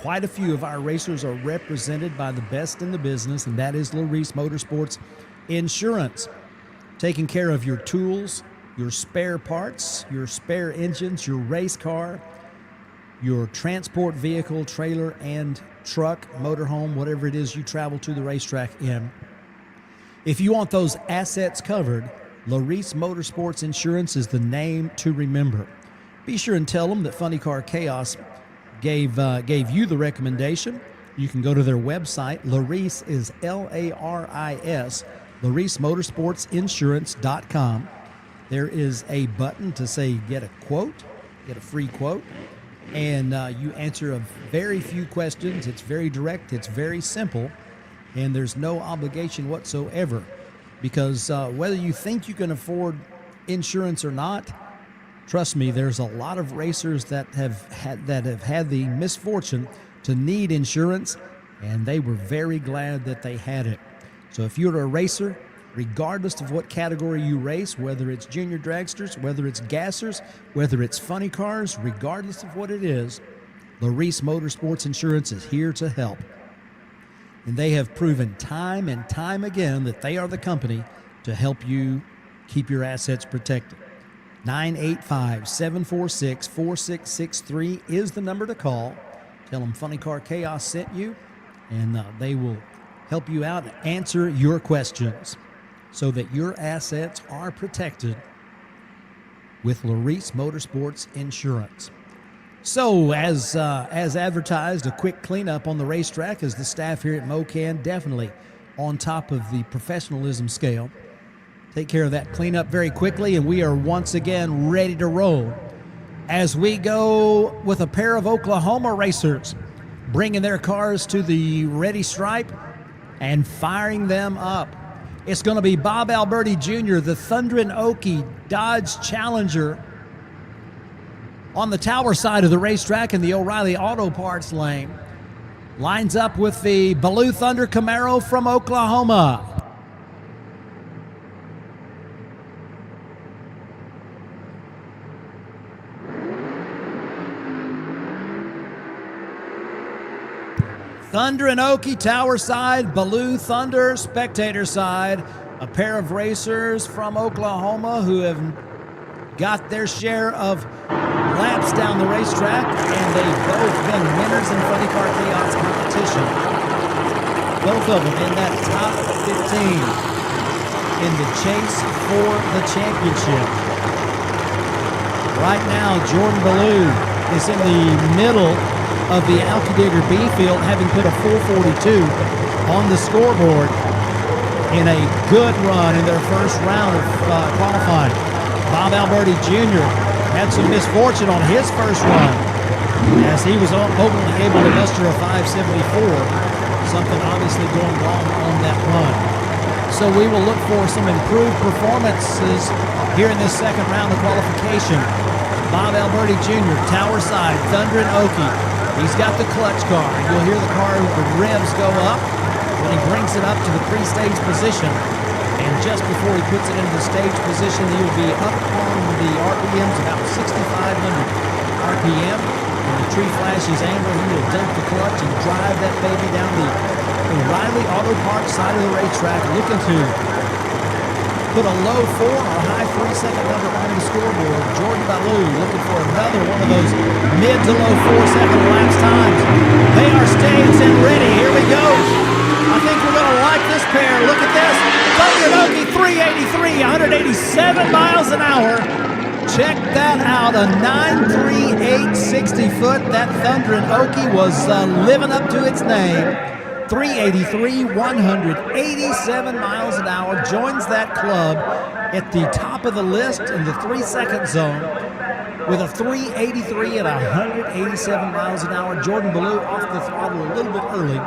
A: quite a few of our racers are represented by the best in the business, and that is Laris Motorsports Insurance. Taking care of your tools, your spare parts, your spare engines, your race car, your transport vehicle, trailer and truck, motorhome, whatever it is you travel to the racetrack in. If you want those assets covered, Laris Motorsports Insurance is the name to remember. Be sure and tell them that Funny Car Chaos gave you the recommendation. You can go to their website. Laris is L-A-R-I-S, LarisMotorsportsinsurance.com. There is a button to say get a quote, get a free quote, and you answer a very few questions. It's very direct, it's very simple, and there's no obligation whatsoever, because whether you think you can afford insurance or not, trust me, there's a lot of racers that have had the misfortune to need insurance, and they were very glad that they had it. So if you're a racer, regardless of what category you race, whether it's junior dragsters, whether it's gassers, whether it's funny cars, regardless of what it is, Laris Motorsports Insurance is here to help. And they have proven time and time again that they are the company to help you keep your assets protected. 985-746-4663 is the number to call. Tell them Funny Car Chaos sent you, and they will help you out and answer your questions so that your assets are protected with Laris Motorsports Insurance. So, as advertised, a quick cleanup on the racetrack as the staff here at Mo-Kan definitely on top of the professionalism scale. Take care of that cleanup very quickly, and we are once again ready to roll as we go with a pair of Oklahoma racers bringing their cars to the ready stripe and firing them up. It's going to be Bob Alberti Jr., the Thundering Okie Dodge Challenger, on the Tower side of the racetrack in the O'Reilly Auto Parts lane. Lines up with the Blue Thunder Camaro from Oklahoma. Thunder and Okie, Tower side, Blue Thunder, spectator side. A pair of racers from Oklahoma who have got their share of laps down the racetrack, and they've both been winners in Funny Car Chaos competition. Both of them in that top 15 in the chase for the championship. Right now, Jordan Ballou is in the middle of the Alky Digger B field, having put a 442 on the scoreboard in a good run in their first round of qualifying. Bob Alberti Jr. had some misfortune on his first run as he was only able to muster a 574, something obviously going wrong on that run. So we will look for some improved performances here in this second round of qualification. Bob Alberti Jr., Tower side, Thunder and Okie. He's got the clutch car. You'll hear the car, the revs go up when he brings it up to the pre-stage position. And just before he puts it into the stage position, he'll be up on the RPMs about 6,500 RPM. When the tree flashes amber, he will dump the clutch and drive that baby down the O'Reilly Auto Parts side of the racetrack, looking to put a low 4 or high 3-second number on the scoreboard. Jordan Ballou looking for another one of those mid to low 4-second elapsed times. They are staged and ready. Here we go. I think we're going to like this pair. Look at this. Thunder and Okie, 383, 187 miles an hour. Check that out, a 938 60-foot. That Thunder and Okie was living up to its name. 383, 187 miles an hour. Joins that club at the top of the list in the 3-second zone with a 383 at 187 miles an hour. Jordan Ballou off the throttle a little bit early.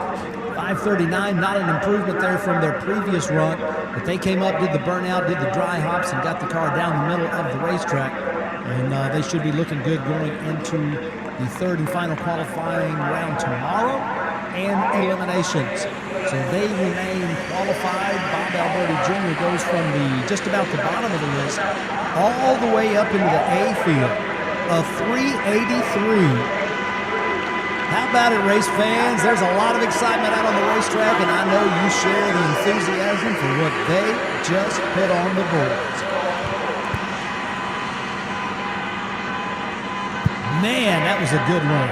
A: 539, not an improvement there from their previous run, but they came up, did the burnout, did the dry hops, and got the car down the middle of the racetrack. And they should be looking good going into the third and final qualifying round tomorrow and eliminations. So they remain qualified. Bob Alberti Jr. goes from just about the bottom of the list all the way up into the A field, a 383. How about it, race fans? There's a lot of excitement out on the racetrack, and I know you share the enthusiasm for what they just put on the boards. Man, that was a good run.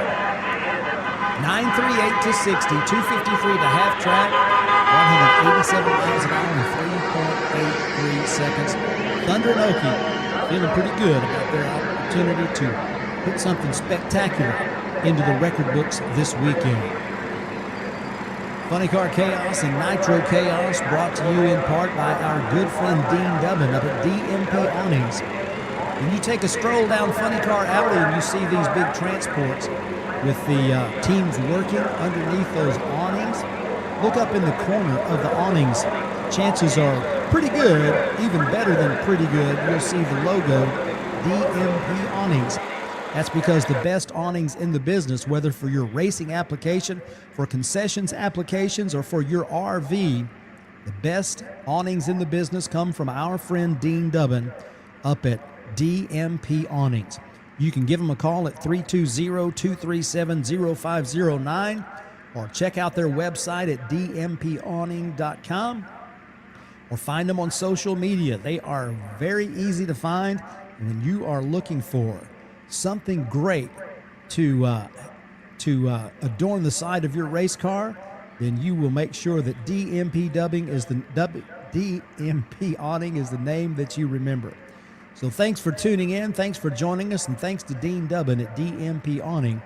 A: 938 to 60, 253 to half track, 187 miles an hour in 3.83 seconds. Thunder and Okie feeling pretty good about their opportunity to put something spectacular into the record books this weekend. Funny Car Chaos and Nitro Chaos brought to you in part by our good friend Dean Dubbin up at DMP Awnings. When you take a stroll down Funny Car Alley and you see these big transports with the teams working underneath those awnings, look up in the corner of the awnings. Chances are pretty good, even better than pretty good, you'll see the logo DMP Awnings. That's because the best awnings in the business, whether for your racing application, for concessions applications, or for your RV, the best awnings in the business come from our friend Dean Dubbin up at DMP Awnings. You can give them a call at 320-237-0509 or check out their website at dmpawning.com or find them on social media. They are very easy to find when you are looking for something great to adorn the side of your race car, then you will make sure that DMP Awning is the name that you remember. So thanks for tuning in, thanks for joining us, and thanks to Dean Dubbin at DMP Awning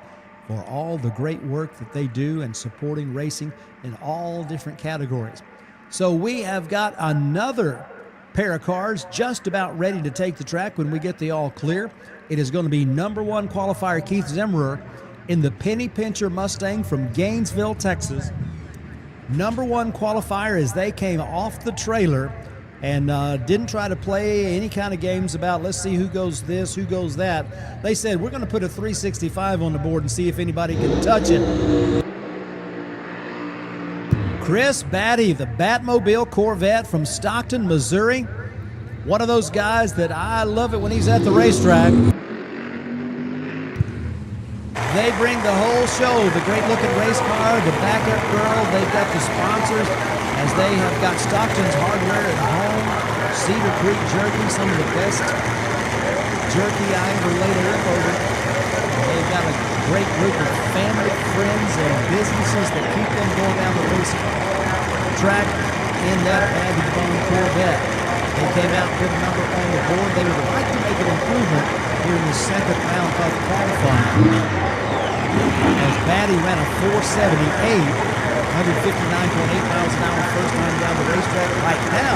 A: for all the great work that they do and supporting racing in all different categories. So we have got another pair of cars just about ready to take the track when we get the all clear. It is going to be number 1 qualifier Keith Zimmerer in the Penny Pincher Mustang from Gainesville, Texas. Number 1 qualifier as they came off the trailer and didn't try to play any kind of games about let's see who goes this, who goes that. They said, we're going to put a 365 on the board and see if anybody can touch it. Chris Batty, the Batmobile Corvette from Stockton, Missouri. One of those guys that I love it when he's at the racetrack. They bring the whole show, the great-looking race car, the backup girl. They've got the sponsors as they have got Stockton's Hardware at home, Cedar Creek Jerky, some of the best jerky I ever laid a lip over. They've got a great group of family, friends, and businesses that keep them going down the race track in that bag-of-bone Corvette. They came out and put a number on the board. They would like to make an improvement here in the second round of qualifying. As Batty ran a 478, 159.8 miles an hour first time down the racetrack. Right now,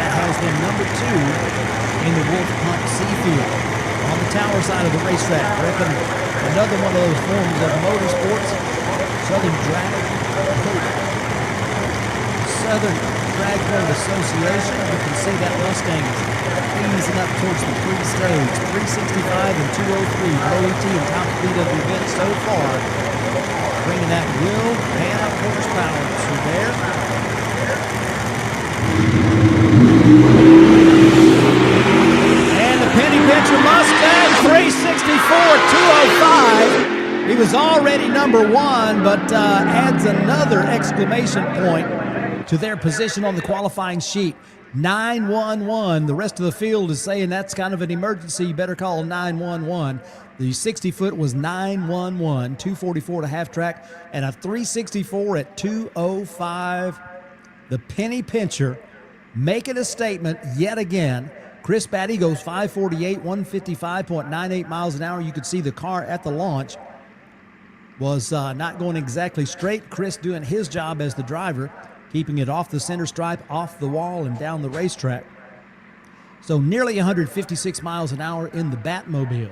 A: that has them number 2 in the Wulff Pump Seafield on the tower side of the racetrack. Reckon another one of those forms of motorsports, Southern Drag Association. You can see that Mustang easing up towards the pre-stage. 365 and 203. Low ET and top speed of the event so far. Bringing that wheel and up horsepower to there. And the Penny Pincher Mustang 364 205. He was already number 1, but adds another exclamation point to their position on the qualifying sheet. 911. The rest of the field is saying that's kind of an emergency. You better call 911. The 60-foot was 911, 244 to half track, and a 364 at 205. The Penny Pincher making a statement yet again. Chris Batty goes 548, 155.98 miles an hour. You could see the car at the launch was not going exactly straight. Chris doing his job as the driver, keeping it off the center stripe, off the wall, and down the racetrack. So nearly 156 miles an hour in the Batmobile.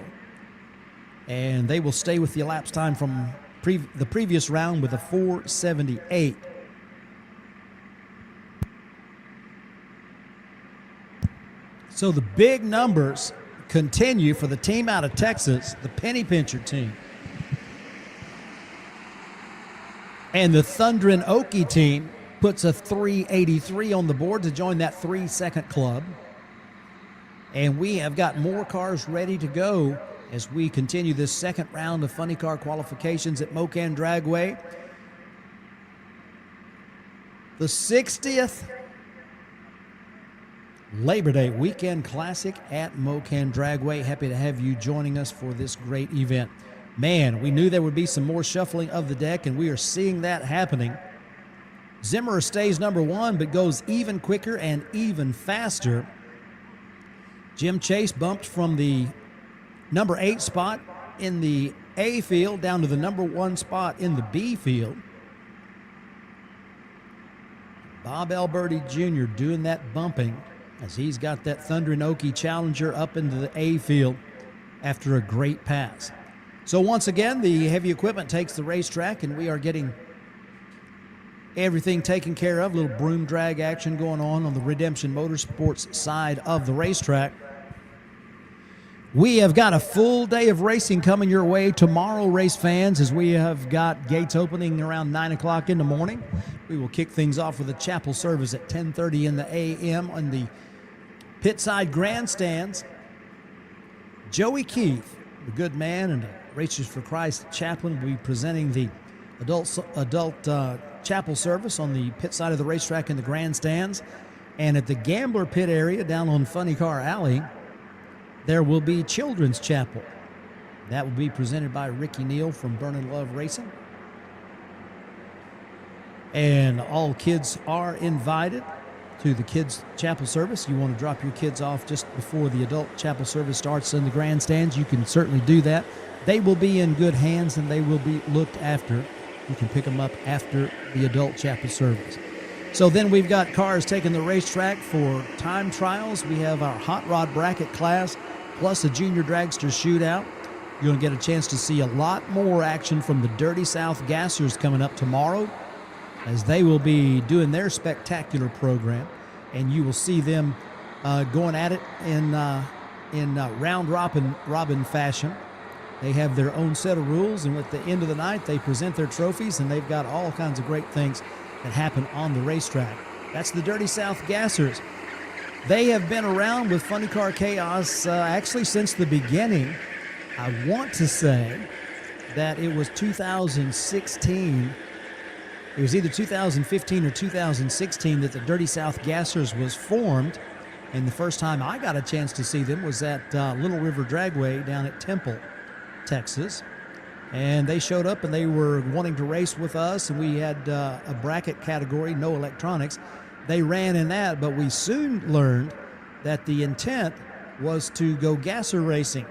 A: And they will stay with the elapsed time from the previous round with a 478. So the big numbers continue for the team out of Texas, the Penny Pincher team. And the Thundering Okie team puts a 383 on the board to join that 3-second club. And we have got more cars ready to go as we continue this second round of funny car qualifications at Mo-Kan Dragway. The 60th Labor Day Weekend Classic at Mo-Kan Dragway. Happy to have you joining us for this great event. Man, we knew there would be some more shuffling of the deck, and we are seeing that happening. Zimmerer stays number 1, but goes even quicker and even faster. Jim Chase bumped from the number 8 spot in the A field down to the number 1 spot in the B field. Bob Alberti Jr. doing that bumping as he's got that Thundering Okie Challenger up into the A field after a great pass. So once again, the heavy equipment takes the racetrack, and we are getting everything taken care of. A little broom drag action going on the Redemption Motorsports side of the racetrack. We have got a full day of racing coming your way tomorrow, race fans, as we have got gates opening around 9 o'clock in the morning. We will kick things off with a chapel service at 10:30 in the a.m. on the pit side grandstands. Joey Keith, the good man and a Racers for Christ chaplain, will be presenting the adult chapel service on the pit side of the racetrack in the grandstands. And at the Gambler pit area down on Funny Car Alley, there will be Children's Chapel. That will be presented by Ricky Neal from Burnin' Love Racing. And all kids are invited to the kids' chapel service, you want to drop your kids off just before the adult chapel service starts in the grandstands, you can certainly do that. They will be in good hands and they will be looked after. You can pick them up after the adult chapel service. So then we've got cars taking the racetrack for time trials. We have our hot rod bracket class plus a junior dragster shootout. You're going to get a chance to see a lot more action from the Dirty South Gassers coming up tomorrow, as they will be doing their spectacular program, and you will see them going at it in round robin fashion. They have their own set of rules, and at the end of the night, they present their trophies, and they've got all kinds of great things that happen on the racetrack. That's the Dirty South Gassers. They have been around with Funny Car Chaos actually since the beginning. I want to say that it was 2016. It was either 2015 or 2016 that the Dirty South Gassers was formed. And the first time I got a chance to see them was at Little River Dragway down at Temple, Texas. And they showed up and they were wanting to race with us. And we had a bracket category, no electronics. They ran in that, but we soon learned that the intent was to go gasser racing.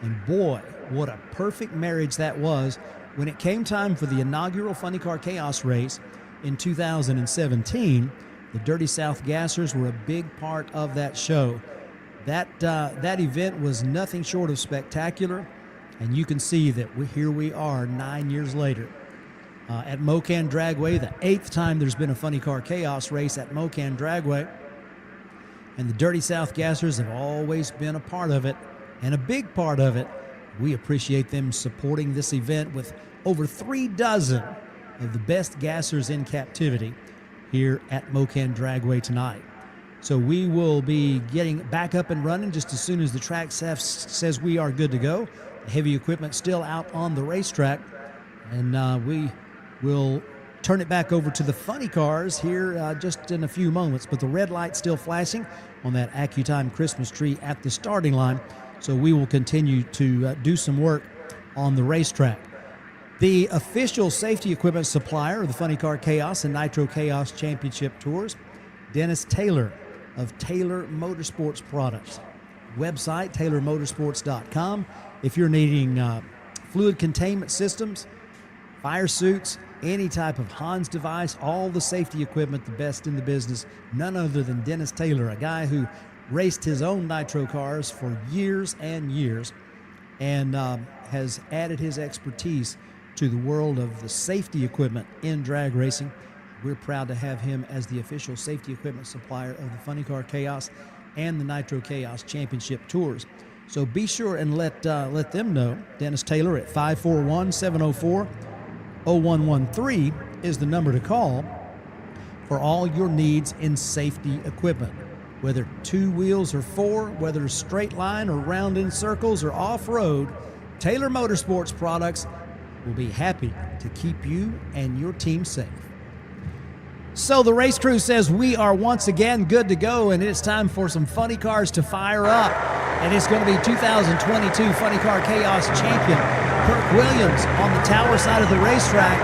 A: And boy, what a perfect marriage that was. When it came time for the inaugural Funny Car Chaos race in 2017, the Dirty South Gassers were a big part of that show. That event was nothing short of spectacular, and you can see that here we are 9 years later. At Mo-Kan Dragway, the 8th time there's been a Funny Car Chaos race at Mo-Kan Dragway, and the Dirty South Gassers have always been a part of it, and a big part of it. We appreciate them supporting this event with over 3 dozen of the best gassers in captivity here at Mo-Kan Dragway tonight. So we will be getting back up and running just as soon as the track staff says we are good to go. The heavy equipment still out on the racetrack, and we will turn it back over to the funny cars here just in a few moments. But the red light's still flashing on that AccuTime Christmas tree at the starting line. So we will continue to do some work on the racetrack. The official safety equipment supplier of the Funny Car Chaos and Nitro Chaos Championship Tours, Dennis Taylor of Taylor Motorsports Products. Website, taylormotorsports.com. If you're needing fluid containment systems, fire suits, any type of Hans device, all the safety equipment, the best in the business, none other than Dennis Taylor, a guy who raced his own nitro cars for years and years and has added his expertise to the world of the safety equipment in drag racing. We're proud to have him as the official safety equipment supplier of the Funny Car Chaos and the Nitro Chaos Championship Tours. So be sure and let them know. Dennis Taylor at 541-704-0113 is the number to call for all your needs in safety equipment. Whether 2 wheels or 4, whether straight line or round in circles or off-road, Taylor Motorsports Products will be happy to keep you and your team safe. So the race crew says we are once again good to go, and it's time for some funny cars to fire up. And it's going to be 2022 Funny Car Chaos champion Kirk Williams on the tower side of the racetrack.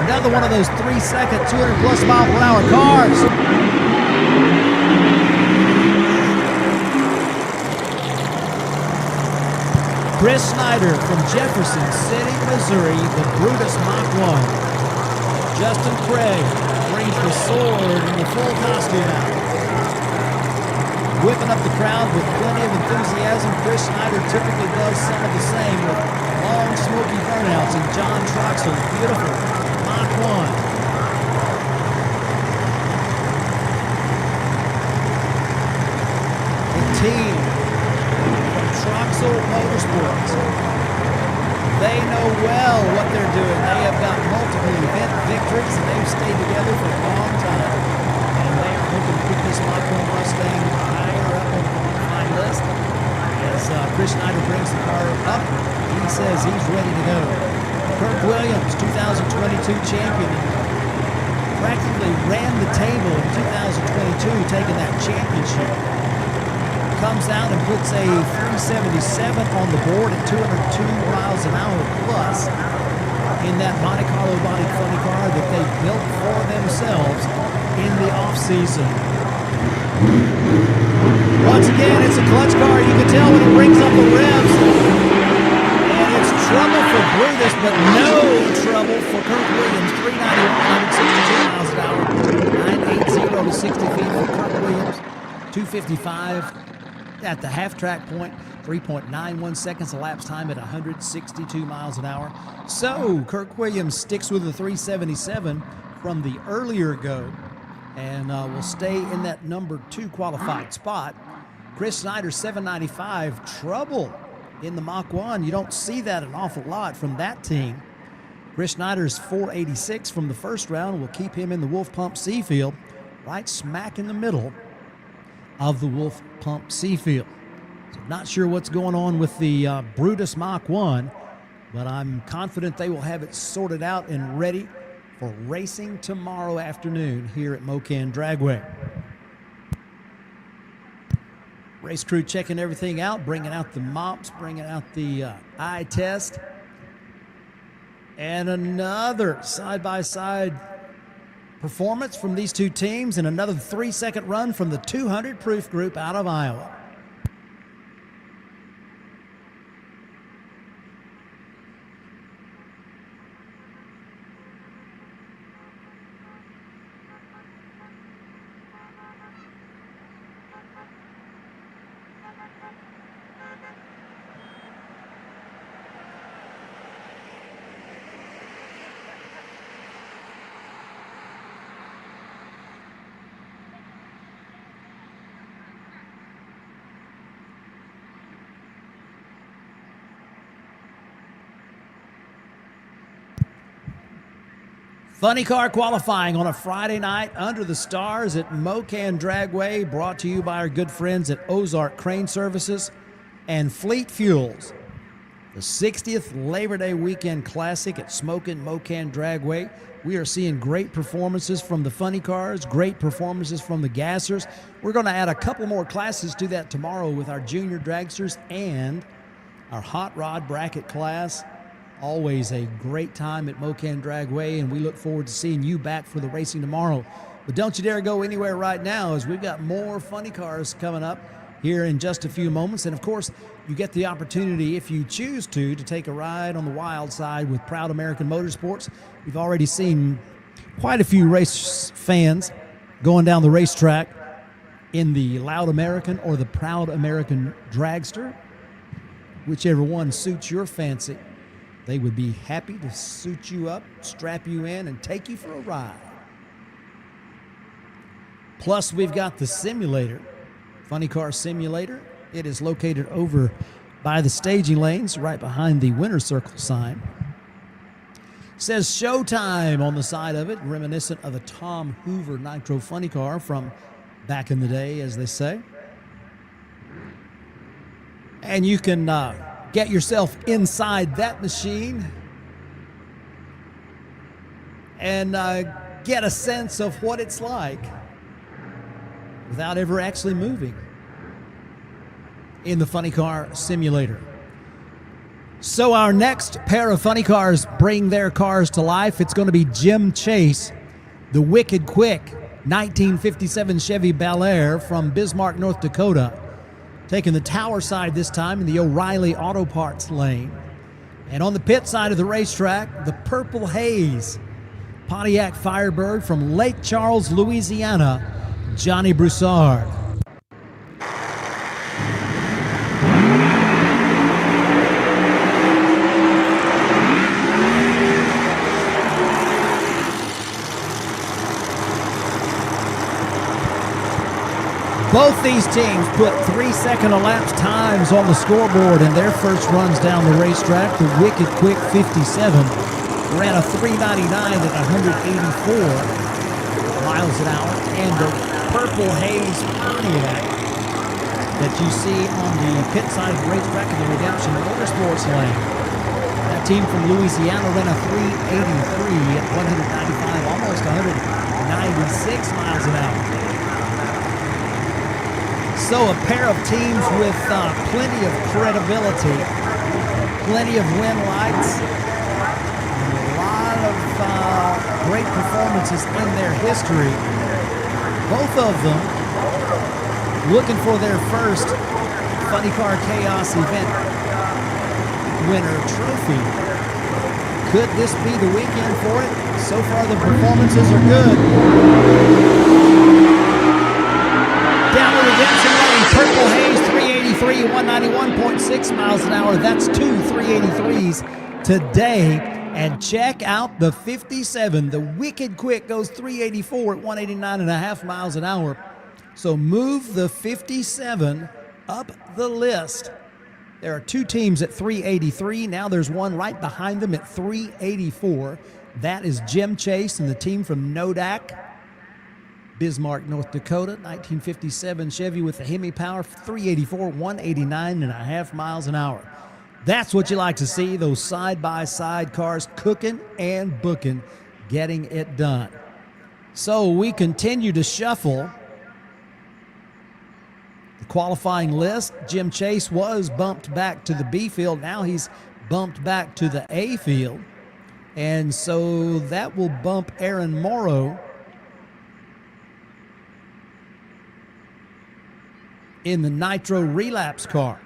A: Another one of those 3-second, 200-plus mile-per-hour cars. Chris Snyder from Jefferson City, Missouri, the Brutus Mach 1. Justin Craig brings the sword and the full costume out. Whipping up the crowd with plenty of enthusiasm, Chris Snyder typically does some of the same with long, smoky burnouts. And John Troxel, beautiful Mach 1. The team Troxel Motorsports. They know well what they're doing. They have got multiple event victories, and they've stayed together for a long time. And they are hoping to put this Mach 1 Mustang higher up on the qualifying list. As Chris Snyder brings the car up, he says he's ready to go. Kirk Williams, 2022 champion, practically ran the table in 2022, taking that championship. Comes out and puts a 377 on the board at 202 miles an hour plus in that Monte Carlo body funny car that they built for themselves in the off-season. Once again, it's a clutch car. You can tell when it brings up the revs. And it's trouble for Brutus, but no trouble for Kirk Williams. 391, 162 miles an hour. 980 to 60 feet for Kirk Williams. 255 at the half-track point. 3.91 seconds elapsed time at 162 miles an hour. So Kirk Williams sticks with the 377 from the earlier go and will stay in that number 2 qualified spot. Chris Snyder, 795, trouble in the Mach 1. You don't see that an awful lot from that team. Chris Snyder's 486 from the first round will keep him in the Wulff Pump C field, right smack in the middle of the Wulff Pump C field. So not sure what's going on with the Brutus Mach 1, but I'm confident they will have it sorted out and ready for racing tomorrow afternoon here at Mo-Kan Dragway. Race crew checking everything out, bringing out the mops, bringing out the eye test. And another side-by-side performance from these two teams, and another 3-second run from the 200 proof group out of Iowa. Funny car qualifying on a Friday night under the stars at Mo-Kan Dragway, brought to you by our good friends at Ozark Crane Services and Fleet Fuels. The 60th Labor Day Weekend Classic at Smokin' Mo-Kan Dragway. We are seeing great performances from the funny cars, great performances from the gassers. We're going to add a couple more classes to that tomorrow with our junior dragsters and our hot rod bracket class. Always a great time at Mo-Kan Dragway, and we look forward to seeing you back for the racing tomorrow. But don't you dare go anywhere right now, as we've got more funny cars coming up here in just a few moments. And of course, you get the opportunity, if you choose to take a ride on the wild side with Proud American Motorsports. We've already seen quite a few race fans going down the racetrack in the Loud American or the Proud American Dragster, whichever one suits your fancy. They would be happy to suit you up, strap you in, and take you for a ride. Plus, we've got the simulator, Funny Car Simulator. It is located over by the staging lanes, right behind the winner's circle sign. It says Showtime on the side of it, reminiscent of a Tom Hoover Nitro funny car from back in the day, as they say. And you can get yourself inside that machine and get a sense of what it's like without ever actually moving in the Funny Car Simulator. So our next pair of funny cars bring their cars to life. It's going to be Jim Chase, the Wicked Quick 1957 Chevy Bel Air from Bismarck, North Dakota, taking the tower side this time in the O'Reilly Auto Parts lane. And on the pit side of the racetrack, the Purple Haze Pontiac Firebird from Lake Charles, Louisiana, Johnny Broussard. Both these teams put 3-second elapsed times on the scoreboard in their first runs down the racetrack. The Wicked Quick 57 ran a 399 at 184 miles an hour. And the Purple Haze Pontiac that you see on the pit side of the racetrack in the Redemption Motorsports lane. That team from Louisiana ran a 383 at 195, almost 196 miles an hour. So a pair of teams with plenty of credibility, plenty of win lights, and a lot of great performances in their history. Both of them looking for their first Funny Car Chaos event winner trophy. Could this be the weekend for it? So far the performances are good. Down the redemption lane, Purple Haze 383, 191.6 miles an hour. That's two 383s today. And check out the 57. The Wicked Quick goes 384 at 189.5 miles an hour. So move the 57 up the list. There are two teams at 383. Now there's one right behind them at 384. That is Jim Chase and the team from Nodak, Bismarck, North Dakota. 1957 Chevy with the Hemi Power, 384, 189.5 miles an hour. That's what you like to see, those side-by-side cars cooking and booking, getting it done. So we continue to shuffle the qualifying list. Jim Chase was bumped back to the B field. Now he's bumped back to the A field. And so that will bump Aaron Morrow in the Nitro Relapse car.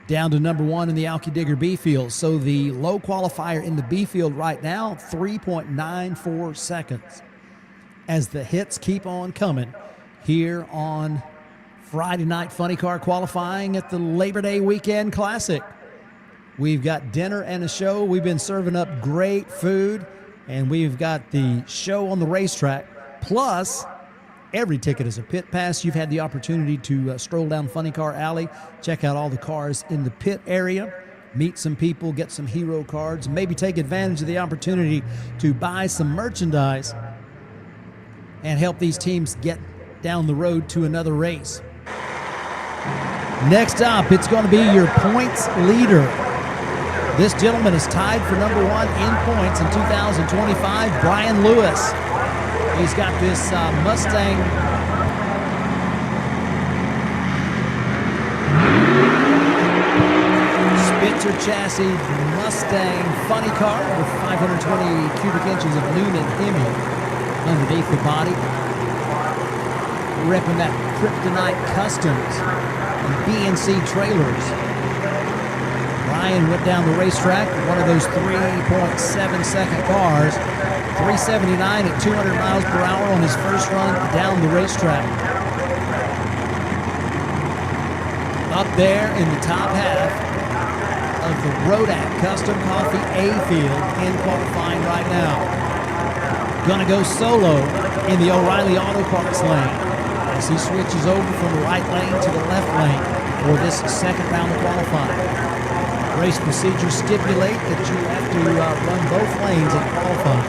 A: Down to number one in the Alky Digger B field. So the low qualifier in the B field right now, 3.94 seconds. As the hits keep on coming here on Friday night Funny Car qualifying at the Labor Day Weekend Classic. We've got dinner and a show. We've been serving up great food, and we've got the show on the racetrack. Plus, every ticket is a pit pass. You've had the opportunity to stroll down Funny Car Alley, check out all the cars in the pit area, meet some people, get some hero cards, maybe take advantage of the opportunity to buy some merchandise and help these teams get down the road to another race. Next up, it's going to be your points leader. This gentleman is tied for number one in points in 2025, Brian Lewis. He's got this Mustang Spitzer chassis Mustang funny car with 520 cubic inches of Noonan Hemi underneath the body. Repping that Kryptonite Customs and BNC trailers. Brian went down the racetrack with one of those 3.7-second cars, 379 at 200 miles per hour on his first run down the racetrack. Up there in the top half of the Rodak Custom Coffee A field in qualifying right now. Gonna go solo in the O'Reilly Auto Parts lane as he switches over from the right lane to the left lane for this second round of qualifying. Race procedures stipulate that you have to run both lanes in qualifying.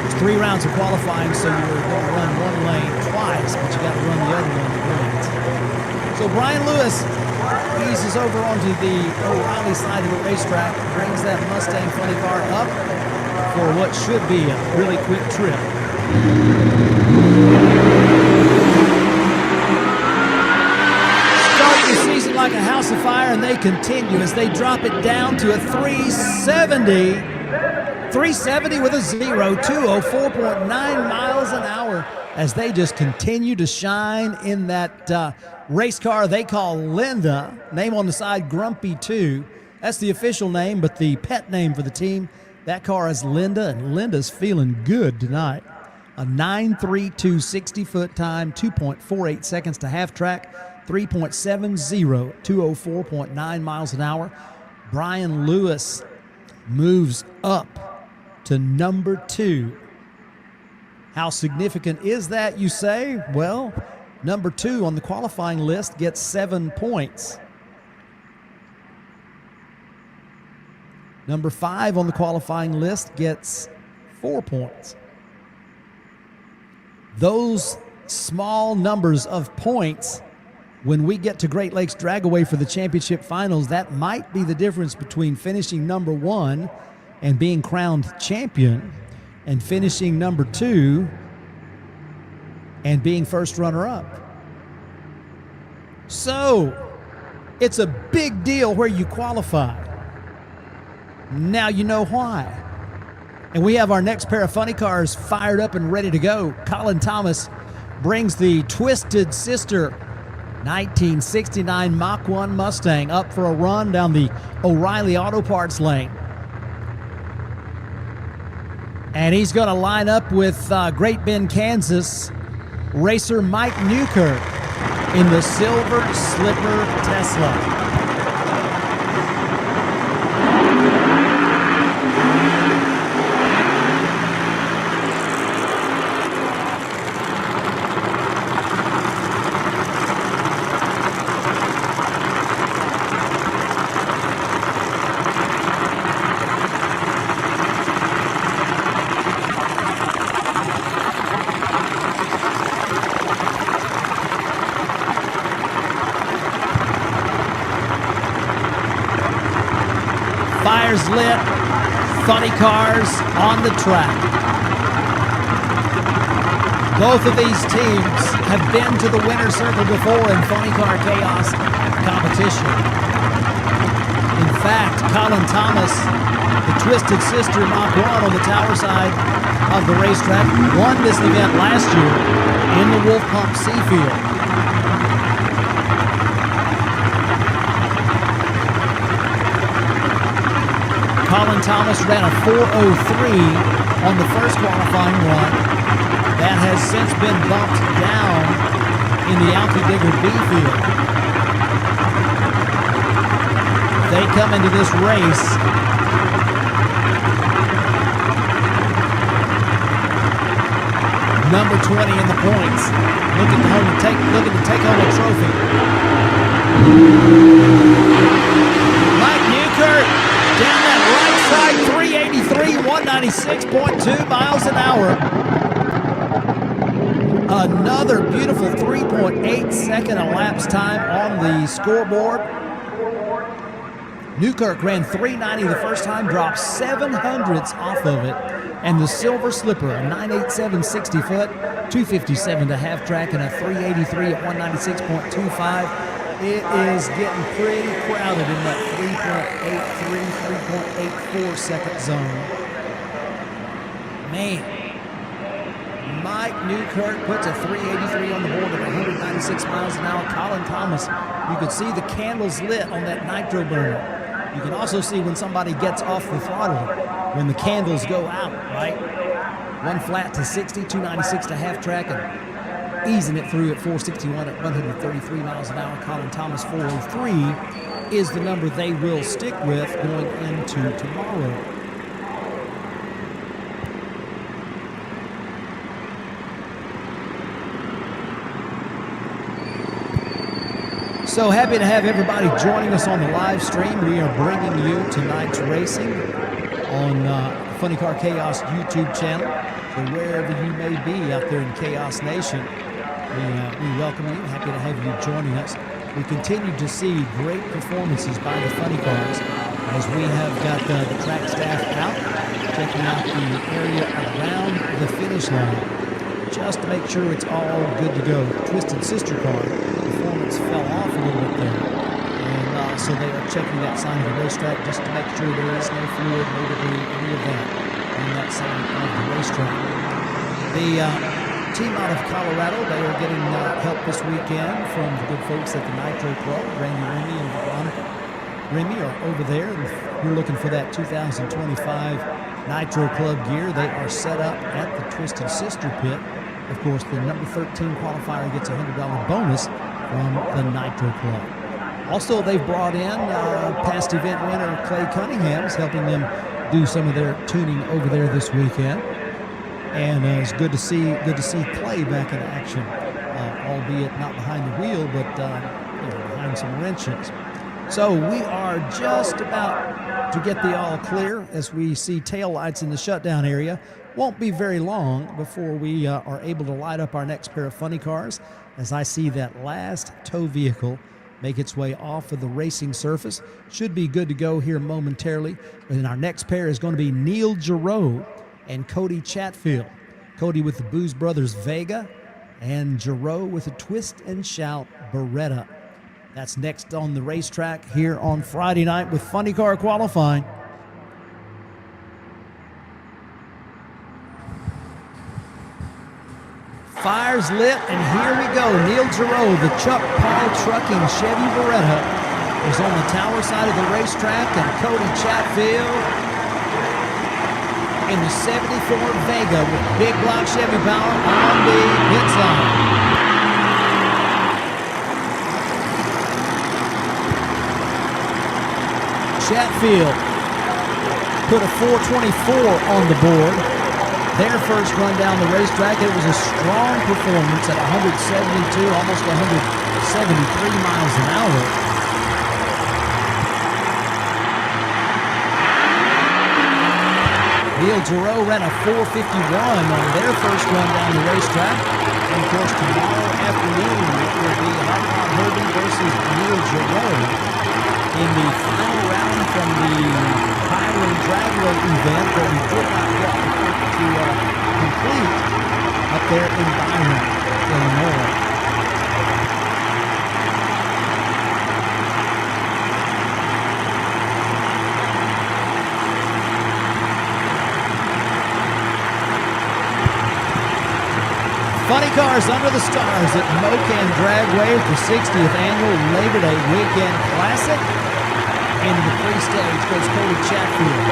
A: There's 3 rounds of qualifying, so you're going to run one lane twice, but you got to run the other one once. So Brian Lewis eases over onto the O'Reilly side of the racetrack, brings that Mustang funny car up for what should be a really quick trip. Like a house of fire, and they continue as they drop it down to a 370 with a 0, 204.9 miles an hour as they just continue to shine in that race car they call Linda. Name on the side, Grumpy 2. That's the official name, but the pet name for the team, that car is Linda, and Linda's feeling good tonight. A 9.32 60-foot time, 2.48 seconds to half track, 3.70, 204.9 miles an hour. Brian Lewis moves up to number 2. How significant is that, you say? Well, number 2 on the qualifying list gets 7 points. Number 5 on the qualifying list gets 4 points. Those small numbers of points, when we get to Great Lakes Dragway for the championship finals, that might be the difference between finishing number 1 and being crowned champion and finishing number 2 and being first runner-up. So, It's a big deal where you qualify. Now you know why. And we have our next pair of funny cars fired up and ready to go. Colin Thomas brings the Twisted Sister 1969 Mach 1 Mustang up for a run down the O'Reilly Auto Parts lane. And he's going to line up with Great Bend, Kansas racer Mike Newkirk in the Silver Slipper Tesla. Fires lit, funny cars on the track. Both of these teams have been to the winner's circle before in funny car chaos competition. In fact, Colin Thomas, the Twisted Sister Mach 1 on the tower side of the racetrack, won this event last year in the Wulff Pump Seafield. Colin Thomas ran a 4:03 on the first qualifying run. That has since been bumped down in the Alky Digger B field. They come into this race number 20 in the points, looking to take home a trophy. Mike Newkirk down that right side, 383, 196.2 miles an hour. Another beautiful 3.8 second elapsed time on the scoreboard. Newkirk ran 390 the first time, dropped 700ths off of it. And the Silver Slipper, a 987 60 foot, 257 to half track, and a 383 at 196.25. It is getting pretty crowded in that 3.83, 3.84 second zone. Man, Mike Newkirk puts a 383 on the board at 196 miles an hour. Colin Thomas, you could see the candles lit on that nitro burner. You can also see when somebody gets off the throttle, when the candles go out, right? One flat to 60, 296 to half track, and easing it through at 461 at 133 miles an hour. Colin Thomas 403 is the number they will stick with going into tomorrow. So happy to have everybody joining us on the live stream. We are bringing you tonight's racing on Funny Car Chaos YouTube channel. So wherever you may be out there in Chaos Nation, we welcome you. Happy to have you joining us. We continue to see great performances by the funny cars as we have got the track staff out, checking out the area around the finish line, just to make sure it's all good to go. The Twisted Sister car performance fell off a little bit there, and so they are checking that side of the racetrack just to make sure there is no fluid, no debris, any of that on that side of the racetrack. The team out of Colorado, they are getting help this weekend from the good folks at the Nitro Club. Randy Remy and Veronica Remy are over there. We're looking for that 2025 Nitro Club gear. They are set up at the Twisted Sister pit. Of course, the number 13 qualifier gets a $100 bonus from the Nitro Club. Also, they've brought in past event winner Clay Cunningham, is helping them do some of their tuning over there this weekend. And it's good to see Clay back in action, albeit not behind the wheel, but behind some wrenches. So we are just about to get the all clear as we see taillights in the shutdown area. Won't be very long before we are able to light up our next pair of funny cars as I see that last tow vehicle make its way off of the racing surface. Should be good to go here momentarily. And our next pair is going to be Neil Giroux and Cody Chatfield. Cody with the Booz Brothers Vega and Giroux with a Twist and Shout Beretta. That's next on the racetrack here on Friday night with funny car qualifying. Fires lit, and here we go. Neil Giroux, the Chuck Paul Trucking Chevy Beretta, is on the tower side of the racetrack, and Cody Chatfield in the 74 Vega with big block Chevy power on the pit side. Chatfield put a 424 on the board. Their first run down the racetrack, it was a strong performance at 172, almost 173 miles an hour. Neil Giroux ran a 451 on their first run down the racetrack. And of course, tomorrow afternoon, it will be Hot Rod Herbie versus Neil Giroux in the final round from the McKinney Dragway event that we did not get to complete up there in Byron, Illinois. Funny Cars Under the Stars at Mo-Kan Dragway for 60th Annual Labor Day Weekend Classic. Into the pre-stage goes Cody Chatfield.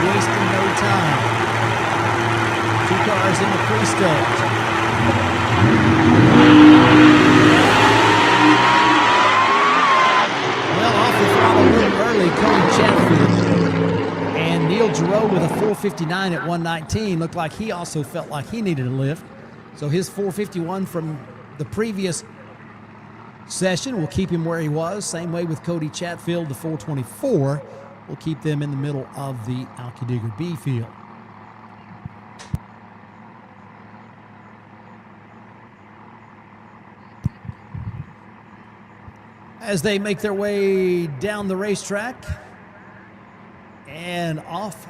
A: Wasting no time. 2 cars in the pre-stage. Well, off the throttle a little early, Cody Chatfield. And Neil Giroux with a 459 at 119. Looked like he also felt like he needed a lift. So his 451 from the previous session will keep him where he was. Same way with Cody Chatfield, the 424 will keep them in the middle of the Alki-Digger B field. As they make their way down the racetrack and off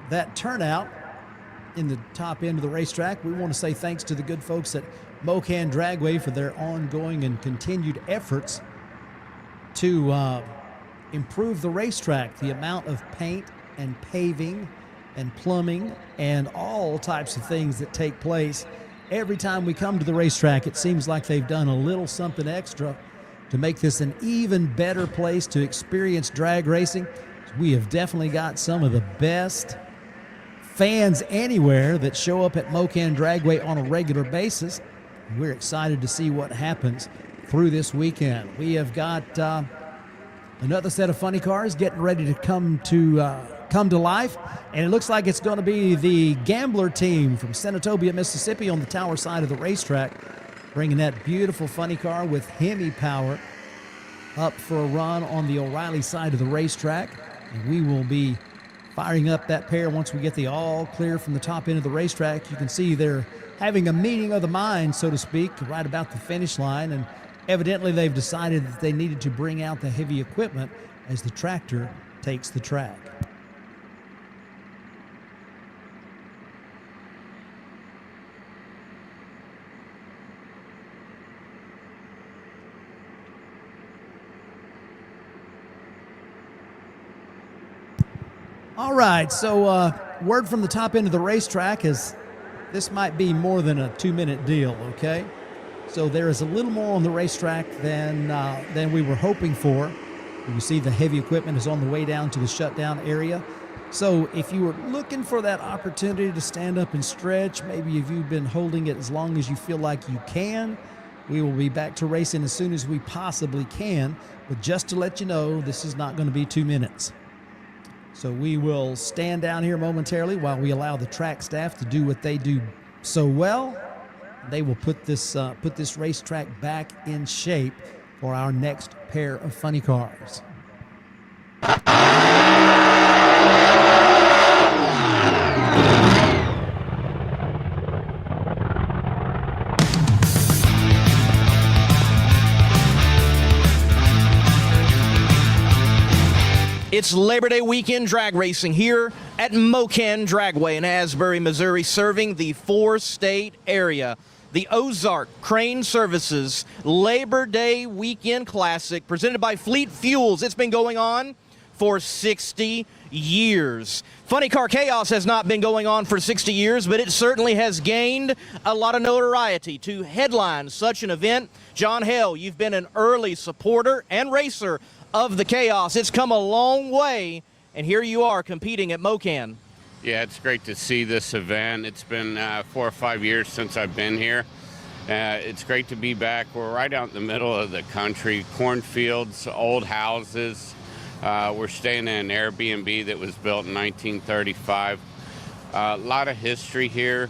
A: that turnout in the top end of the racetrack, we want to say thanks to the good folks at Mo-Kan Dragway for their ongoing and continued efforts to improve the racetrack. The amount of paint and paving and plumbing and all types of things that take place every time we come to the racetrack. It seems like they've done a little something extra to make this an even better place to experience drag racing. We have definitely got some of the best fans anywhere that show up at Mo-Kan Dragway on a regular basis. We're excited to see what happens through this weekend. We have got another set of funny cars getting ready to come to life, and it looks like it's going to be the Gambler team from Senatobia, Mississippi, on the tower side of the racetrack, bringing that beautiful funny car with Hemi power up for a run on the O'Reilly side of the racetrack, and we will be firing up that pair once we get the all clear from the top end of the racetrack. You can see they're having a meeting of the minds, so to speak, right about the finish line, and evidently they've decided that they needed to bring out the heavy equipment as the tractor takes the track. All right, so word from the top end of the racetrack is this might be more than a 2-minute deal, okay? So there is a little more on the racetrack than we were hoping for. You see the heavy equipment is on the way down to the shutdown area. So if you were looking for that opportunity to stand up and stretch, maybe if you've been holding it as long as you feel like you can, we will be back to racing as soon as we possibly can. But just to let you know, this is not going to be 2 minutes. So we will stand down here momentarily while we allow the track staff to do what they do so well. They will put this racetrack back in shape for our next pair of funny cars.
F: It's Labor Day weekend drag racing here at Mo-Kan Dragway in Asbury, Missouri, serving the 4-state area. the Ozark Crane Services Labor Day Weekend Classic presented by Fleet Fuels. It's been going on for 60 years. Funny Car Chaos has not been going on for 60 years, but it certainly has gained a lot of notoriety to headline such an event. John Hale, you've been an early supporter and racer of the Chaos. It's come a long way, and here you are competing at Mo-Kan.
G: Yeah, it's great to see this event. It's been 4 or 5 years since I've been here. It's great to be back. We're right out in the middle of the country, cornfields, old houses. We're staying in an Airbnb that was built in 1935. A lot of history here.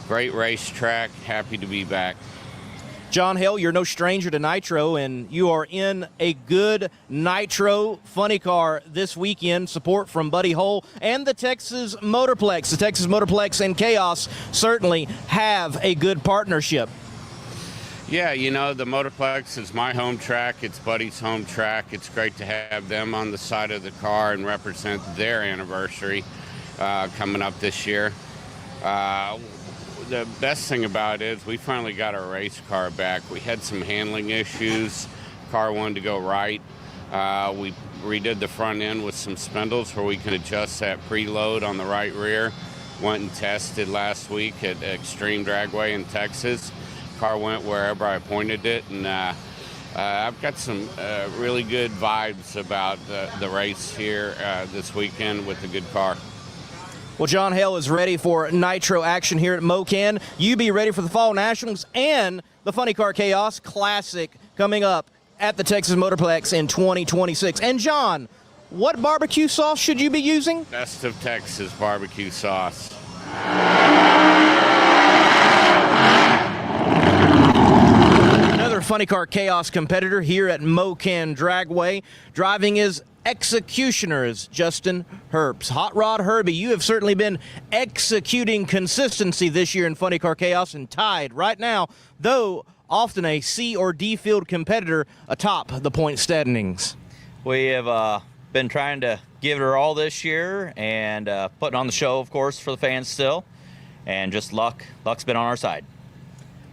G: Great racetrack. Happy to be back.
F: John Hale, you're no stranger to Nitro, and you are in a good Nitro funny car this weekend. Support from Buddy Hole and the Texas Motorplex. The Texas Motorplex and Chaos certainly have a good partnership.
G: Yeah, you know, the Motorplex is my home track. It's Buddy's home track. It's great to have them on the side of the car and represent their anniversary coming up this year. The best thing about it is we finally got our race car back. We had some handling issues. Car wanted to go right. We redid the front end with some spindles where we can adjust that preload on the right rear. Went and tested last week at Extreme Dragway in Texas. Car went wherever I pointed it, and I've got some really good vibes about the race here this weekend with the good car.
F: Well, John Hale is ready for Nitro action here at Mo-Kan. You be ready for the Fall Nationals and the Funny Car Chaos Classic coming up at the Texas Motorplex in 2026. And John, what barbecue sauce should you be using?
G: Best of Texas barbecue sauce.
F: Another Funny Car Chaos competitor here at Mo-Kan Dragway. Driving is Executioner's Justin Herbst. Hot Rod Herbie, you have certainly been executing consistency this year in Funny Car Chaos and tied right now, though often a C or D field competitor atop the point standings.
H: We have been trying to give it our all this year and putting on the show, of course, for the fans still. And just luck's been on our side.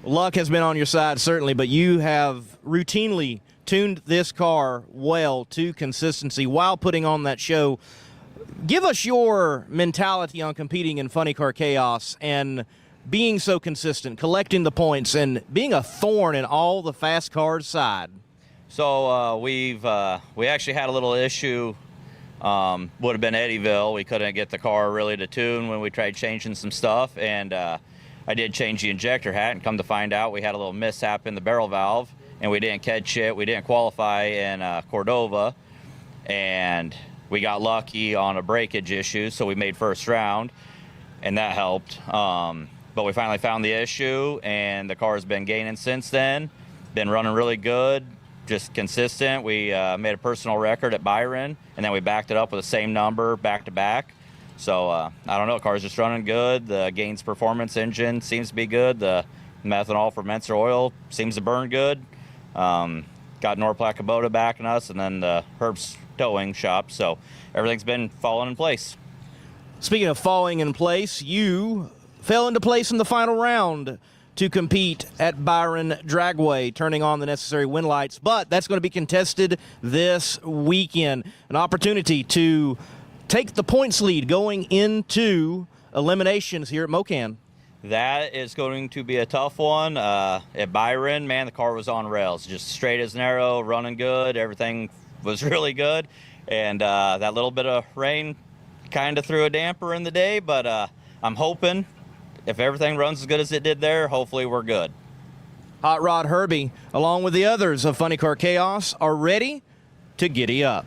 F: Luck has been on your side, certainly, but you have routinely tuned this car well to consistency while putting on that show. Give us your mentality on competing in Funny Car Chaos and being so consistent, collecting the points, and being a thorn in all the fast cars' side.
H: So we actually had a little issue. Would have been Eddyville. We couldn't get the car really to tune when we tried changing some stuff, and I did change the injector hat, and come to find out we had a little mishap in the barrel valve, and we didn't catch it. We didn't qualify in Cordova, and we got lucky on a breakage issue, so we made first round, and that helped. But we finally found the issue, and the car has been gaining since then. Been running really good, just consistent. We made a personal record at Byron, and then we backed it up with the same number back-to-back. So, I don't know, the car's just running good. The Gaines Performance engine seems to be good. The methanol for Menser oil seems to burn good. Got Norplac Kubota backing us, and then the Herbst towing shop. So everything's been falling in place.
F: Speaking of falling in place, you fell into place in the final round to compete at Byron Dragway, turning on the necessary wind lights. But that's going to be contested this weekend. An opportunity to take the points lead going into eliminations here at Mo-Kan.
H: That is going to be a tough one. At Byron, man, the car was on rails, just straight as an arrow, running good. Everything was really good. And that little bit of rain kind of threw a damper in the day, but I'm hoping if everything runs as good as it did there, hopefully we're good.
F: Hot Rod Herbie, along with the others of Funny Car Chaos, are ready to giddy up.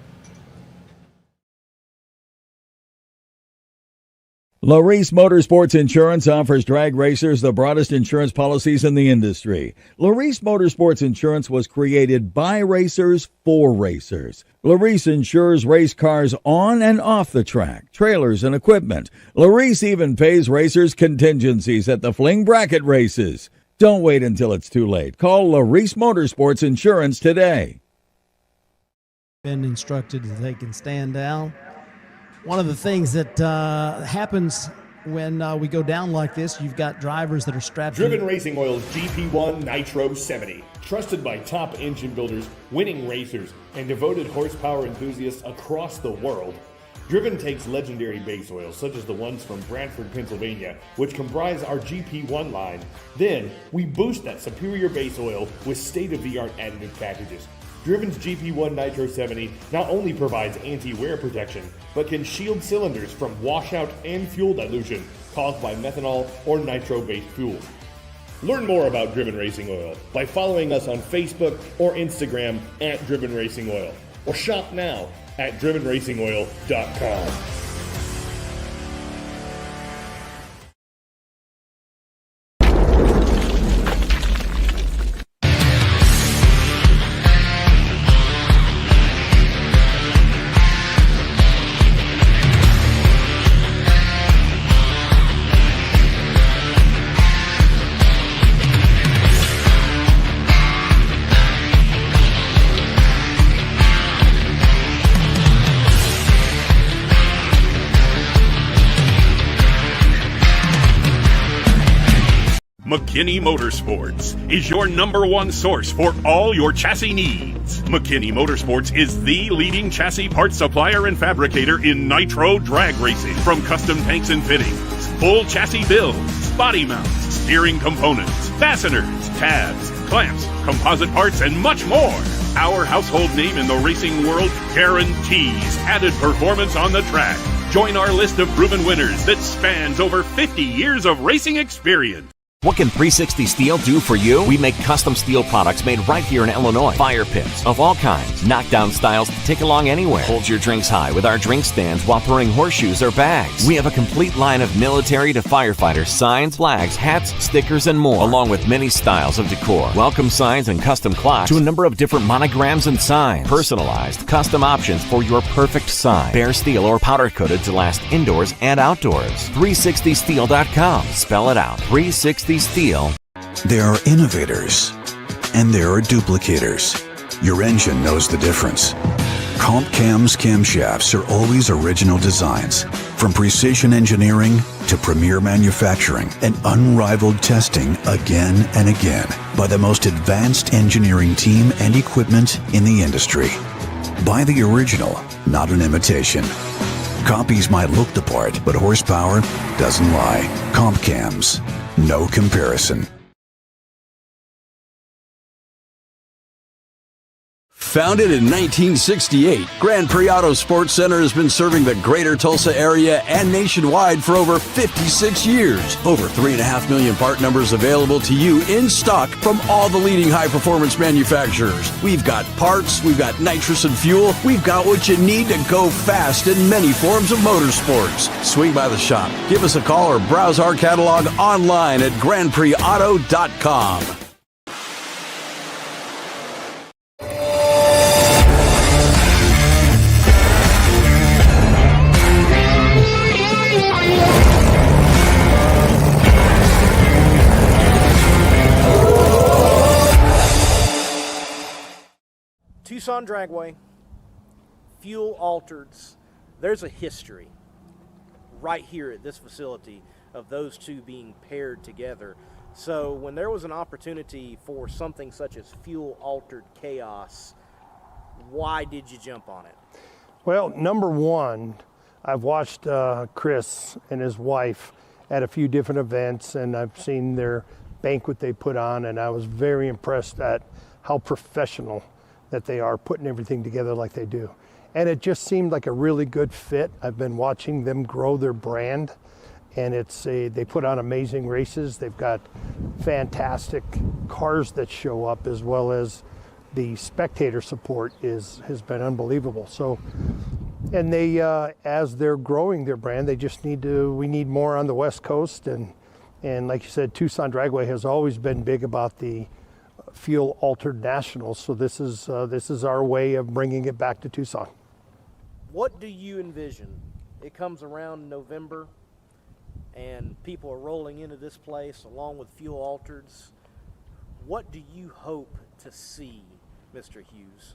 B: Laris Motorsports Insurance offers drag racers the broadest insurance policies in the industry. Laris Motorsports Insurance was created by racers for racers. Laris insures race cars on and off the track, trailers and equipment. Laris even pays racers contingencies at the fling bracket races. Don't wait until it's too late. Call Laris Motorsports Insurance today.
A: Been instructed that they can stand down. One of the things that happens when we go down like this, you've got drivers that are strapped
C: Driven
A: in.
C: Racing Oil's GP1 Nitro 70. Trusted by top engine builders, winning racers, and devoted horsepower enthusiasts across the world. Driven takes legendary base oils such as the ones from Brantford, Pennsylvania, which comprise our GP1 line. Then, we boost that superior base oil with state-of-the-art additive packages. Driven's GP1 Nitro 70 not only provides anti-wear protection, but can shield cylinders from washout and fuel dilution caused by methanol or nitro-based fuel. Learn more about Driven Racing Oil by following us on Facebook or Instagram at Driven Racing Oil, or shop now at drivenracingoil.com.
I: McKinney Motorsports is your #1 source for all your chassis needs. McKinney Motorsports is the leading chassis parts supplier and fabricator in nitro drag racing. From custom tanks and fittings, full chassis builds, body mounts, steering components, fasteners, tabs, clamps, composite parts, and much more. Our household name in the racing world guarantees added performance on the track. Join our list of proven winners that spans over 50 years of racing experience.
Q: What can 360 Steel do for you? We make custom steel products made right here in Illinois. Fire pits of all kinds. Knockdown styles to take along anywhere. Hold your drinks high with our drink stands while throwing horseshoes or bags. We have a complete line of military to firefighter signs, flags, hats, stickers, and more, along with many styles of decor. Welcome signs and custom clocks to a number of different monograms and signs. Personalized, custom options for your perfect sign. Bare steel or powder coated to last indoors and outdoors. 360steel.com. Spell it out. 360 Steel.
D: There are innovators, and there are duplicators. Your engine knows the difference. Comp Cam's camshafts are always original designs. From precision engineering to premier manufacturing and unrivaled testing again and again by the most advanced engineering team and equipment in the industry. Buy the original, not an imitation. Copies might look the part, but horsepower doesn't lie. Comp Cams. No comparison.
E: Founded in 1968, Grand Prix Auto Sports Center has been serving the greater Tulsa area and nationwide for over 56 years. Over 3.5 million part numbers available to you in stock from all the leading high-performance manufacturers. We've got parts, we've got nitrous and fuel, we've got what you need to go fast in many forms of motorsports. Swing by the shop, give us a call, or browse our catalog online at GrandPrixAuto.com.
F: Tucson Dragway, fuel altereds. There's a history right here at this facility of those two being paired together. So when there was an opportunity for something such as fuel altered chaos, why did you jump on it?
N: Well, number one, I've watched Chris and his wife at a few different events, and I've seen their banquet they put on, and I was very impressed at how professional that they are putting everything together like they do. And it just seemed like a really good fit. I've been watching them grow their brand, and they put on amazing races. They've got fantastic cars that show up, as well as the spectator support has been unbelievable. So, and they, as they're growing their brand, we need more on the West Coast. And like you said, Tucson Dragway has always been big about the fuel altered nationals. So this is our way of bringing it back to Tucson.
F: What do you envision? It comes around November and people are rolling into this place along with fuel altereds. What do you hope to see, Mr. Hughes?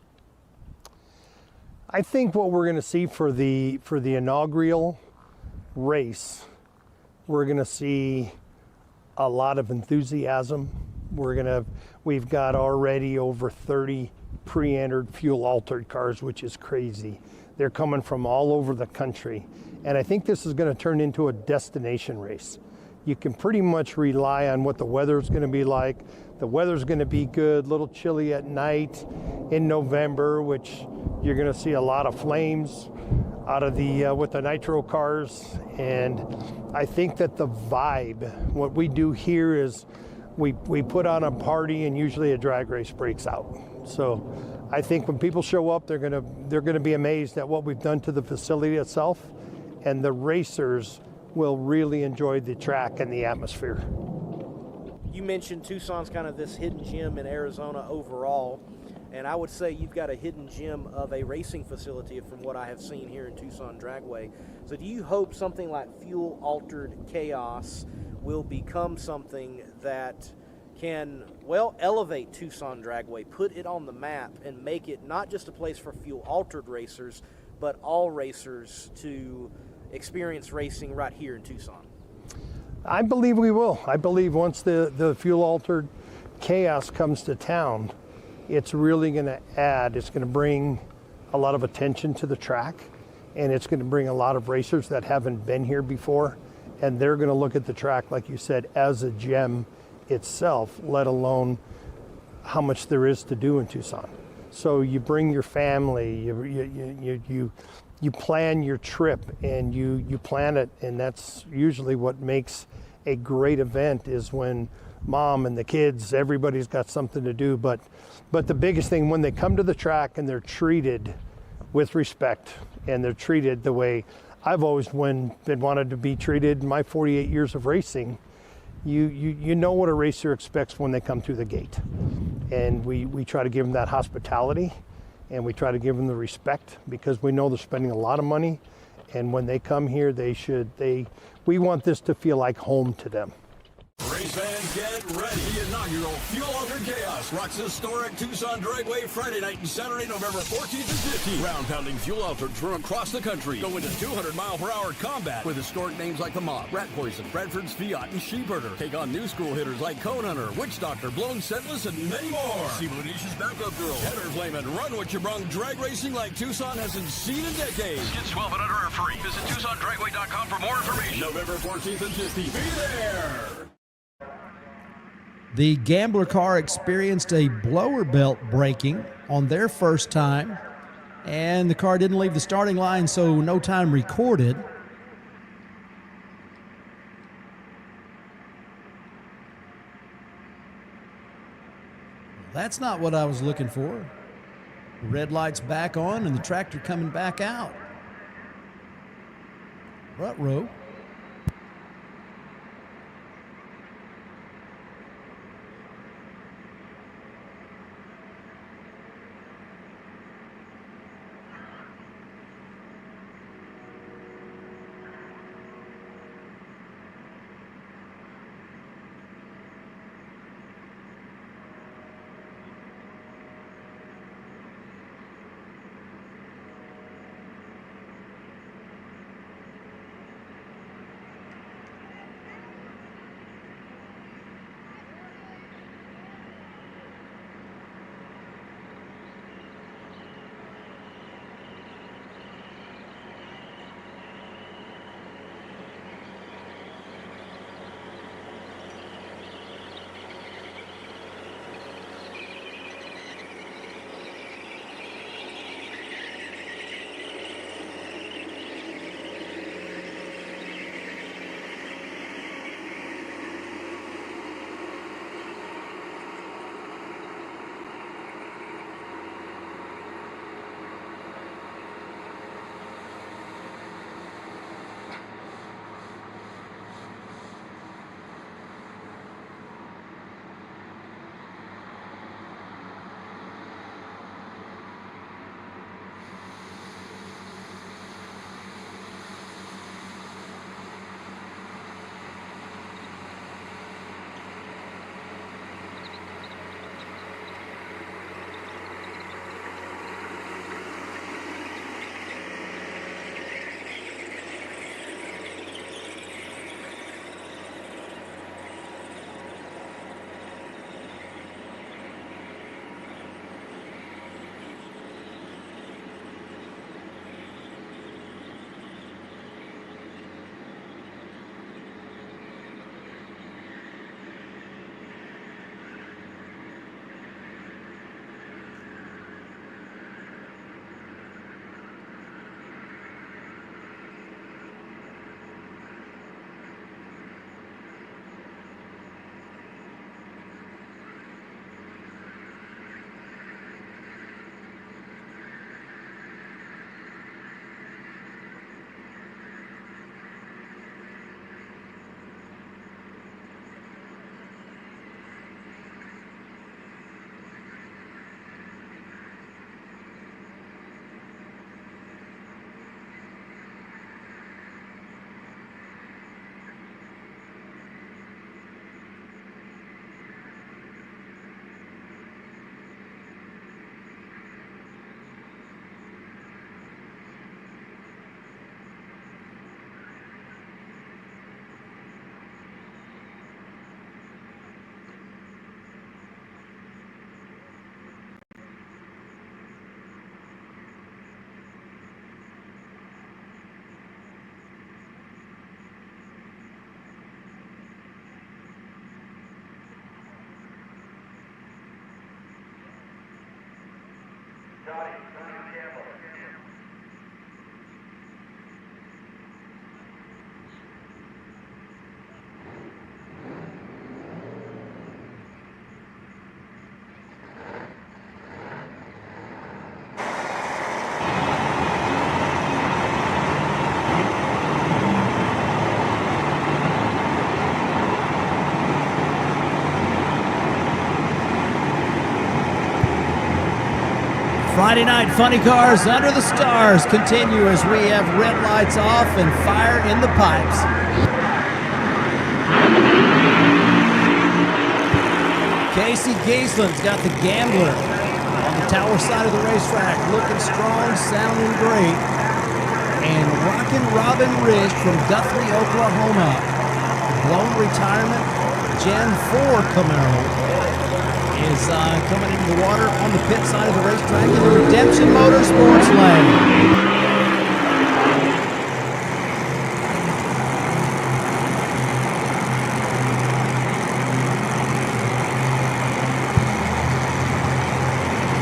N: I think what we're going to see for the inaugural race We're going to see a lot of enthusiasm. We've got already over 30 pre-entered fuel-altered cars, which is crazy. They're coming from all over the country. And I think this is going to turn into a destination race. You can pretty much rely on what the weather's going to be like. The weather's going to be good, a little chilly at night in November, which you're going to see a lot of flames out of the with the nitro cars. And I think that the vibe, what we do here is we put on a party, and usually a drag race breaks out. So I think when people show up, they're gonna be amazed at what we've done to the facility itself, and the racers will really enjoy the track and the atmosphere.
F: You mentioned Tucson's kind of this hidden gem in Arizona overall, and I would say you've got a hidden gem of a racing facility from what I have seen here in Tucson Dragway. So do you hope something like fuel-altered chaos will become something that can, well, elevate Tucson Dragway, put it on the map, and make it not just a place for fuel-altered racers, but all racers to experience racing right here in Tucson?
N: I believe we will. I believe once the fuel-altered chaos comes to town, it's really going to add, it's going to bring a lot of attention to the track, and it's going to bring a lot of racers that haven't been here before, and they're going to look at the track, like you said, as a gem itself, let alone how much there is to do in Tucson. So you bring your family, you plan your trip, and you plan it, and that's usually what makes a great event, is when mom and the kids, everybody's got something to do. But the biggest thing, when they come to the track and they're treated with respect, and they're treated the way I've always been wanted to be treated in my 48 years of racing, you know what a racer expects when they come through the gate. And we try to give them that hospitality, and we try to give them the respect, because we know they're spending a lot of money, and when they come here, we want this to feel like home to them.
E: Race fans, get ready. The inaugural Fuel Altered Chaos rocks historic Tucson Dragway Friday night and Saturday, November 14th and 15th. Round-pounding fuel altered from across the country. Go into 200-mile-per-hour combat with historic names like the Mob, Rat Poison, Bradford's Fiat, and Sheepherder. Take on new school hitters like Cone Hunter, Witch Doctor, Blown Scentless, and many more. See Boudicca's Backup Girl, Header Flame, and run what you brung. Drag racing like Tucson hasn't seen in decades.
R: Kids 12 and under are free. Visit TucsonDragway.com for more information.
E: November 14th and 15th. Be there.
A: The Gambler car experienced a blower belt breaking on their first time, and the car didn't leave the starting line, so no time recorded. That's not what I was looking for. The red light's back on and the tractor coming back out. Rut row. Friday night funny cars under the stars continue as we have red lights off and fire in the pipes. Casey Giesland's got the Gambler on the tower side of the racetrack, looking strong, sounding great. And Rockin' Robin Rich from Guthrie, Oklahoma, blown retirement, Gen 4 Camaro, is coming into the water on the pit side of the racetrack in the Redemption Motorsports lane.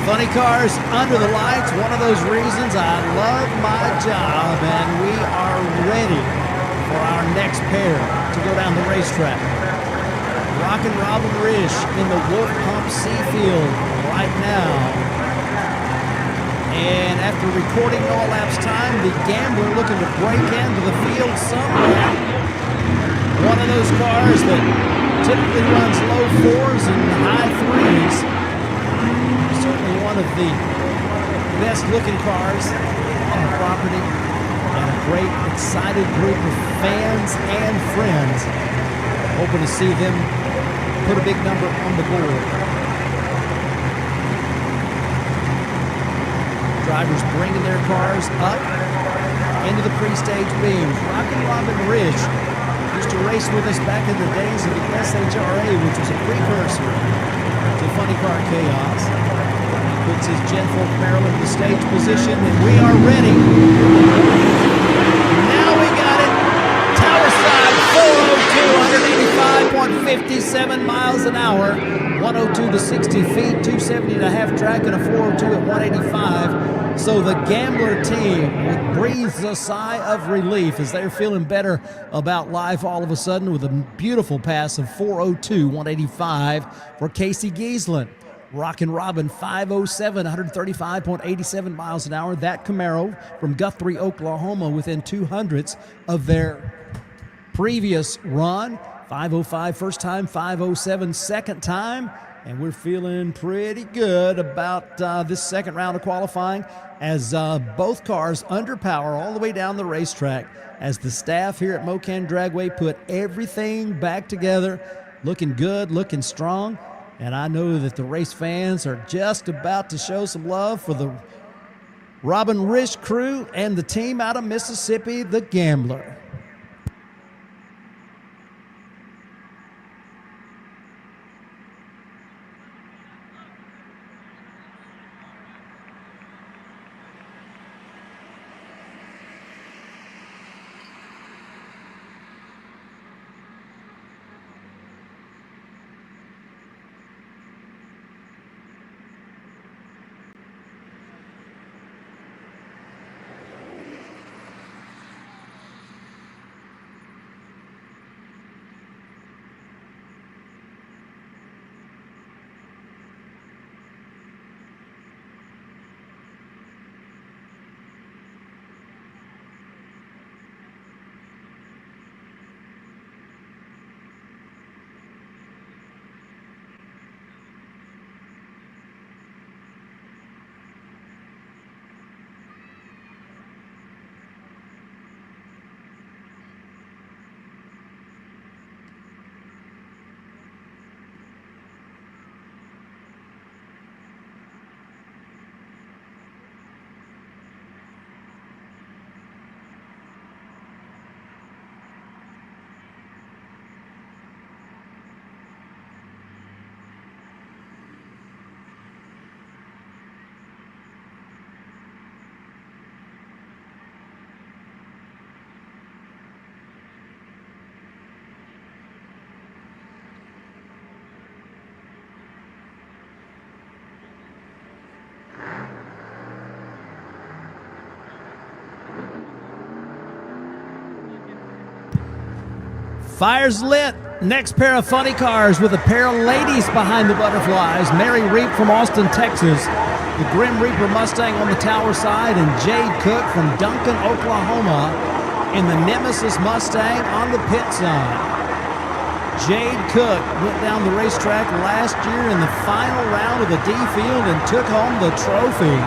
A: Funny cars under the lights, one of those reasons I love my job, and we are ready for our next pair to go down the racetrack. Rockin' Robin Rish in the Wulff Pump Seafield right now. And after recording all laps time, the Gambler looking to break into the field somewhere. One of those cars that typically runs low fours and high threes. Certainly one of the best looking cars on the property. And a great, excited group of fans and friends. Hoping to see them put a big number on the board. Drivers bringing their cars up into the pre-stage beams. Rockin' Robin Rich used to race with us back in the days of the SHRA, which was a precursor to Funny Car Chaos. He puts his Gen 4 Camaro in the stage position, and we are ready. Now we got it. Tower side, 402, 185.57 miles an hour, 102 to 60 feet, 270 to half track, and a 402 at 185. So the Gambler team breathes a sigh of relief as they're feeling better about life all of a sudden with a beautiful pass of 402, 185 for Casey Giesland. Rockin' Robin 507, 135.87 miles an hour. That Camaro from Guthrie, Oklahoma, within 200ths of their previous run. 505 first time, 507 second time, and we're feeling pretty good about this second round of qualifying as both cars under power all the way down the racetrack as the staff here at Mo-Kan Dragway put everything back together, looking good, looking strong, and I know that the race fans are just about to show some love for the Robin Rich crew and the team out of Mississippi, the Gambler. Fire's lit. Next pair of funny cars with a pair of ladies behind the butterflies. Mary Reap from Austin, Texas. The Grim Reaper Mustang on the tower side, and Jade Cook from Duncan, Oklahoma in the Nemesis Mustang on the pit side. Jade Cook went down the racetrack last year in the final round of the D field and took home the trophy.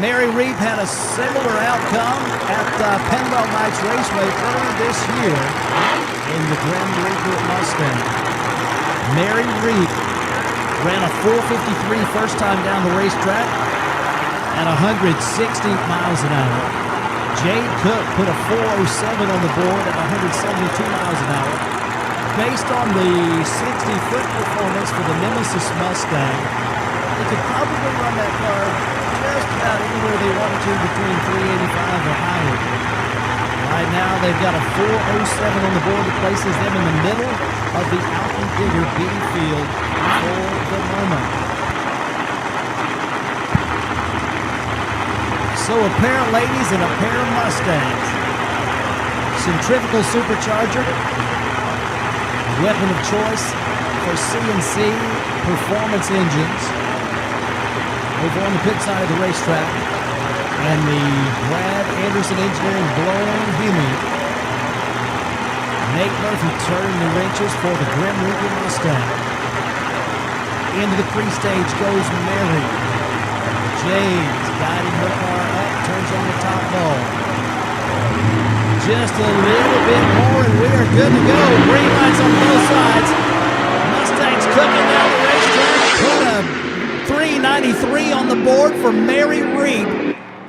A: Mary Reap had a similar outcome at Penwell Knights Raceway earlier this year in the Grim Reaper Mustang. Mary Reap ran a 4:53 first time down the racetrack at 160 miles an hour. Jade Cook put a 4:07 on the board at 172 miles an hour. Based on the 60-foot performance for the Nemesis Mustang, they could probably run that car just about anywhere they wanted to between 385 or higher. Right now, they've got a 4:07 on the board that places them in the middle of the Alton Digger B field for the moment. So a pair of ladies and a pair of Mustangs. Centrifugal supercharger, weapon of choice for CNC performance engines. Over on the pit side of the racetrack, and the Brad Anderson Engineering blown Hume. Nate Murphy turning the wrenches for the Grim Reaper Mustang. Into the pre-stage goes Mary. James guiding her car up, turns on the top ball. Just a little bit more and we are good to go. Green lights on both sides. Mustang's cooking down the racetrack. Put a 393 on the board for Mary Reap.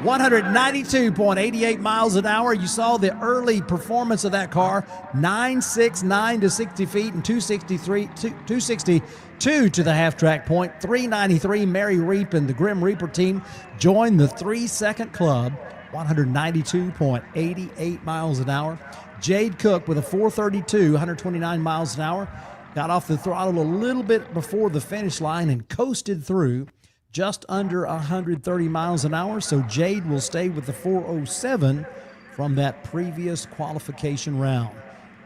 A: 192.88 miles an hour. You saw the early performance of that car. 969 to 60 feet and 262 to the half-track point. 393. Mary Reap and the Grim Reaper team joined the 3-second club. 192.88 miles an hour. Jade Cook with a 432, 129 miles an hour. Got off the throttle a little bit before the finish line and coasted through just under 130 miles an hour. So Jade will stay with the 407 from that previous qualification round.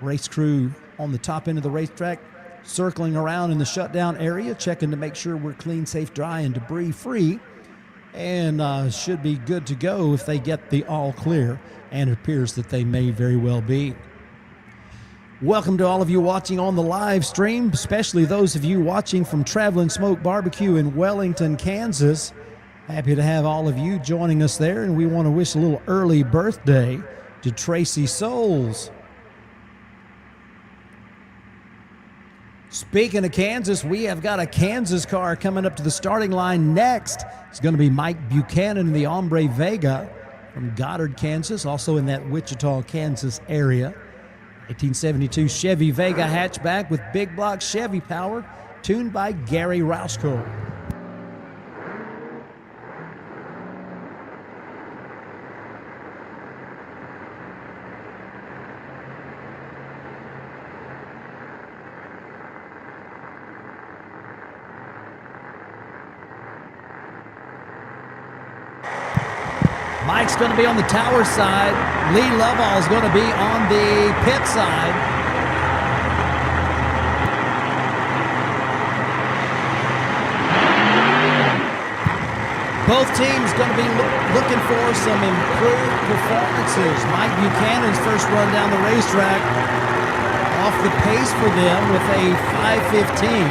A: Race crew on the top end of the racetrack circling around in the shutdown area, checking to make sure we're clean, safe, dry, and debris free. And should be good to go if they get the all clear, and it appears that they may very well be. Welcome to all of you watching on the live stream, especially those of you watching from Traveling Smoke Barbecue in Wellington, Kansas. Happy to have all of you joining us there, and we want to wish a little early birthday to Tracy Souls. Speaking of Kansas, we have got a Kansas car coming up to the starting line next. It's going to be Mike Buchanan in the Hombre Vega from Goddard, Kansas, also in that Wichita, Kansas area. 1872 Chevy Vega hatchback with big block Chevy power, tuned by Gary Rauschko. Mike's going to be on the tower side. Lee Lovell is going to be on the pit side. Both teams going to be looking for some improved performances. Mike Buchanan's first run down the racetrack off the pace for them with a 5:15.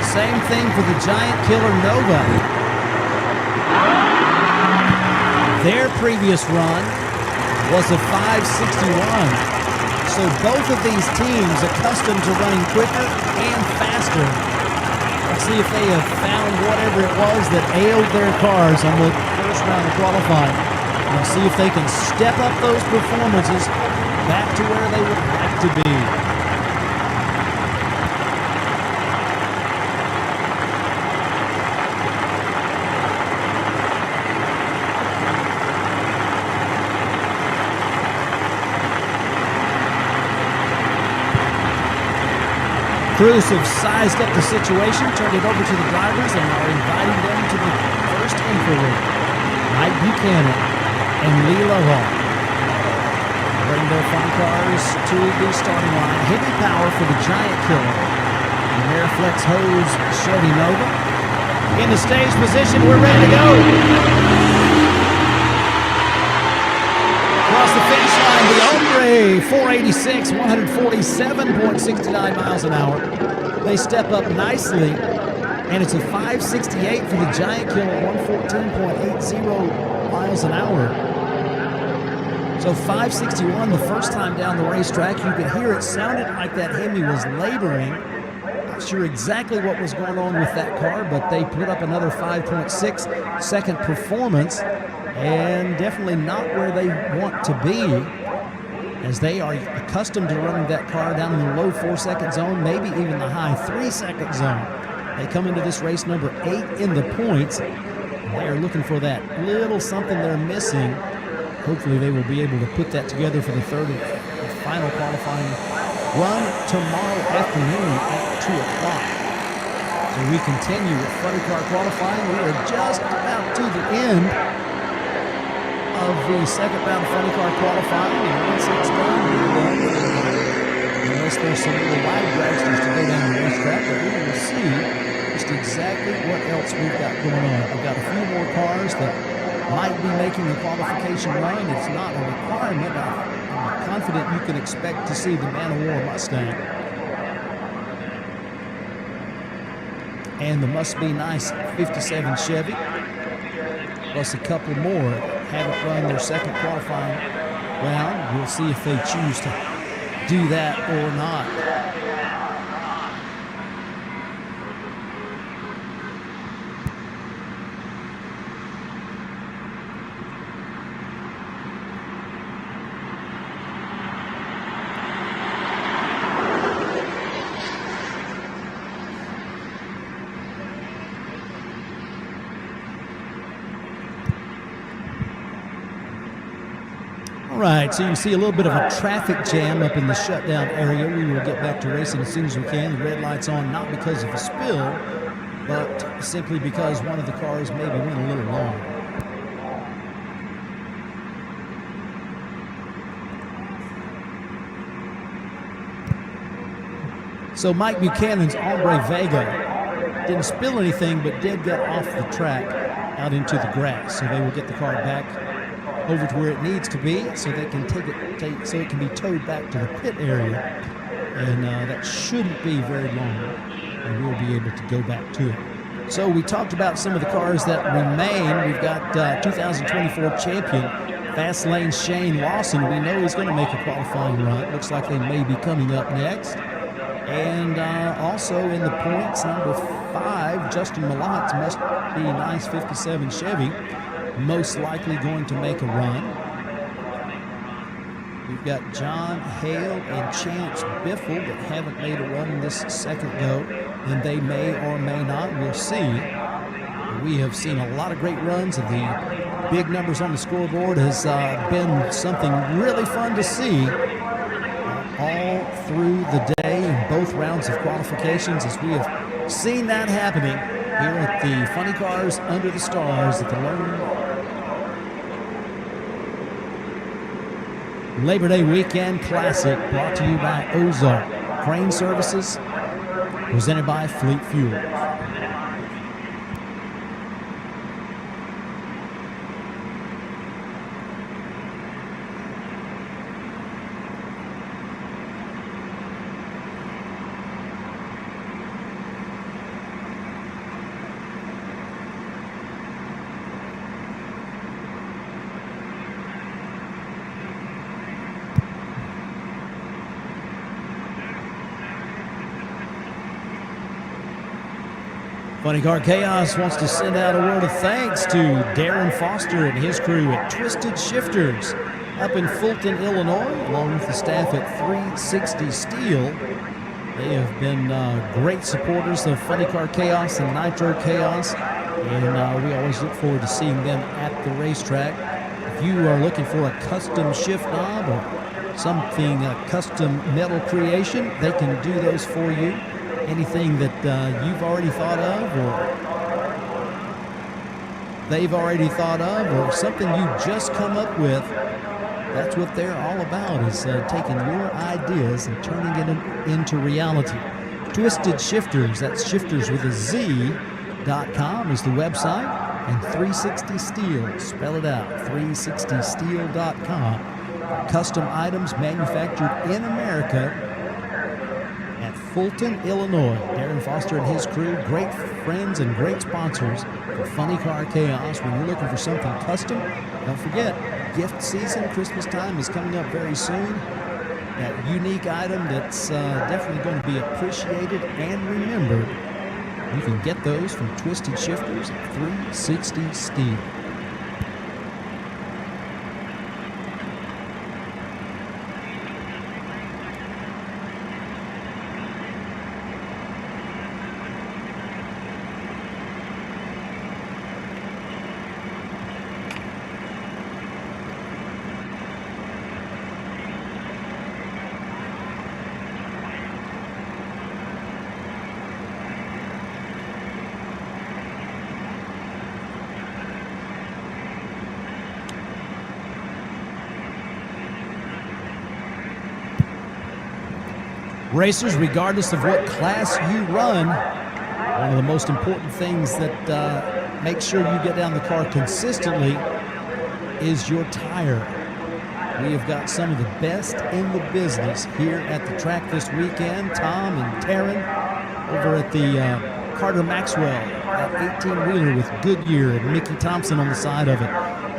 A: Same thing for the Giant Killer Nova. Their previous run was a 5:61. So both of these teams accustomed to running quicker and faster. Let's see if they have found whatever it was that ailed their cars on the first round of qualifying. And see if they can step up those performances back to where they would like to be. crews have sized up the situation, turned it over to the drivers, and are inviting them to the first infield. Mike Buchanan and Lee Lovell bring their fun cars to the starting line. Heavy power for the Giant Killer. The Ameriflex Hose Chevy Nova. In the stage position, we're ready to go. Across the finish line, the Ombre 486, 147.69 miles an hour. They step up nicely, and it's a 568 for the Giant Killer, 114.80 miles an hour. So 561 the first time down the racetrack. You could hear it sounded like that Hemi was laboring. Not sure exactly what was going on with that car, but they put up another 5.6 second performance, and definitely not where they want to be, as they are accustomed to running that car down in the low 4-second zone, maybe even the high 3-second zone. They come into this race number 8 in the points. They are looking for that little something they're missing. Hopefully they will be able to put that together for the third and final qualifying run tomorrow afternoon at 2 o'clock. So we continue with funny car qualifying. We are just about to the end of the second round of funny car qualifying, and once it's done, we're done. Unless there's some little wide dragsters to go down the racetrack, but we will see just exactly what else we've got going on. We've got a few more cars that might be making a qualification run. It's not a requirement. I'm confident you can expect to see the Man of War Mustang and the Must Be Nice 57 Chevy, plus a couple more haven't run their second qualifying round. We'll see if they choose to do that or not. All right, so you can see a little bit of a traffic jam up in the shutdown area. We will get back to racing as soon as we can. The red light's on, not because of a spill, but simply because one of the cars maybe went a little long. So Mike Buchanan's Ombre Vega didn't spill anything, but did get off the track out into the grass. So they will get the car back over to where it needs to be, so they can so it can be towed back to the pit area, and that shouldn't be very long, and we'll be able to go back to it. So we talked about some of the cars that remain. We've got 2024 champion Fast Lane Shane Lawson. We know he's going to make a qualifying run. Looks like they may be coming up next. And also in the points, number 5, Justin Malot's Must Be Nice 57 Chevy, most likely going to make a run. We've got John Hale and Chance Biffle that haven't made a run in this second go, and they may or may not. We'll see. We have seen a lot of great runs, and the big numbers on the scoreboard has been something really fun to see all through the day in both rounds of qualifications, as we have seen that happening here at the Funny Cars Under the Stars at the Labor Day Weekend Classic, brought to you by Ozark Crane Services, presented by Fleet Fuel. Funny Car Chaos wants to send out a word of thanks to Darren Foster and his crew at Twisted Shifterz up in Fulton, Illinois, along with the staff at 360 Steel. They have been great supporters of Funny Car Chaos and Nitro Chaos, and we always look forward to seeing them at the racetrack. If you are looking for a custom shift knob or something, a custom metal creation, they can do those for you. anything that you've already thought of, or they've already thought of, or something you just come up with, that's what they're all about, is taking your ideas and turning it into reality. Twisted Shifterz, that's Shifterz with a Z.com is the website, and 360 Steel, spell it out, 360steel.com. Custom items manufactured in America at Fulton, Illinois. Darren Foster and his crew, great friends and great sponsors for Funny Car Chaos. When you're looking for something custom, don't forget, gift season, Christmas time is coming up very soon. That unique item that's definitely going to be appreciated and remembered. You can get those from Twisted Shifterz at 360 Steel. Racers, regardless of what class you run, one of the most important things that makes sure you get down the car consistently is your tire. We have got some of the best in the business here at the track this weekend. Tom and Taryn over at the Carter Maxwell, that 18-wheeler with Goodyear and Mickey Thompson on the side of it.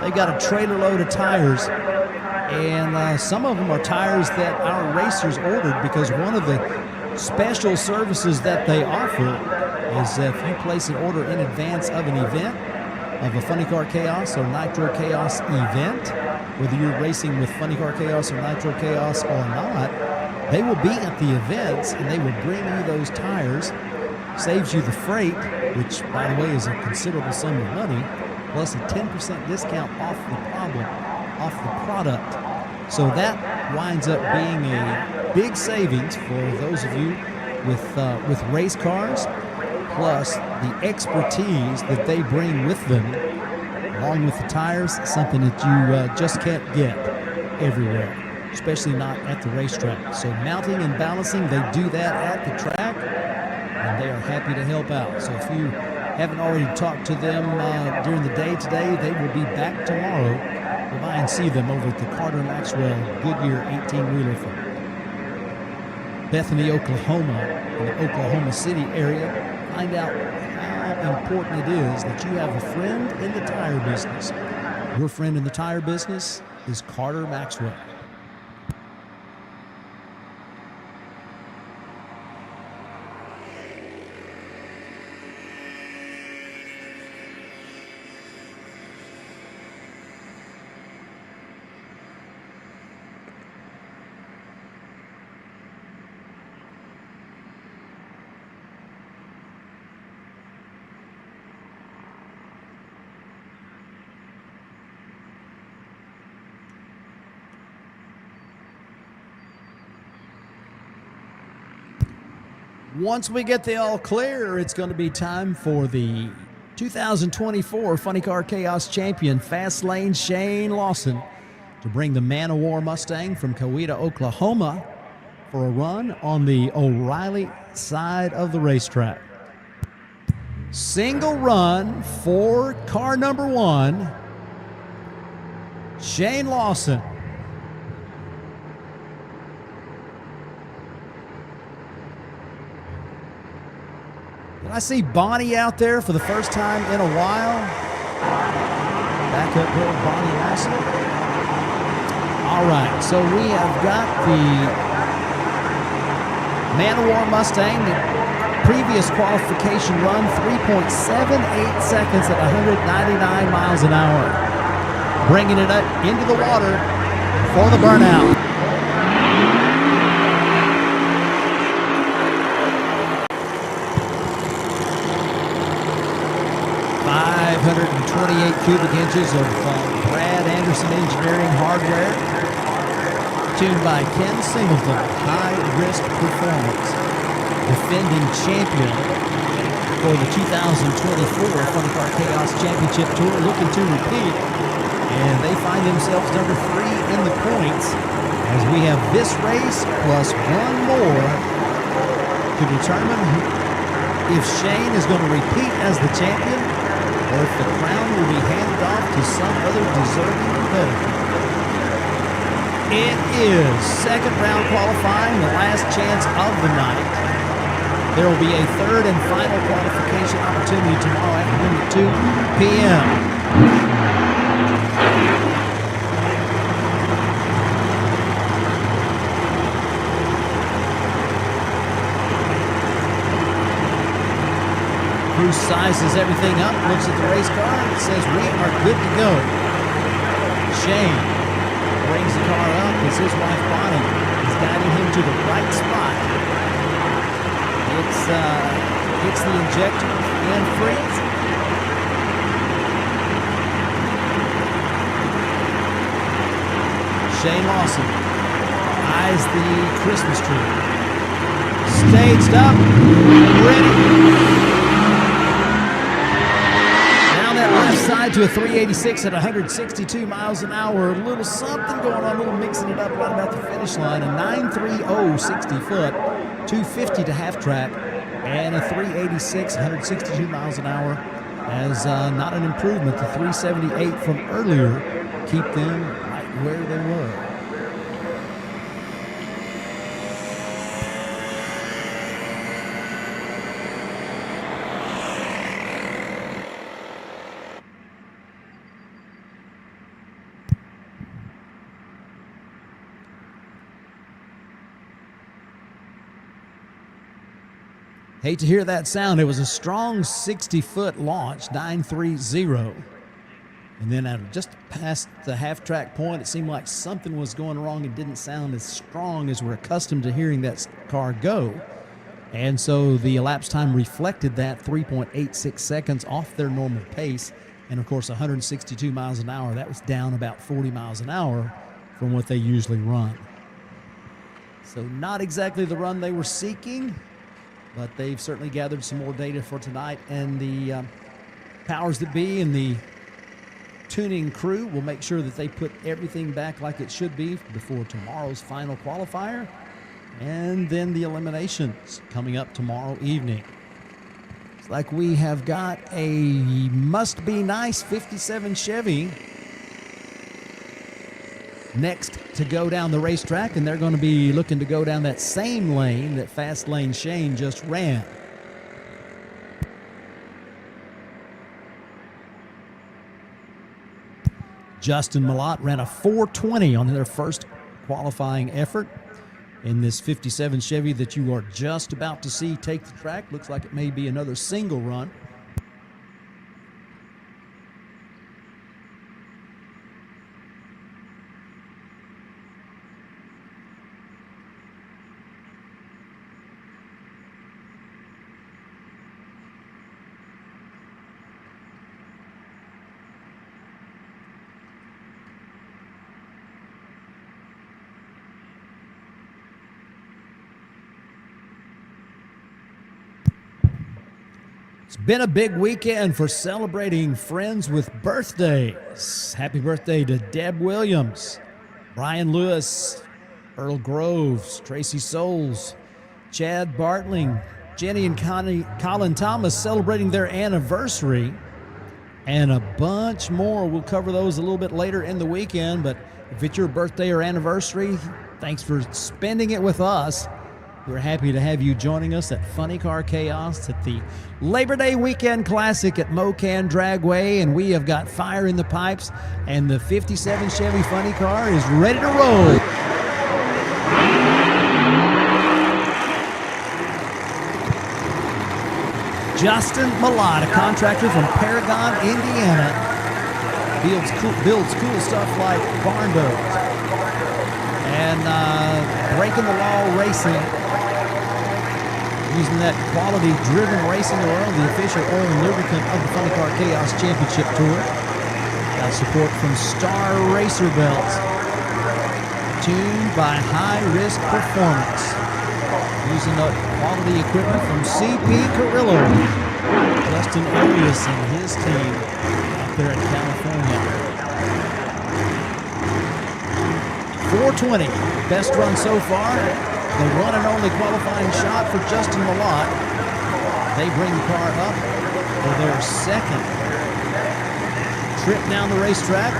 A: They've got a trailer load of tires. And some of them are tires that our racers ordered, because one of the special services that they offer is if you place an order in advance of an event, of a Funny Car Chaos or Nitro Chaos event, whether you're racing with Funny Car Chaos or Nitro Chaos or not, they will be at the events and they will bring you those tires. Saves you the freight, which, by the way, is a considerable sum of money, plus a 10% discount off the product. So that winds up being a big savings for those of you with race cars, plus the expertise that they bring with them, along with the tires, something that you just can't get everywhere, especially not at the racetrack. So mounting and balancing, they do that at the track, and they are happy to help out. So if you haven't already talked to them during the day today, they will be back tomorrow. Go by and see them over at the Carter Maxwell Goodyear 18-wheeler from Bethany, Oklahoma, in the Oklahoma City area. Find out how important it is that you have a friend in the tire business. Your friend in the tire business is Carter Maxwell. Once we get the all clear, it's going to be time for the 2024 Funny Car Chaos champion, Fast Lane Shane Lawson, to bring the Man of War Mustang from Coweta, Oklahoma, for a run on the O'Reilly side of the racetrack. Single run for car number one, Shane Lawson. I see Bonnie out there for the first time in a while. Back up here, Bonnie Larson. All right, so we have got the Man of War Mustang, the previous qualification run, 3.78 seconds at 199 miles an hour. Bringing it up into the water for the burnout. 528 cubic inches of Brad Anderson Engineering hardware, tuned by Ken Singleton, High Risk Performance. defending champion for the 2024 Funny Car Chaos Championship Tour, looking to repeat. And they find themselves number 3 in the points as we have this race plus one more to determine if Shane is going to repeat as the champion or if the crown will be handed off to some other deserving competitor. It is second round qualifying, the last chance of the night. There will be a third and final qualification opportunity tomorrow afternoon at 2 p.m. Crew sizes everything up, looks at the race car, and says we are good to go. Shane brings the car up as his wife Bonnie is guiding him to the right spot. Hits the injector and frees. Shane Lawson eyes the Christmas tree. Staged up, ready. Left side to a 386 at 162 miles an hour. A little something going on, a little mixing it up right about the finish line. A 930 60 foot, 250 to half track, and a 386, 162 miles an hour as not an improvement. The 378 from earlier keep them right where they were. Hate to hear that sound. It was a strong 60-foot launch, 930. And then at just past the half-track point, it seemed like something was going wrong and didn't sound as strong as we're accustomed to hearing that car go. And so the elapsed time reflected that, 3.86 seconds off their normal pace. And, of course, 162 miles an hour. That was down about 40 miles an hour from what they usually run. So not exactly the run they were seeking, but they've certainly gathered some more data for tonight, and the powers that be and the tuning crew will make sure that they put everything back like it should be before tomorrow's final qualifier, and then the eliminations coming up tomorrow evening. It's like we have got a Must Be Nice 57 Chevy next to go down the racetrack, and they're going to be looking to go down that same lane that Fast Lane Shane just ran. Justin Malott ran a 420 on their first qualifying effort in this 57 Chevy that you are just about to see take the track. Looks like it may be another single run. It's been a big weekend for celebrating friends with birthdays. Happy birthday to Deb Williams, Brian Lewis, Earl Groves, Tracy Souls, Chad Bartling, Jenny and Colin Thomas celebrating their anniversary, and a bunch more. We'll cover those a little bit later in the weekend, but if it's your birthday or anniversary, thanks for spending it with us. We're happy to have you joining us at Funny Car Chaos at the Labor Day Weekend Classic at Mo-Kan Dragway, and we have got fire in the pipes, and the 57 Chevy Funny Car is ready to roll. Justin Malott, a contractor from Paragon, Indiana, builds cool stuff like barn doors and breaking the law racing. Using that quality-driven racing oil, the official oil and lubricant of the Funny Car Chaos Championship Tour. Got support from Star Racer Belts, tuned by High Risk Performance. using the quality equipment from CP Carrillo. Justin Arias and his team out there in California. 420, best run so far. The one and only qualifying shot for Justin Malott. They bring the car up for their second trip down the racetrack.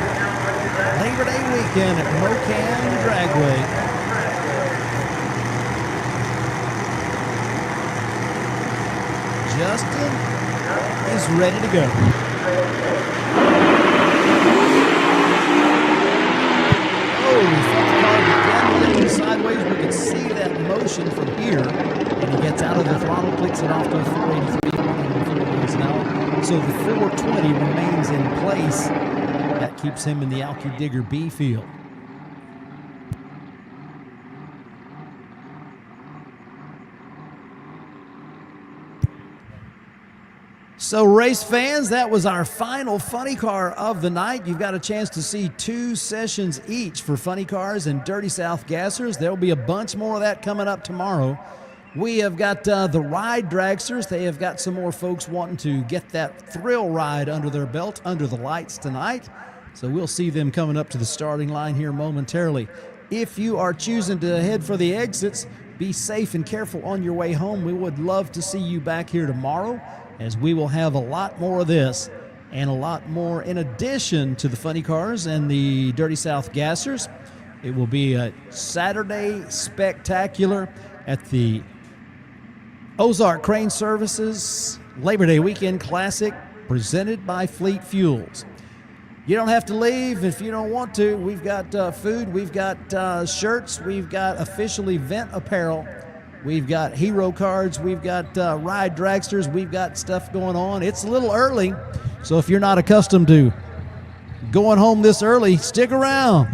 A: Labor Day weekend at Mo-Kan Dragway. Justin is ready to go. Oh, he felt the car begin a little sideways. We can see that motion from here. And he gets out of the throttle, clicks it off to a 483, 104 miles an hour. So the 420 remains in place. That keeps him in the Alky Digger B field. So race fans, that was our final funny car of the night. You've got a chance to see 2 sessions each for funny cars and Dirty South Gassers. There'll be a bunch more of that coming up tomorrow. We have got the ride dragsters. They have got some more folks wanting to get that thrill ride under their belt under the lights tonight. So we'll see them coming up to the starting line here momentarily. If you are choosing to head for the exits, be safe and careful on your way home. We would love to see you back here tomorrow, as we will have a lot more of this and a lot more in addition to the funny cars and the Dirty South Gassers. It will be a Saturday spectacular at the Ozark Crane Services Labor Day Weekend Classic presented by Fleet Fuels. You don't have to leave if you don't want to. We've got food, we've got shirts, we've got official event apparel. We've got hero cards, we've got ride dragsters, we've got stuff going on. It's a little early, so if you're not accustomed to going home this early, stick around.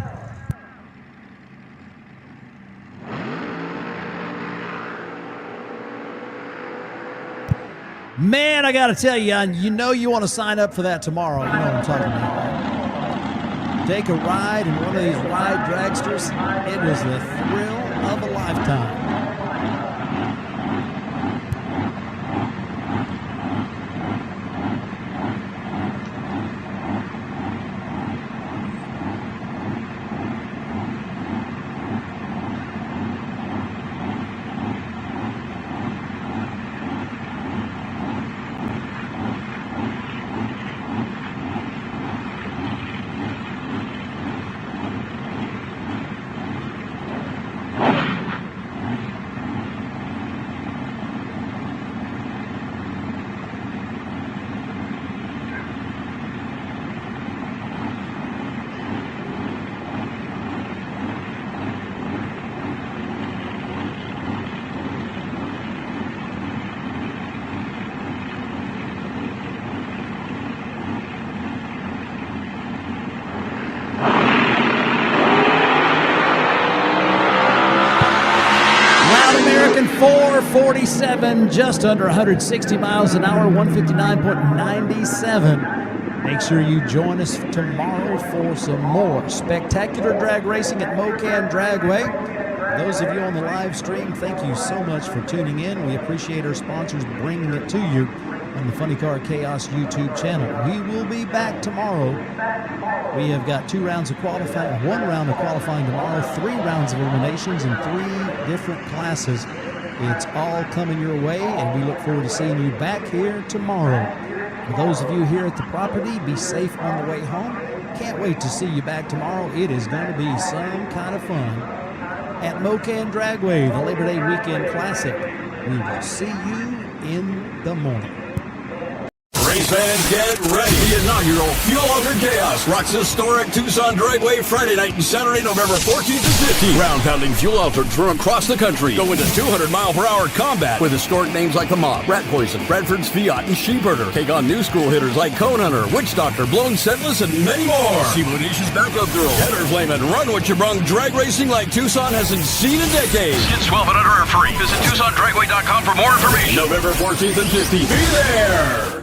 A: Man, I got to tell you, you know you want to sign up for that tomorrow. You know what I'm talking about. Take a ride in one of these ride dragsters. It was the thrill of a lifetime. American 447, just under 160 miles an hour, 159.97. Make sure you join us tomorrow for some more spectacular drag racing at Mo-Kan Dragway. Those of you on the live stream, thank you so much for tuning in. We appreciate our sponsors bringing it to you on the Funny Car Chaos YouTube channel. We will be back tomorrow. We have got 2 rounds of qualifying, 1 round of qualifying tomorrow, 3 rounds of eliminations in 3 different classes. It's all coming your way, and we look forward to seeing you back here tomorrow. For those of you here at the property, be safe on the way home. Can't wait to see you back tomorrow. It is going to be some kind of fun at Mo-Kan Dragway, the Labor Day Weekend Classic. We will see you in the morning.
E: Race fans, get ready. The inaugural Fuel Altered Chaos rocks historic Tucson Dragway Friday night and Saturday, November 14th and 15th. Ground-pounding fuel altered from across the country. Go into 200-mile-per-hour combat with historic names like the Mob, Rat Poison, Bradford's Fiat, and Sheepherder. Take on new school hitters like Cone Hunter, Witch Doctor, Blown Scentless, and many more. See Bonisha's Backup Girl, Header Flamin', Run What You Brung, drag racing like Tucson hasn't seen in decades.
R: Kids 12 and under are free. Visit TucsonDragway.com for more information.
E: November 14th and 15th. Be there!